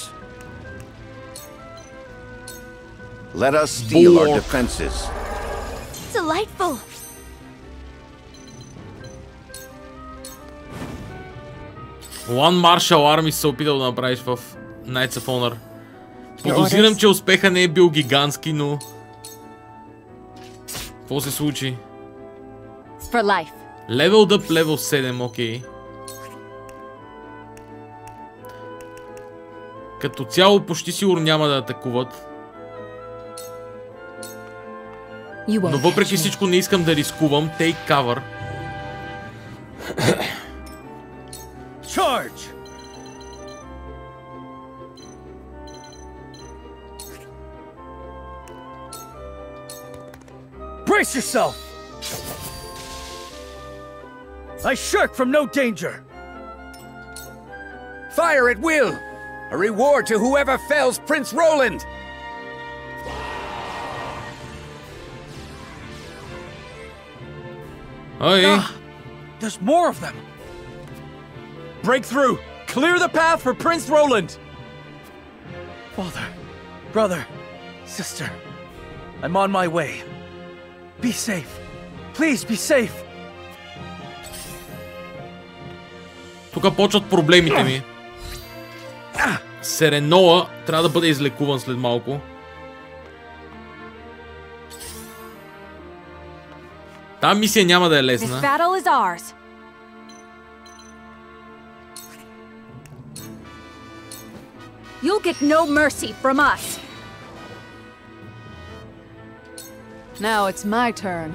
Let us steel our defenses. Delightful! One Martial Army се опитал да направиш в Knights of Honor. Подозирам, че успеха не е бил гигантски, но... Какво се случи? For life. Leveled up, level 7, окей. Като цяло почти сигурно няма да атакуват. Но въпреки всичко не искам да рискувам. Take cover. Charge! Brace yourself! I shirk from no danger! Fire at will! A reward to whoever fells Prince Roland! Okay. There's more of them! Break through! Clear the path for Prince Roland! Father, brother, sister, I'm on my way. Be safe. Please be safe. Тук почват проблемите ми. Сереноа трябва да бъде излекуван след малко. Тази мисия няма да е лесна. You'll get no mercy from us. Now it's my turn.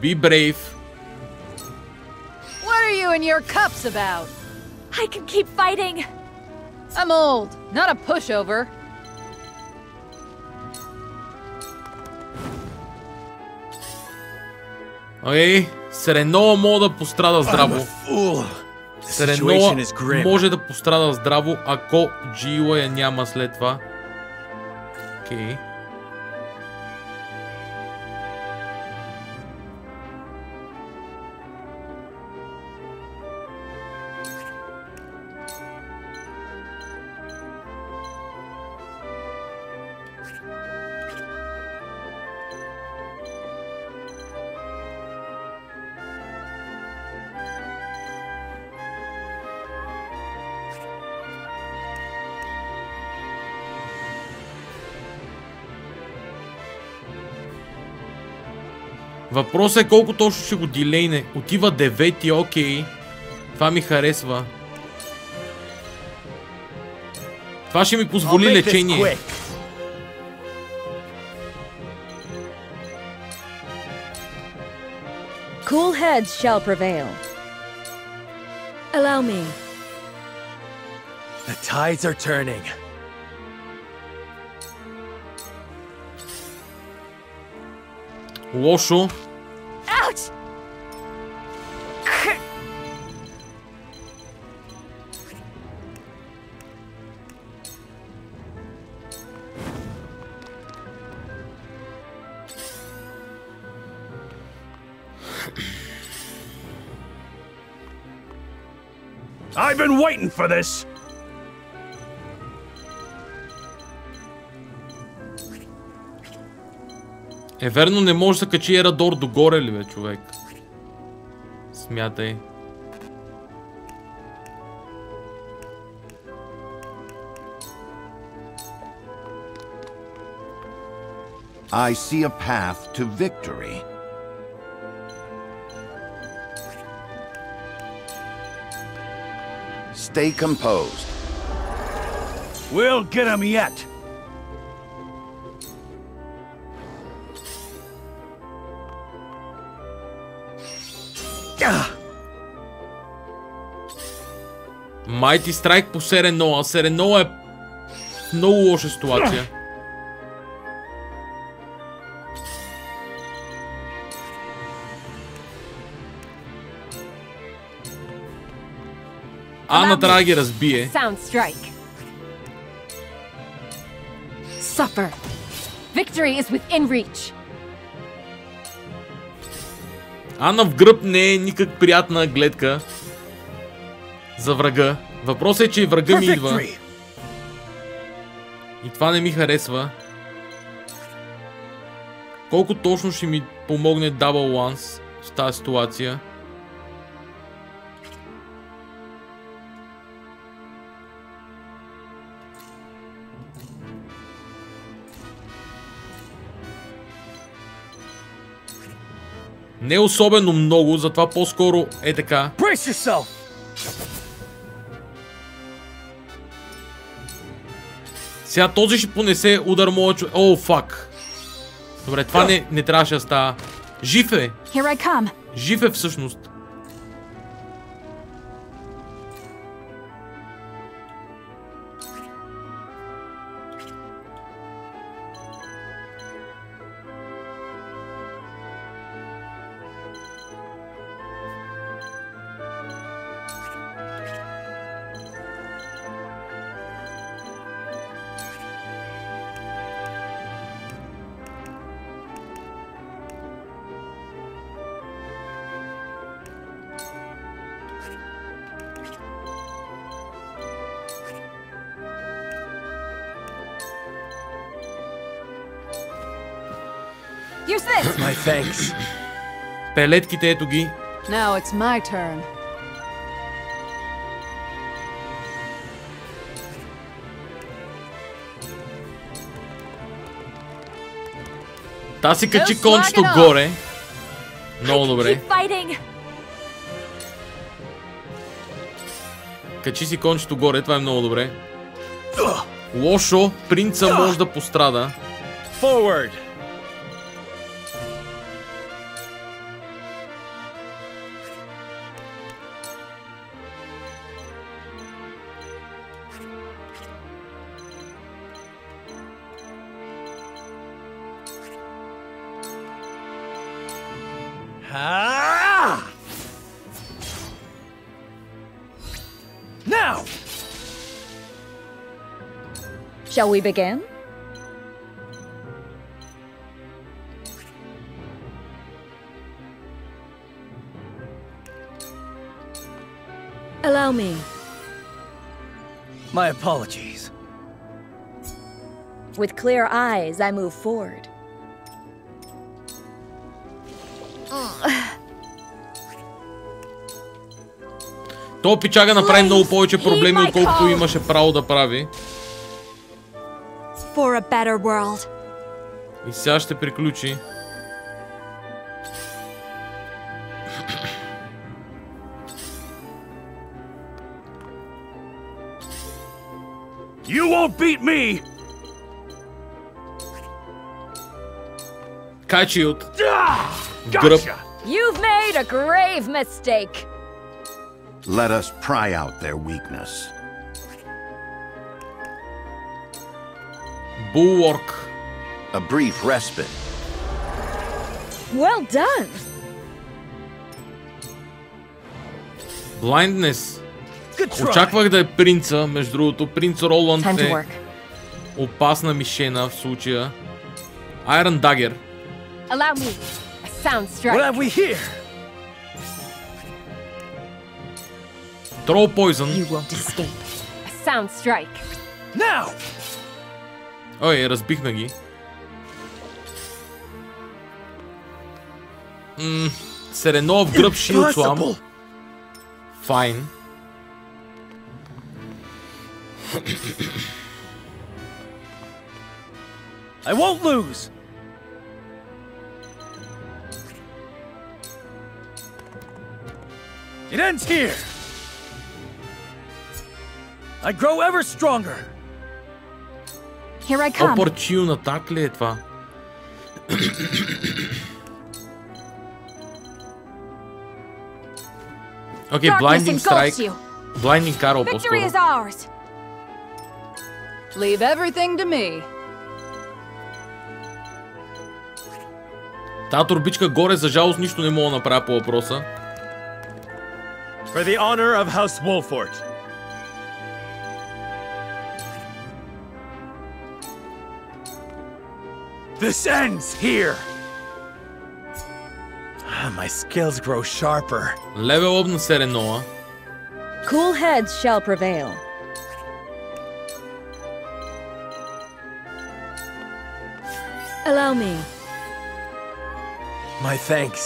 Be brave. What are you and your cups about? I can keep fighting. I'm old, not a pushover. Окей, Сереноа може да пострада здраво. Сереноа може да пострада здраво, ако Джила я няма след това. Окей. Въпросът е колко точно ще го дилейне. Отива 9, окей. Това ми харесва. Това ще ми позволи лечение. Cool heads shall prevail. Allow me. The tides are turning. Лошо. Ouch! I've been waiting for this. Е, верно, не може да качи Ерадор догоре ли, бе, човек? Смятай. I see a path to victory. Stay composed. We'll get him yet. Mighty Strike по Сереноа. Сереноа е в много лоша ситуация. Ана трябва да ги разбие. Sound strike. Suffer. Victory is within reach. Ана в гръб не е никак приятна гледка за врага. Въпросът е, че и врага ми идва. И това не ми харесва. Колко точно ще ми помогне Double Once в тази ситуация? Не особено много, затова по-скоро е така. Сега този ще понесе удар моят човек. О, фак. Добре, това не трябваше да става. Жив е! Жив е всъщност. Use this. My thanks. Пелетките, ето ги. Now it's my turn. Та си качи кончето горе. Много добре. Качи си кончето горе, това е много добре. Лошо, принца може да пострада. Forward. Now! Shall we begin? Allow me. My apologies. With clear eyes, I move forward. То пичага направи много повече проблеми, отколкото имаше право да прави. For a better world. И сега ще приключи. You won't beat me! Качи от гръб. You've made a grave mistake. Let us pry out their weakness. Bulwark. A brief respite. Well done. Blindness. Очаквах да е принца, между другото. Принц Роланд е опасна мишена в случая. Iron Dagger. Allow me. A sound strike. What have we here? Troll Poison. You won't escape. A sound strike. Now! Ой, разбихна ги. Серено в гръб Shield Slam. Файн. I won't lose! It ends here! I grow ever stronger! Here I come. Opportune attack ли е това? Окей, Blinding Strike. Blinding Карл Victory по-скоро. is ours. Leave everything to me. Та турбичка горе, за жалост, нищо не мога да направя по въпроса. For the honor of House Wolfort. This ends here. My skills grow sharper. Level up на 7-0. Cool heads shall prevail. Allow me. My thanks.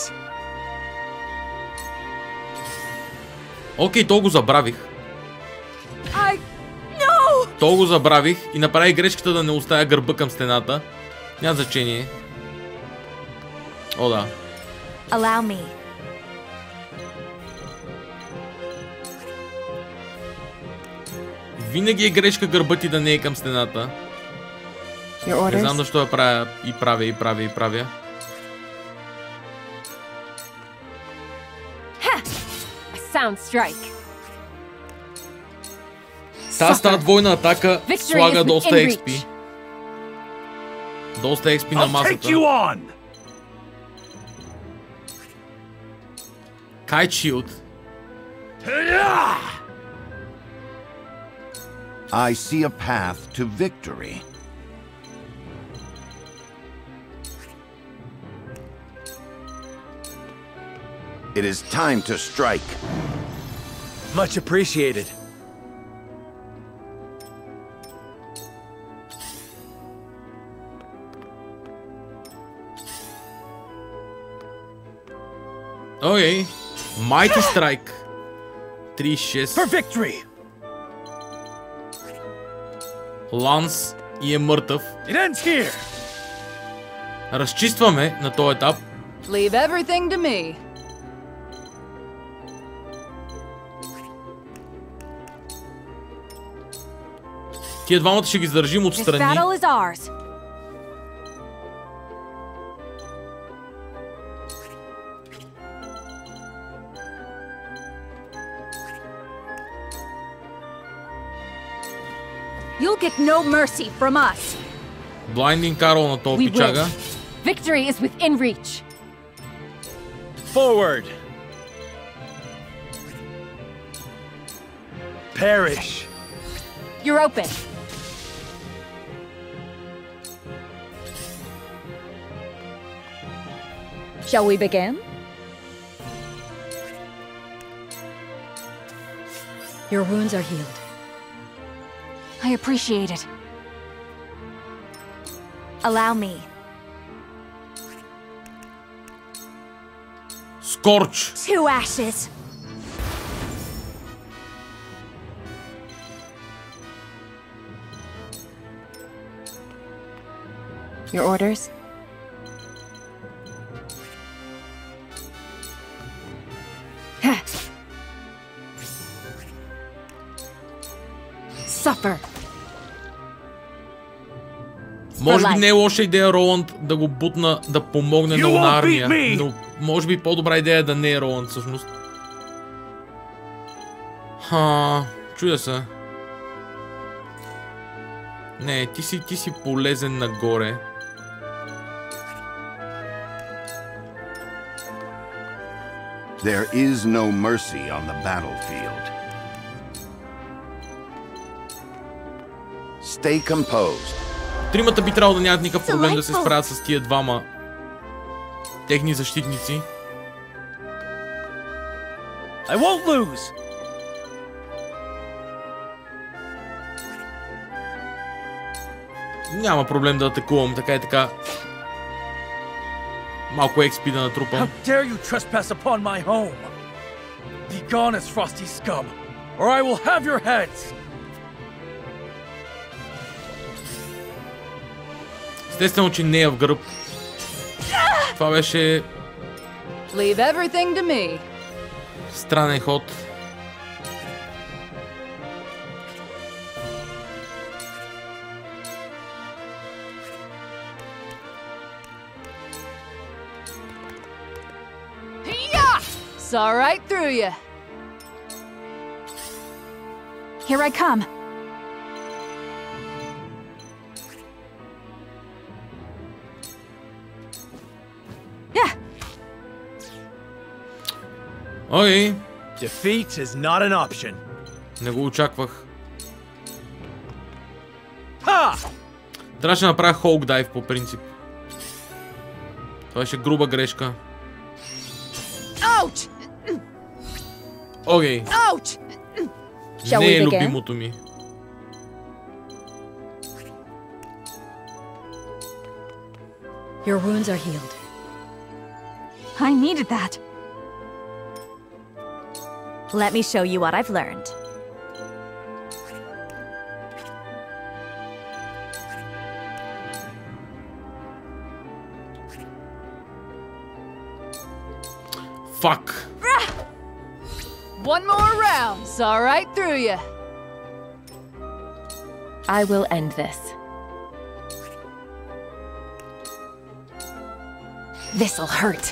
Окей, то го забравих. No! То го забравих и направих грешката да не оставя гърба към стената. Няма значение. О, да. Allow me. Винаги е грешка гърба ти да не е към стената. Не знам защо я правя и правя. Sound strike. Тази двойна атака слага доста XP. Доста XP на масата. Kite Shield. I see a path to victory. It is time to strike. Much appreciated. Окей. Mighty Strike. 3-6. For victory. Ланс и е мъртъв. It ends here. Разчистваме на този етап. Leave everything to me. Тия двамата ще ги задържим отстрани. This battle is ours. You'll get no mercy from us. Blinding Карл на този We пичага. will. Victory is within reach. Forward. Perish. You're open. Shall we begin? Your wounds are healed. I appreciate it. Allow me. Scorch. To ashes. Your orders? Suffer. Може би не е лоша идея Роланд да го бутна да помогне на една армия, но може би по-добра идея е да не е Роланд всъщност. Чудя се. Не, ти си полезен нагоре. There is no mercy on the battlefield. Stay composed. Тримата би трябвало да нямат никакъв проблем да се справят с тия двама техни защитници. I won't lose. Няма проблем да атакувам, така и така. Малко XP да натрупам. How dare you trespass upon my home? Be gone as frosty scum, or I will have your heads. Естествено, че не е в гръб. Това беше Leave everything to me. странен ход. Saw right through you. Here I come. Yeah. Окей. Defeat is not an option. Не го очаквах. Ха! Трябваше да направя Hulk Dive по принцип. Това беше груба грешка. Ouch! Окей. Ouch! Не е любимото ми. Your wounds are healed. I needed that. Let me show you what I've learned. Fuck. One more round, saw right through you. I will end this. This'll hurt.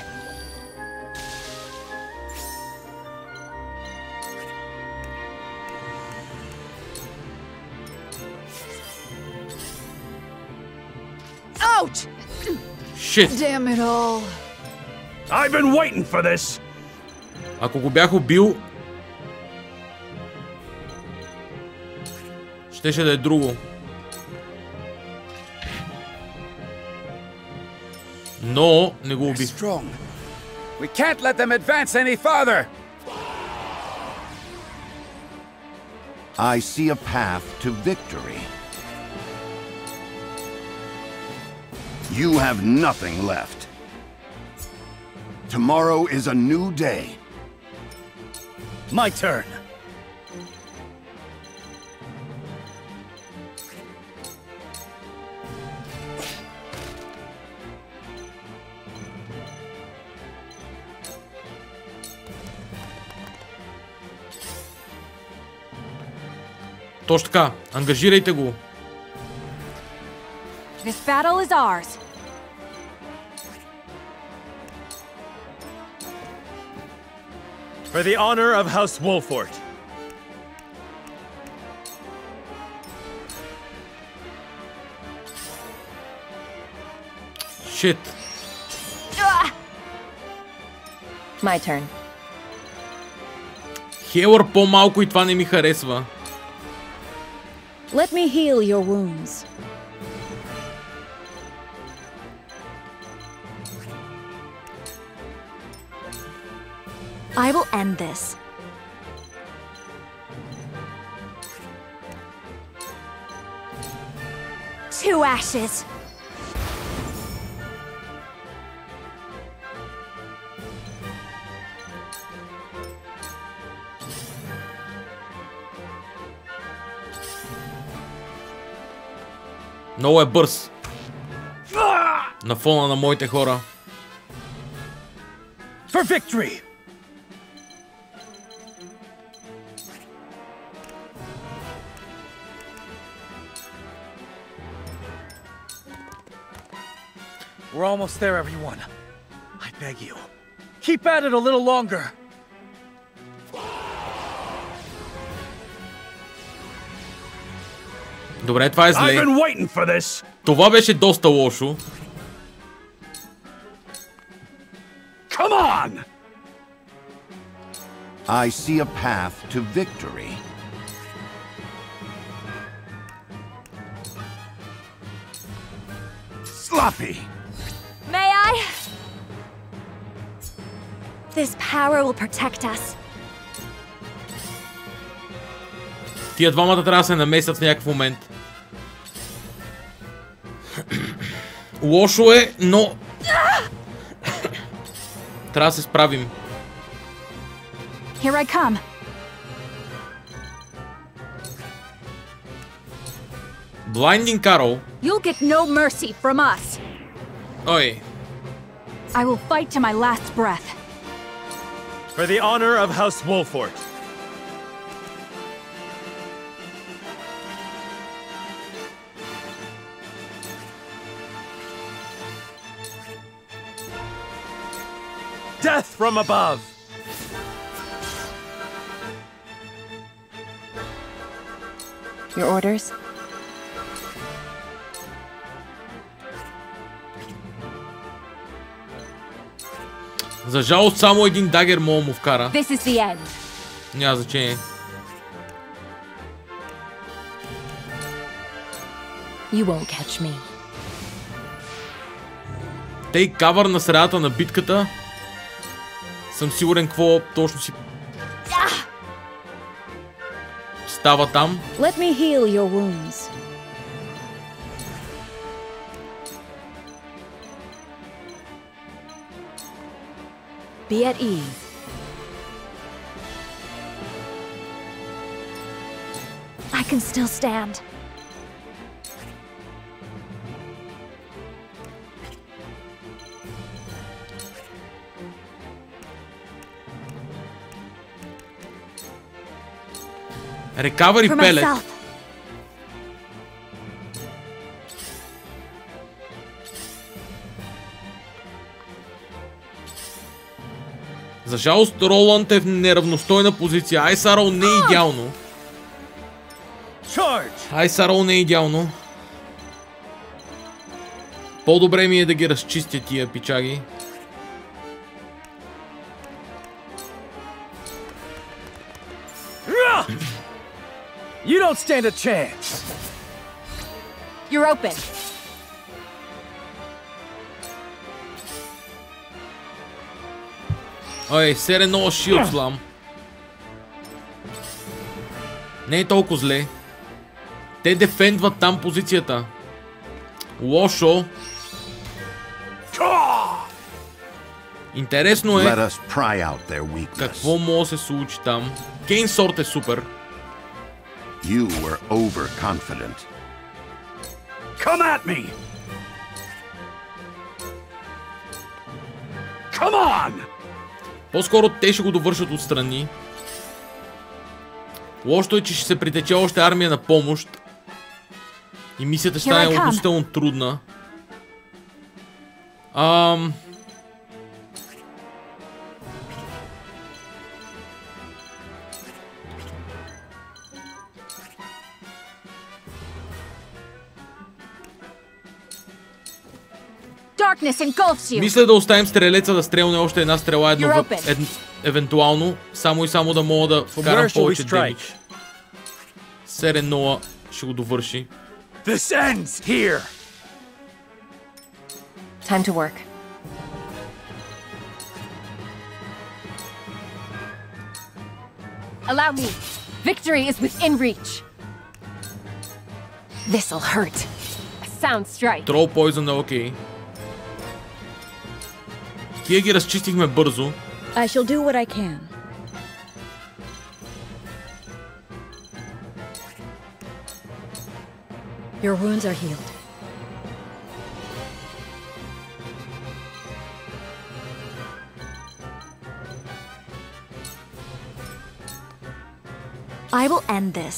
Ouch! Shit. Damn it all. I've been waiting for this. Ако го бях убил, щеше да е друго. Но не го убих. We can't let them advance any farther. I see a path to victory. You have nothing left. Tomorrow is a new day. My turn. Точно така. Ангажирайте го. This battle is ours. For the honor of House Wolfort. Shit. My turn. Хелър по-малко и това не ми харесва. Let me heal your wounds. I will end this. To ashes. Много е бърз. На фона на моите хора. For victory! We're almost there, everyone. I beg you. Keep at it a little longer. Добре, това е зле. I've been waiting for this. Това беше доста лошо. Come on! I see a path to victory. Sloppy! May I? This power will protect us. Тия двамата трябва да се намесят в някакъв момент. Лошо е, но... трябва да се справим. Here I come. Blinding Carol. You'll get no mercy from us. Ой. I will fight to my last breath. For the honor of House Wolfort. Death from above! Your orders? За жалост само един дагер мога му вкара. This is the end. Няма значение. You won't catch me. Тей кавър на средата на битката. Съм сигурен какво точно си става там. Let me heal your wounds. Be at ease. I can still stand. Recovery For pellet. myself. За жалост, Роланд е в неравностойна позиция. Айсарол не е идеално. Айсарол не е идеално. По-добре ми е да ги разчистя тия пичаги. You don't stand a chance. You're open. Ой, серен нова шилд слам. Не е толкова зле. Те дефендват там позицията. Лошо. Интересно е какво може да се случи там. Кейнсорт е супер. You were overconfident. Come at me! Come on! По-скоро те ще го довършат отстрани. Лошото е, че ще се притече още армия на помощ. И мисията ще стане относително трудна. Мисля да оставим стрелеца да стрелне още една стрела евентуално. Само и само да мога да вкарам повече демидж. 7-0 ще го довърши. Time to work. Allow me. Victory is within reach. This'll hurt. A sound strike. Troll Poison е окей. Тия ги разчистихме бързо. I shall do what I can. Your wounds are healed. I will end this.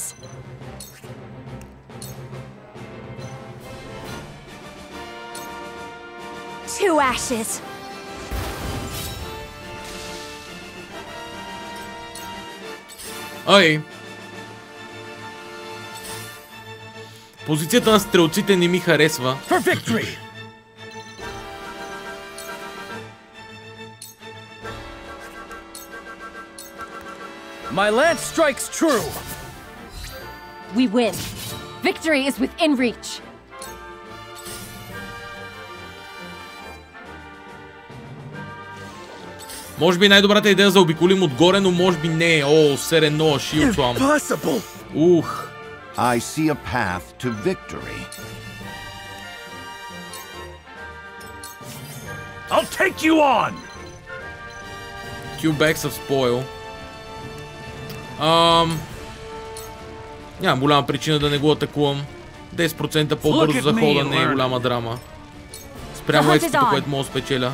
To ashes. Ай. Позицията на стрелците не ми харесва. My lance strikes true. We win. Victory is within reach. Може би най-добрата идея за обиколим отгоре, но може би не е. О, 7-0 шилд слам. Ух. I see a path to victory. I'll take you on. Q-Backs of Spoil. Нямам голяма причина да не го атакувам. 10% по-бързо за хода не е голяма драма. Спрямо експото, което мога да спечеля.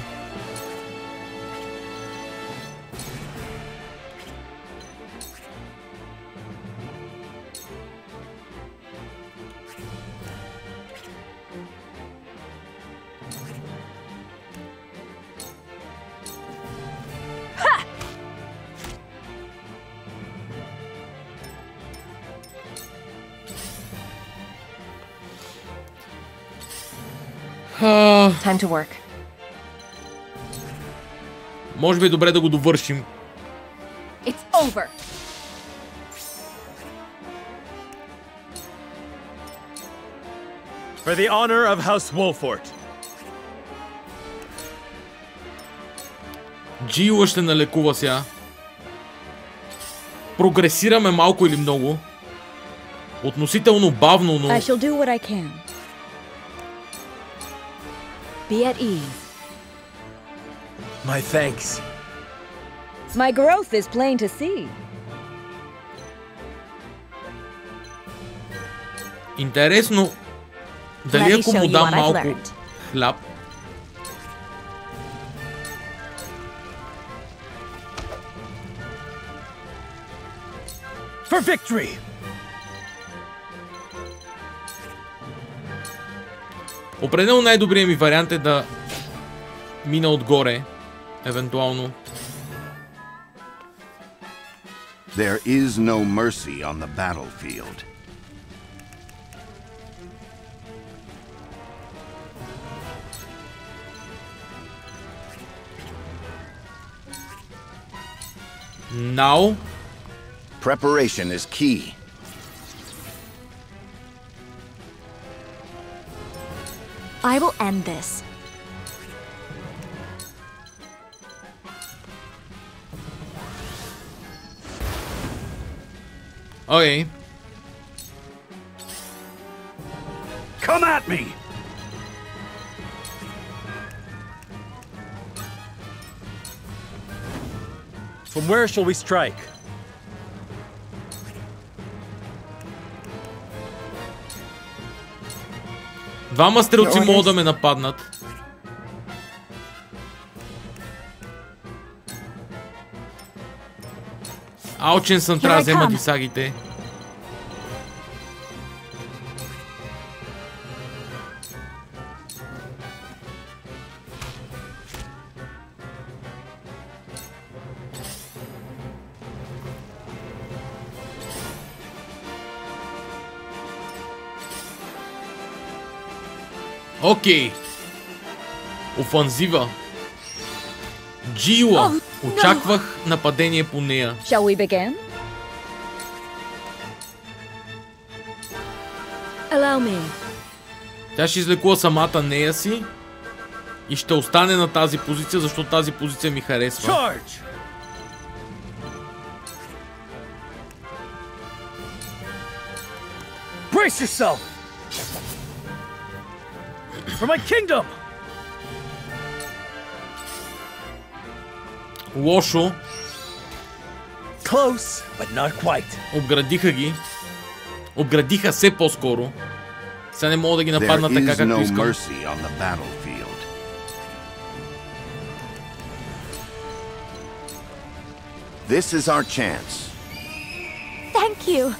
Time to work. Може би е добре да го довършим. It's over. For the honor of House Wolfort. Джила ще налекува сега. Прогресираме малко или много. Относително бавно, но... I shall do what I can. Be at ease. My thanks. My growth is plain to see. Интересно, дали ако му дам малко хляб... For victory! Определено най-добрият ми вариант е да мина отгоре, евентуално. There is no mercy on the battlefield. Now? Preparation is key. I will end this. Okay. Come at me! From where shall we strike? Двама стрелци могат да ме нападнат. Алчен съм, трябва да взема дисагите. Окей. Офанзива. Джила. Очаквах нападение по нея. Shall we begin? Allow me. Тя ще излекува самата нея си и ще остане на тази позиция, защото тази позиция ми харесва. Charge! Brace yourself! For my kingdom! Лошо. Close, but not quite. Обградиха ги. Обградиха се по-скоро. Сега не мога да ги нападна така, както искам. This is our chance. Thank you.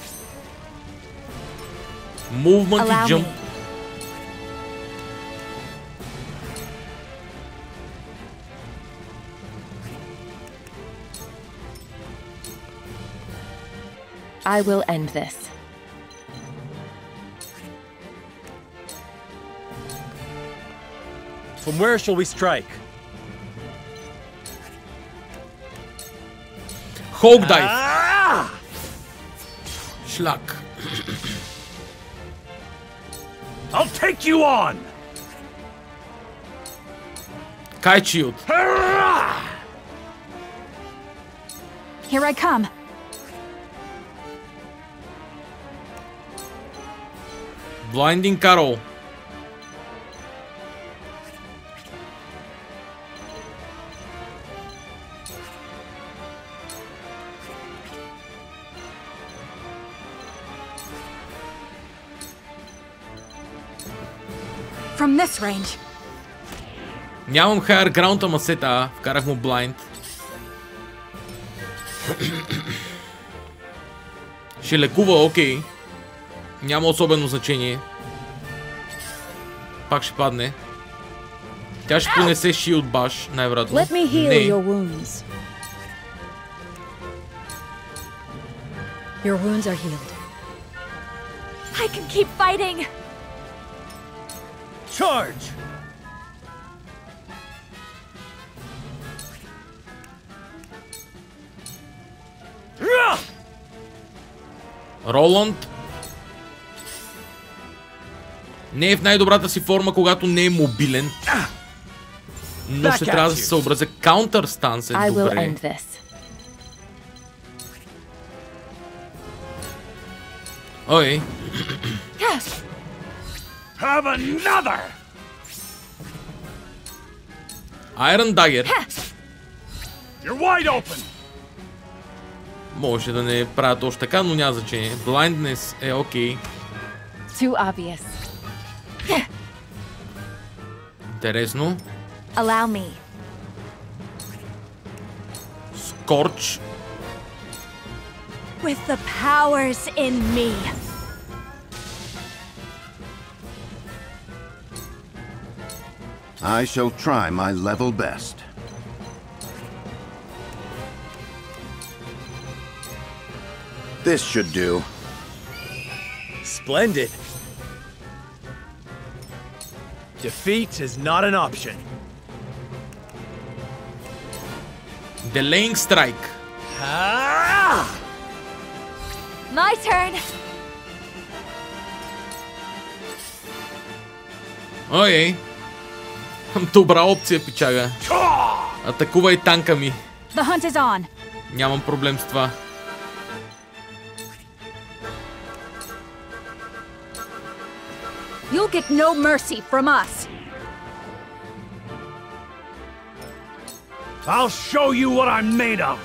Movement и jump. I will end this. From where shall we strike? Hog dive. Шлак. I'll take you on. Kite shield. Here I come. Blinding Carol. From this range. Нямам higher ground, ама сета. Вкарах му blind. Ще лекува, окей. Няма особено значение. Пак ще падне. Тя ще понесе shield bash, най-вероятно. Let me heal your wounds. Your wounds are healed. I can keep fighting. Charge! Роланд не е в най-добрата си форма, когато не е мобилен. Но ще трябва да се съобразя. Counter stance е добре. Ой. Have another. Iron Dagger. You're wide open. Може да не правя точно така, но няма значение. Blindness е окей. Too obvious. Интересно. Allow me. Scorch. With the powers in me. I shall try my level best. This should do. Splendid. Defeat is not an option. Delaying strike. My turn. Ой. Добра опция, пичага. Атакувай танка ми. The hunt is on. Нямам проблем с това. You'll get no mercy from us. I'll show you what I'm made of.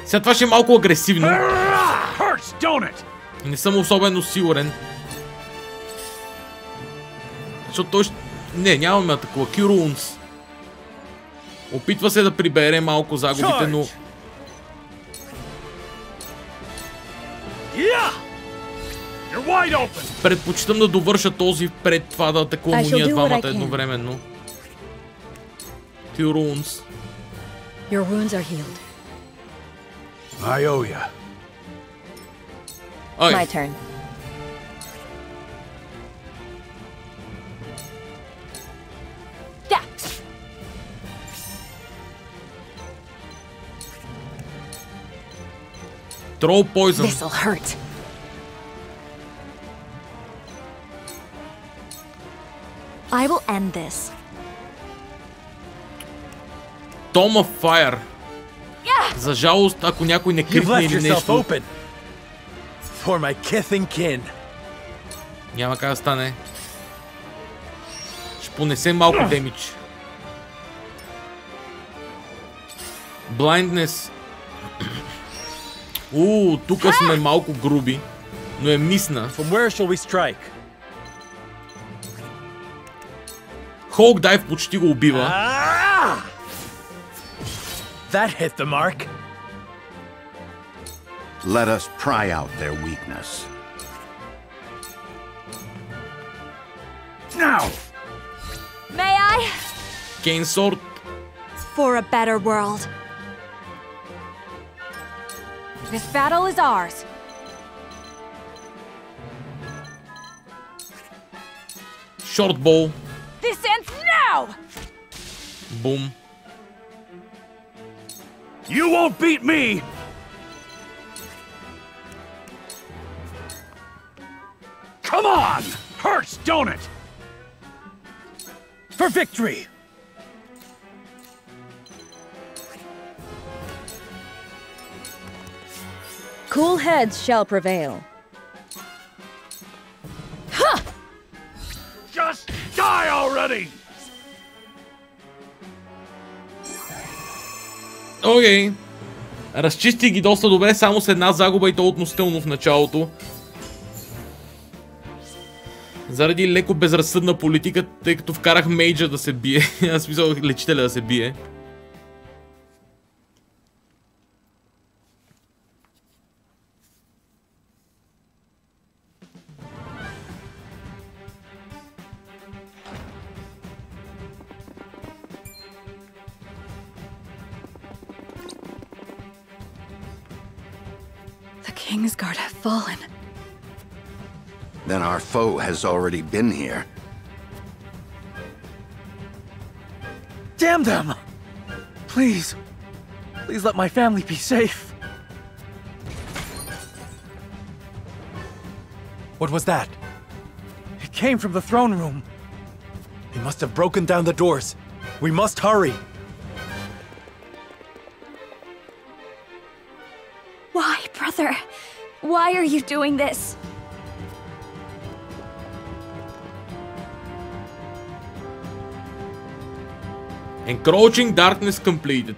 Сега това ще е малко агресивно. Hurts, don't it? Не съм особено сигурен. Защото той ще... Не, нямаме атакува. Кюрунс. Опитва се да прибере малко загубите, но... Предпочитам да довърша този пред това да атакувам уния двамата едновременно. Кюрунс. Your wounds are healed. I owe ya. My turn. Throw poison. This'll hurt. I will end this. Tom of Fire. За жалост, ако някой не крикне или нещо... For my kith and kin. Няма как да стане. Ще понесем малко демидж. Blindness. Тук сме малко груби, но е мисна. From where shall we strike? Hulk Dive почти го убива. That hit the mark. Let us pry out their weakness. Now. May I? Cane Sword. For a better world. This battle is ours. Short Bow. This ends now. Boom. You won't beat me. Come on! Hurts, don't it? For victory! Cool heads shall prevail. Huh! Just die already! Окей. Разчистих ги доста добре, само с една загуба и то относително в началото. Заради леко безразсъдна политика, тъй като вкарах мейджа да се бие. Аз смисъл лечителя да се бие. The Kingsguard have fallen. then our foe has already been here. Damn them! Please, please let my family be safe. What was that? It came from the throne room. They must have broken down the doors. We must hurry. Why, brother? Why are you doing this? Encroaching darkness completed.